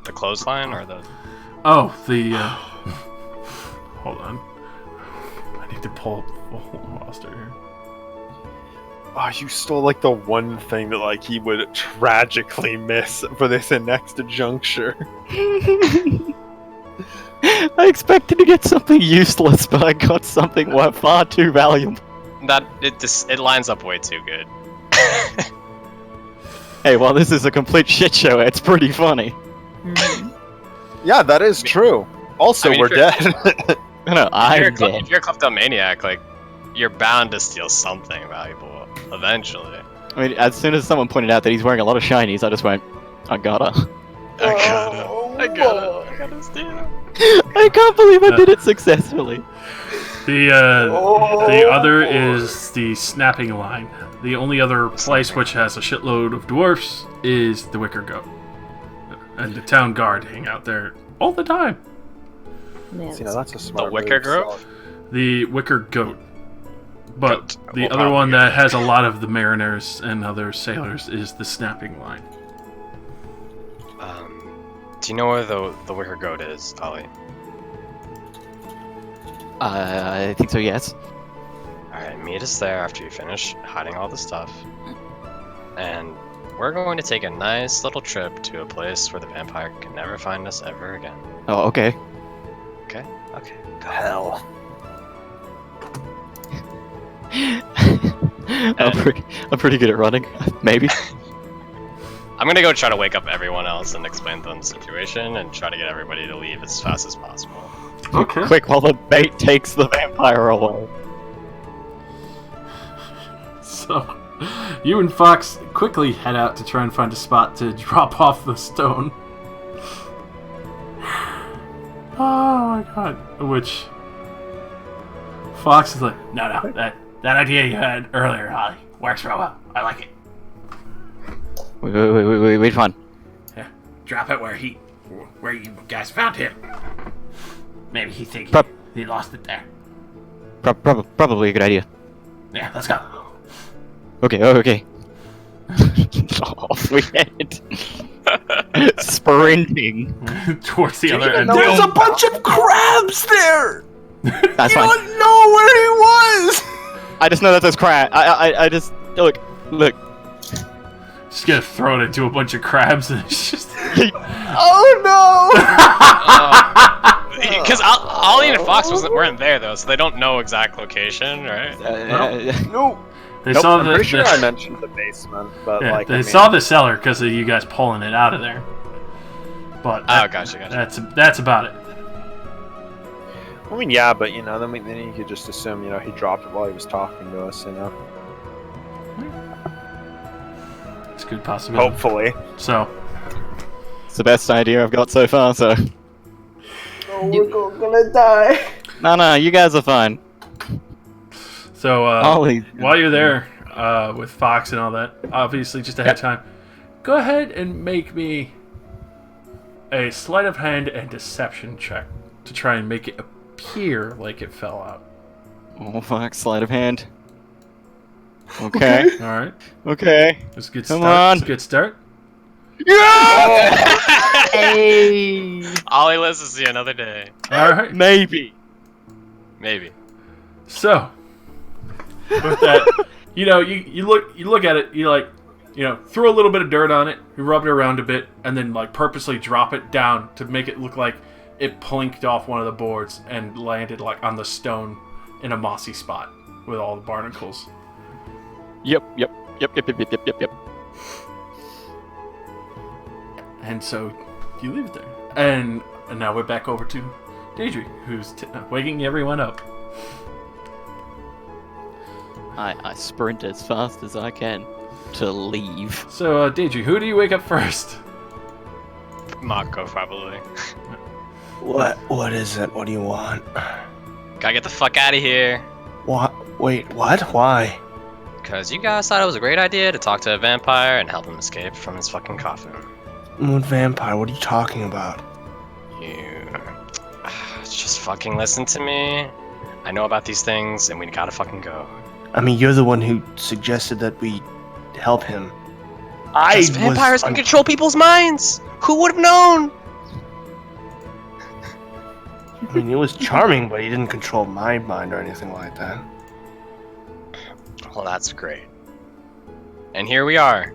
The clothesline or the... Oh, the, hold on. I need to pull up the whole roster here. Oh, you stole like the one thing that like he would tragically miss for this next juncture. I expected to get something useless, but I got something far too valuable. It lines up way too good. Hey, while this is a complete shit show, it's pretty funny. Yeah, that is true. Also, I mean, we're if you're- dead. No, I'm dead. If you're a kleptomaniac, like, you're bound to steal something valuable eventually. I mean, as soon as someone pointed out that he's wearing a lot of shinies, I just went, I gotta steal. I can't believe I did it successfully. The other is the snapping line. The only other place which has a shitload of dwarfs is the Wicker Goat. And the town guard hang out there all the time. Man, See, now that's a smart The Wicker move, Grove? so- The Wicker Goat. But Goat. the We'll other one probably that has a lot of the mariners and other sailors is the snapping line. Do you know where the Wicker Goat is, Ollie? I think so, yes. Alright, meet us there after you finish hiding all the stuff. And we're going to take a nice little trip to a place where the vampire can never find us ever again. Oh, okay. Okay, go. Hell. I'm pretty good at running. Maybe. I'm gonna go try to wake up everyone else and explain to them the situation and try to get everybody to leave as fast as possible. Okay. Quick, while the bait takes the vampire away. So, you and Fox quickly head out to try and find a spot to drop off the stone. Oh my god. Which Fox is like, no, that idea you had earlier, Holly, works real well. I like it. Wait, fun. Yeah, drop it where you guys found him. Maybe he thinks he lost it there. Probably a good idea. Yeah, let's go. Okay. Off we head. Sprinting. Towards the other end. There's a bunch of crabs there! That's You fine. don't know where he was! I just know that there's crab. I just look. Just gonna throw it into a bunch of crabs and it's just. Oh no! Because Ollie and Fox weren't there though, so they don't know exact location, right? No. They Nope, saw I'm the. pretty sure I mentioned the basement, but Yeah, like they saw the cellar because of you guys pulling it out of there. But Gotcha. That's about it. I mean, yeah, but you know, then you could just assume, you know, he dropped it while he was talking to us, you know. It's a good possibility. Hopefully. So. It's the best idea I've got so far. So. Oh, we're gonna die. No, you guys are fine. So Ollie. while you're there with Fox and all that, obviously just ahead of time, go ahead and make me a sleight of hand and deception check to try and make it appear like it fell out. Oh fuck! Sleight of hand. Okay. All right. Okay. That's a good Come start. on. That's a good start. Hey. Ollie lives to see another day. All right. Maybe. So, with that, you know, you look at it, you like, you know, throw a little bit of dirt on it, you rub it around a bit, and then like purposely drop it down to make it look like it plinked off one of the boards and landed like on the stone in a mossy spot with all the barnacles. Yep. And so you leave it there. And now we're back over to Deidre, who's waking everyone up. I sprint as fast as I can to leave. So, Deidre, who do you wake up first? Mako, probably. What is it? What do you want? Gotta get the fuck out of here. What? Wait, what? Why? Because you guys thought it was a great idea to talk to a vampire and help him escape from his fucking coffin. What vampire? What are you talking about? You... just fucking listen to me. I know about these things, and we gotta fucking go. I mean, you're the one who suggested that we help him. Because vampires can control people's minds! Who would have known? I mean, it was charming, but he didn't control my mind or anything like that. Well, that's great. And here we are,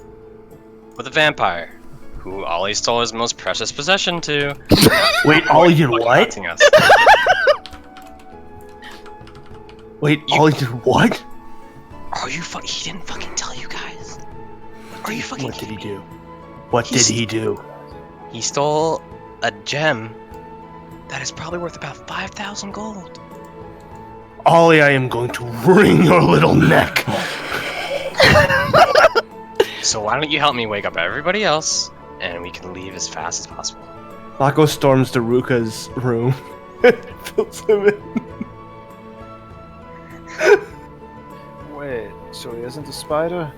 with a vampire, who Ollie stole his most precious possession to. Wait, Ollie did what? Us. Wait, Ollie did what? Are you he didn't fucking tell you guys. Are you fucking What did he do? What did he do? He stole a gem that is probably worth about 5,000 gold. Ollie, I am going to wring your little neck. So why don't you help me wake up everybody else, and we can leave as fast as possible. Mako storms to Ruka's room and fills him in. Wait, so he isn't a spider?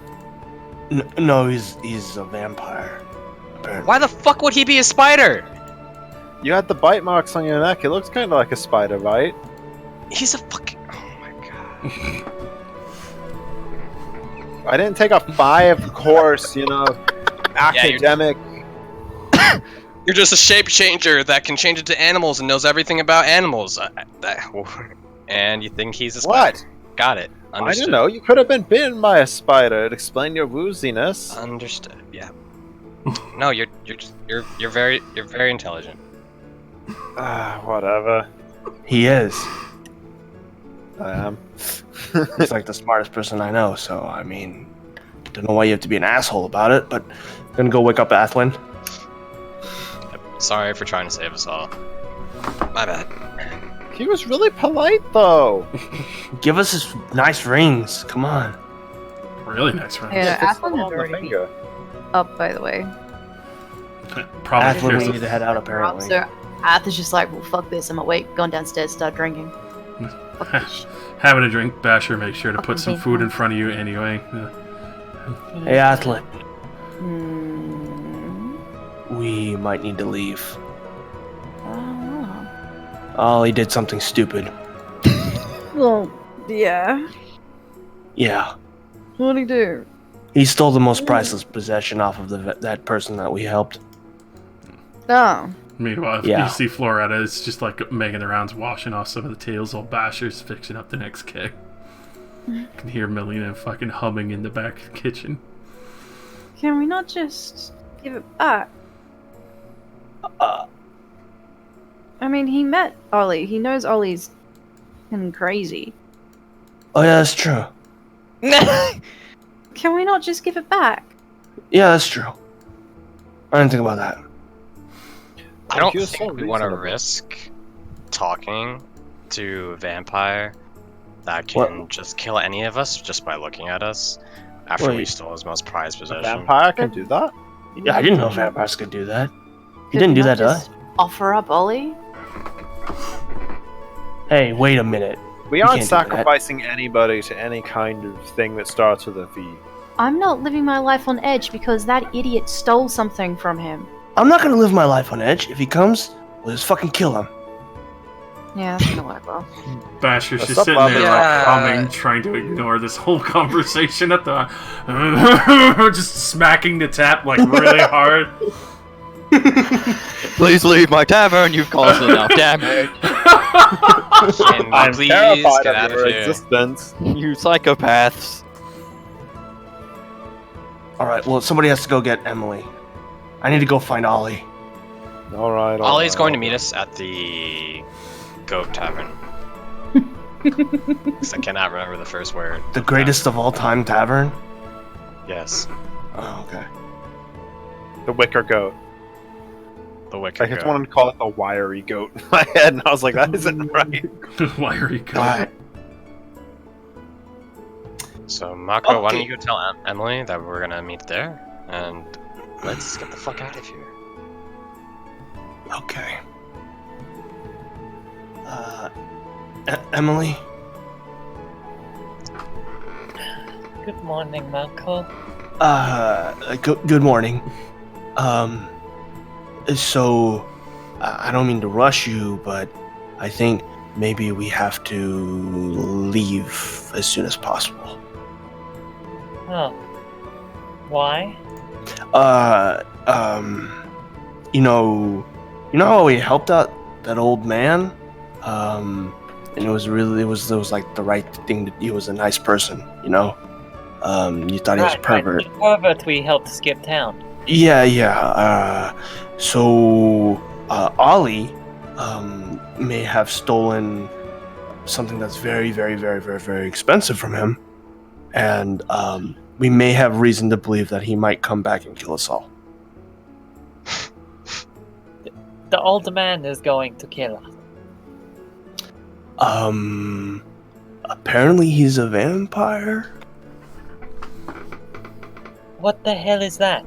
No, he's a vampire. Apparently. Why the fuck would he be a spider? You had the bite marks on your neck. It looks kind of like a spider bite. He's a fucking... Oh my god. I didn't take a 5 course, you know, academic. You're just a shape changer that can change into animals and knows everything about animals. And you think he's a spider? What? Got it. I Understood. don't know. You could have been bitten by a spider. It'd explain your wooziness. Understood. Yeah. No, you're very intelligent. Whatever. He is. I am. He's like the smartest person I know, so I mean, don't know why you have to be an asshole about it, but gonna go wake up Athlin. Sorry for trying to save us all. My bad. He was really polite, though. Give us his nice rings. Come on. Really nice rings. Yeah, Fix Athlin them had on the already been finger. up, by the way. Probably Athlin, here's we a- need to head out apparently. So Ath is just like, well, fuck this. I'm awake. Gone downstairs, start drinking. Fuck this shit. having a drink. Basher, make sure to put some Fucking food in front of you anyway. Hey Athlin, Hmm. we might need to leave. Oh. Ollie did something stupid. Well, yeah. Yeah. What'd he do? He stole the most priceless possession off of that person that we helped. Oh. Meanwhile, Yeah. you see Floretta is just like making the rounds, washing off some of the tails while Basher's fixing up the next keg. You can hear Melina fucking humming in the back kitchen. Can we not just give it back? I mean, he met Ollie. He knows Ollie's fucking crazy. Oh yeah, that's true. Can we not just give it back? Yeah, that's true. I didn't think about that. I don't He was so think we want to reasonable. risk talking to a vampire that can just kill any of us just by looking at us after we Wait. stole his most prized A possession. vampire can do that? Yeah, I didn't know vampires could do that. He Could didn't we do not that to us. just offer up Ollie? Hey, wait a minute. We You aren't can't do that. sacrificing anybody to any kind of thing that starts with a V. I'm not living my life on edge because that idiot stole something from him. I'm not gonna live my life on edge. If he comes, we'll just fucking kill him. Yeah, that's gonna work well. Basher's What's just up, sitting there Bobby? like humming, trying to ignore this whole conversation at the just smacking the tap like really hard. Please leave my tavern. You've caused enough damage. Can we I'm please terrified get of out your of here? existence. You psychopaths. Alright, well, somebody has to go get Emily. I need to go find Ollie. Alright. Ollie's going to meet us at the Goat Tavern. 'Cause I cannot remember the first word. The greatest of all time tavern? Yes, Oh, okay. The wicker goat. the Wicker I just Goat. wanted to call it the wiry goat in my head, and I was like, that isn't right. Wiry goat. Alright. So, Mako, why don't Okay. you go tell Emily that we're gonna meet there, and let's get the fuck out of here. Okay. Emily? Good morning, Marco. Good morning. So, I don't mean to rush you, but I think maybe we have to leave as soon as possible. Oh. Why? You know how we helped out that old man? And it was like the right thing to do. He was a nice person, you know? You thought he was a pervert. The pervert we helped skip town. Yeah. So Ollie may have stolen something that's very, very, very, very, very expensive from him, and we may have reason to believe that he might come back and kill us all. The old man is going to kill us. Apparently he's a vampire. What the hell is that?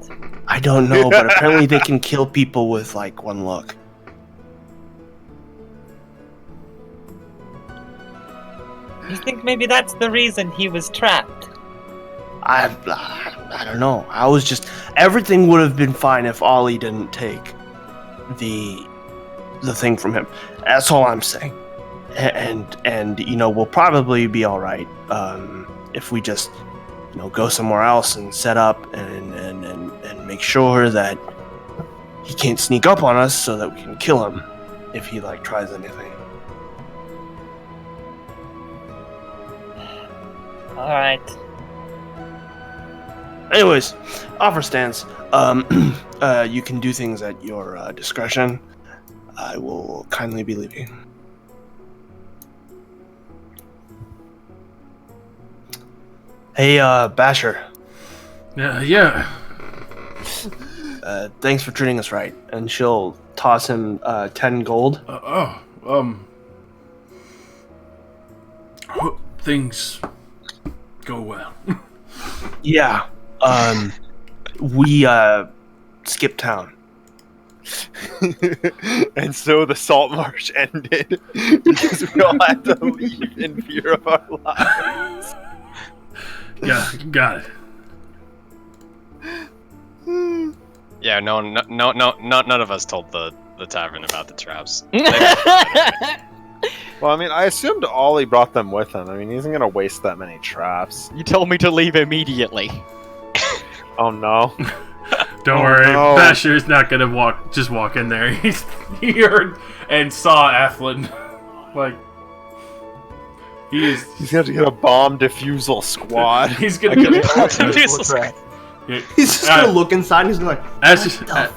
I don't know, but apparently they can kill people with like one look. You think maybe that's the reason he was trapped? I don't know. I was just everything would have been fine if Ollie didn't take the thing from him. That's all I'm saying. And you know, we'll probably be all right if we just go somewhere else and set up and make sure that he can't sneak up on us so that we can kill him if he like tries anything. Alright. Anyways, offer stands. You can do things at your discretion. I will kindly be leaving. Hey, Basher. Yeah. Thanks for treating us right. And she'll toss him 10 gold. Hope things go well. Yeah. We skipped town. And so the Saltmarsh ended because we all had to leave in fear of our lives. Yeah, got it. Yeah, none of us told the tavern about the traps. Well, I mean, I assumed Ollie brought them with him. I mean, he isn't gonna waste that many traps. You told me to leave immediately. Oh no. Don't Oh, worry, no. Basher's not gonna walk in there. He heard and saw Athlin. Like, He's gonna have to get a bomb defusal squad. he's gonna get He's just gonna look inside and he's gonna be like,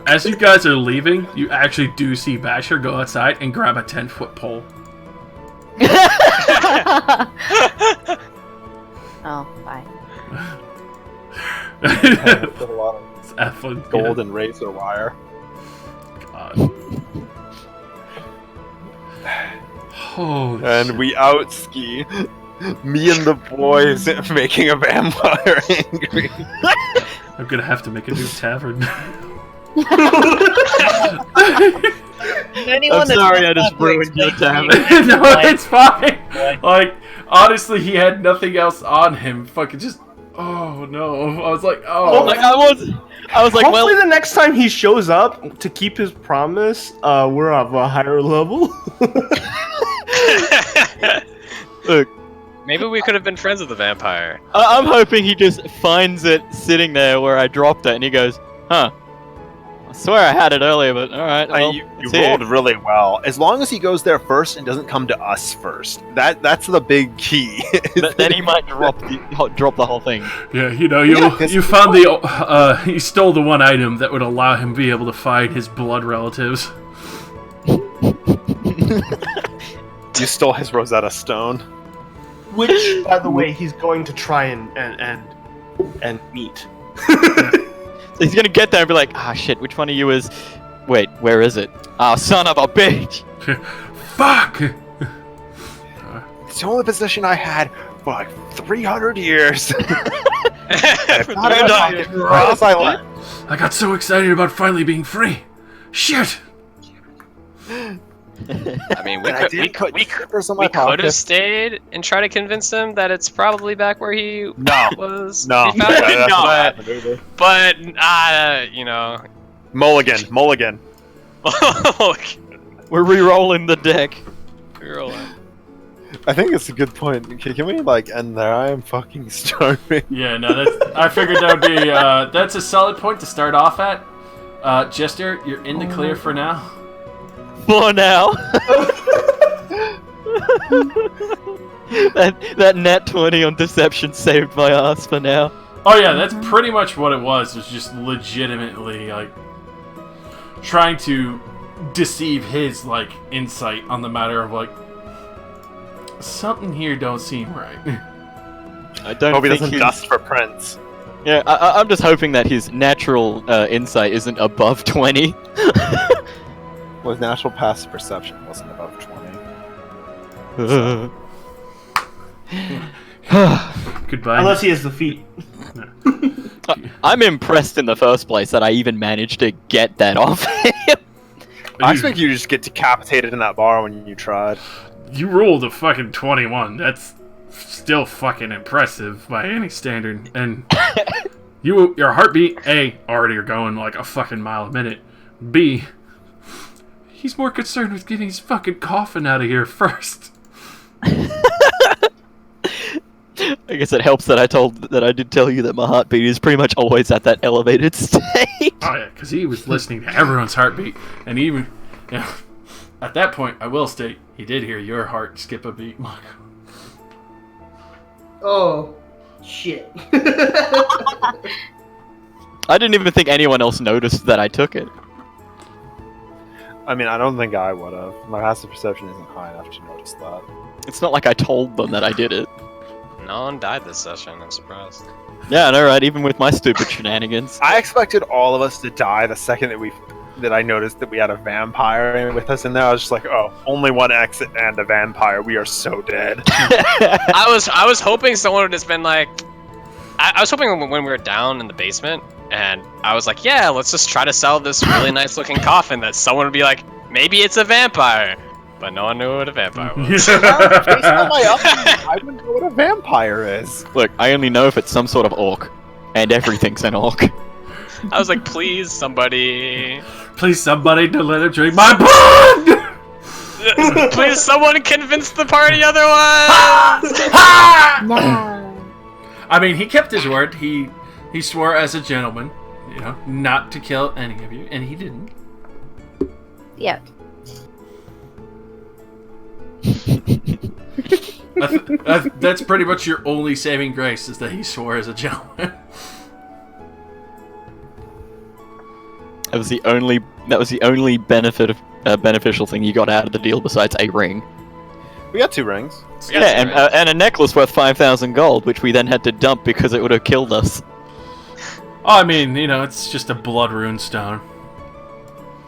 as you guys are leaving, you actually do see Basher go outside and grab a 10-foot pole. Oh, bye. With a lot of It's Athlin. gold and razor wire. God. Oh, And shit. we out ski. Me and the boys making a vampire angry. I'm gonna have to make a new tavern. I'm sorry, I just ruined your tavern. No, it's fine. Like, honestly, he had nothing else on him. Fucking just. Oh no! I was like, oh. Like I was like, hopefully well, the next time he shows up to keep his promise, we're of a higher level. look, Maybe we could have been friends with the vampire. I'm hoping he just finds it sitting there where I dropped it, and he goes, "Huh? I swear I had it earlier, but all right." Well, You it's here." rolled really well. As long as he goes there first and doesn't come to us first. That's the big key. Then he might drop the whole thing. Yeah, you know, Yeah, 'cause- you found you stole the one item that would allow him to be able to find his blood relatives. You stole his Rosetta Stone. Which, by the way, he's going to try and meet. So he's gonna get there and be like, "Ah, shit, which one of you is? Wait, where is it? Ah, son of a bitch!" Fuck! It's the only position I had for like 300 years. I got so excited about finally being free. Shit! I mean, we And I could, did we put could, zippers in we my could have pocket. stayed and try to convince him that it's probably back where he No. was. No, he found it. that's not but, happened either. but you know, Mulligan. We're re-rolling the deck. I think it's a good point. Can we like end there? I am fucking starving. Yeah, no, I figured that would be, that's a solid point to start off at. Jester, you're in the clear for now. For now. that nat 20 on deception saved my ass for now. Oh yeah, that's pretty much what it was. It was just legitimately, like, trying to deceive his, like, insight on the matter of, like, something here don't seem right. I don't Hope he think doesn't he's- dust for Prince. Yeah, I'm just hoping that his natural insight isn't above 20. Well, his natural passive perception wasn't above 20. Goodbye. Unless he has the feet. I'm impressed in the first place that I even managed to get that off him. I expect you to just get decapitated in that bar when you tried. You rolled a fucking 21. That's still fucking impressive by any standard. And your heartbeat, A, already are going like a fucking mile a minute. B, he's more concerned with getting his fucking coffin out of here first. I guess it helps that I did tell you that my heartbeat is pretty much always at that elevated state. Oh yeah, because he was listening to everyone's heartbeat, and even, you know, at that point, I will state, he did hear your heart skip a beat, Mark. Oh, shit. I didn't even think anyone else noticed that I took it. I mean, I don't think I would have. My passive perception isn't high enough to notice that. It's not like I told them that I did it. No one died this session. I'm surprised. Yeah, I know, right? Even with my stupid shenanigans. I expected all of us to die the second that I noticed that we had a vampire with us in there. I was just like, oh, only one exit and a vampire. We are so dead. I was hoping someone would just been like, I was hoping when we were down in the basement, and I was like, yeah, let's just try to sell this really nice looking coffin, that someone would be like, maybe it's a vampire. But no one knew what a vampire was. Based on my upbringing, I wouldn't know what a vampire is. Look, I only know if it's some sort of orc. And everything's an orc. I was like, please, somebody. Please, somebody to let him drink my blood! Please, someone convince the party otherwise! No. I mean, he kept his word. He swore as a gentleman, not to kill any of you, and he didn't. Yeah. That's pretty much your only saving grace, is that he swore as a gentleman. That was the only beneficial thing you got out of the deal besides a ring. We got 2 rings. Yeah, and a necklace worth 5,000 gold, which we then had to dump because it would have killed us. I mean, it's just a blood rune stone.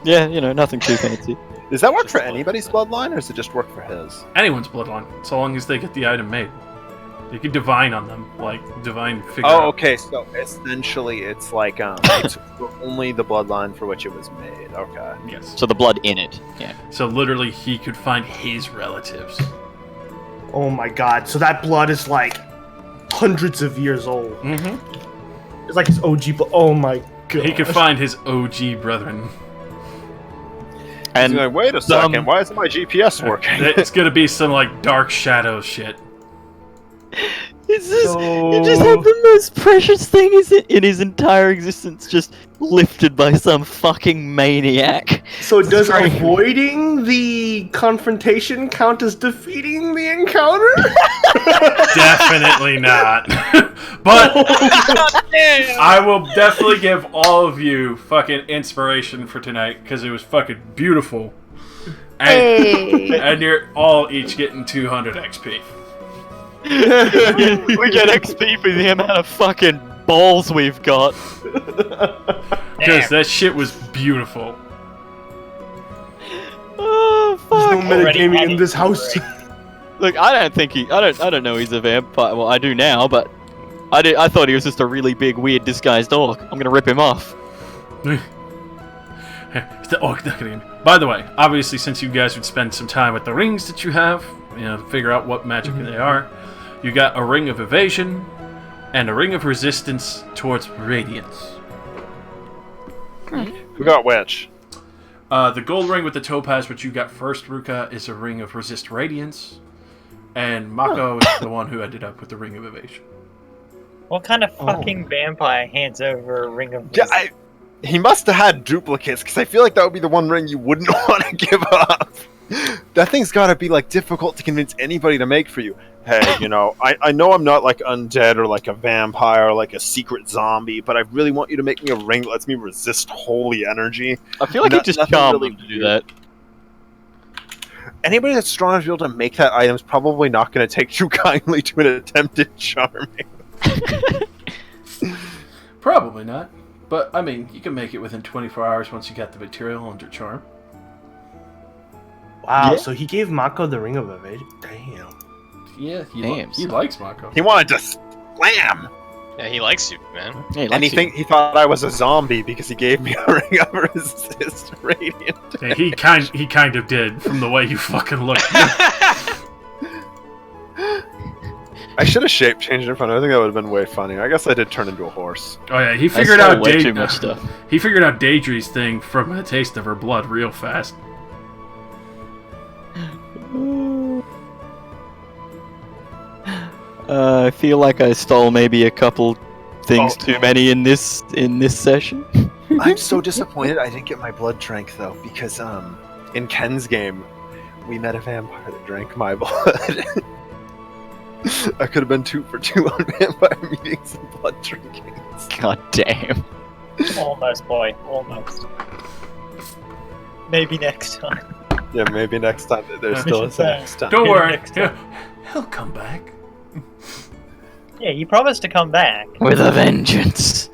Yeah, nothing too fancy. Does that work for anybody's bloodline, or does it just work for his? Anyone's bloodline, so long as they get the item made. You can divine on them, like divine figure. Oh, okay. So essentially, it's like it's only the bloodline for which it was made. Okay. Yes. So the blood in it. Yeah. So literally, he could find his relatives. Oh my god, so that blood is like hundreds of years old. Mm-hmm. It's like his OG blood. Oh my god. He could find his OG brethren. And like, wait a second, why isn't my GPS working? It's gonna be some like Dark Shadow shit. You just had the most precious thing in his entire existence just lifted by some fucking maniac. So does avoiding the confrontation count as defeating the encounter? Definitely not. But I will definitely give all of you fucking inspiration for tonight, because it was fucking beautiful. And you're all each getting 200 XP. We get XP for the amount of fucking balls we've got. Because that shit was beautiful. Oh fuck! There's no metagaming in this house. Look, I don't know he's a vampire. Well, I do now, but I thought he was just a really big, weird, disguised orc. I'm gonna rip him off. The orc ducking. By the way, obviously, since you guys would spend some time with the rings that you have, to figure out what magic they are, you got a ring of evasion and a ring of resistance towards radiance. Who got which? The gold ring with the topaz, which you got first, Ruka, is a ring of resist radiance, and Mako is the one who ended up with the ring of evasion. What kind of fucking vampire hands over a ring of... Yeah, he must have had duplicates, because I feel like that would be the one ring you wouldn't want to give up. That thing's got to be like difficult to convince anybody to make for you. Hey, I know I'm not like undead or like a vampire or like a secret zombie, but I really want you to make me a ring that lets me resist holy energy. I feel like it just charmed them to do that. Anybody that's strong enough to be able to make that item is probably not going to take too kindly to an attempted charming. Probably not. But, I mean, you can make it within 24 hours once you get the material under charm. Wow, Yeah. so he gave Mako the ring of evasion. Damn. Yeah, Damn, he son. likes Mako. He wanted to slam! Yeah, he likes you, man. Yeah, And he thought I was a zombie because he gave me a ring of resist radiant. Yeah, he kind of did, from the way you fucking look. I should have shape changed in front. I think that would have been way funnier. I guess I did turn into a horse. Oh yeah, he figured out way too much stuff. He figured out Daedry's thing from a taste of her blood real fast. I feel like I stole maybe a couple things too many in this session. I'm so disappointed I didn't get my blood drank though, because in Ken's game, we met a vampire that drank my blood. I could have been 2 for 2 on vampire meetings and blood drinkings. God damn. Almost, boy. Almost. Maybe next time. Yeah, maybe next time. There still is a next time. Don't worry, Next time. he'll come back. Yeah, he promised to come back. With a vengeance.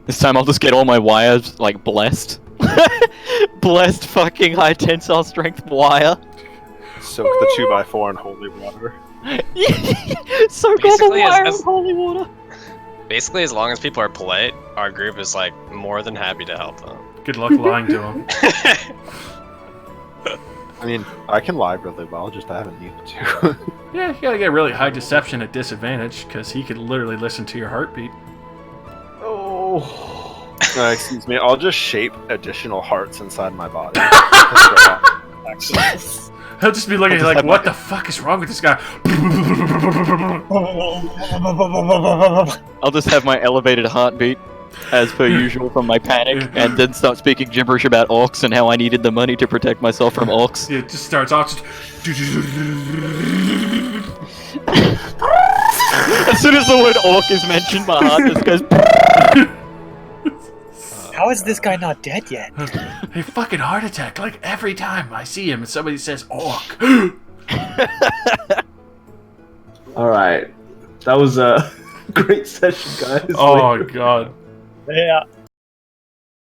This time I'll just get all my wires, like, blessed. Blessed fucking high tensile strength wire. Soak the 2x4 in holy water. Soak all the Basically, wire as- in holy water. Basically, as long as people are polite, our group is like more than happy to help them. Good luck lying to him. I mean, I can lie really well, just I haven't needed to. Yeah, you gotta get really high deception at disadvantage, because he could literally listen to your heartbeat. Oh. Excuse me, I'll just shape additional hearts inside my body. Yes. He'll just be looking I'll just like, have what my- the fuck is wrong with this guy? I'll just have my elevated heartbeat, as per usual, from my panic, and then start speaking gibberish about orcs and how I needed the money to protect myself from orcs. It just starts off. As soon as the word orc is mentioned, my heart just goes. How is this guy not dead yet? A fucking heart attack, like every time I see him and somebody says orc. Alright. That was a great session, guys. Oh god. Yeah.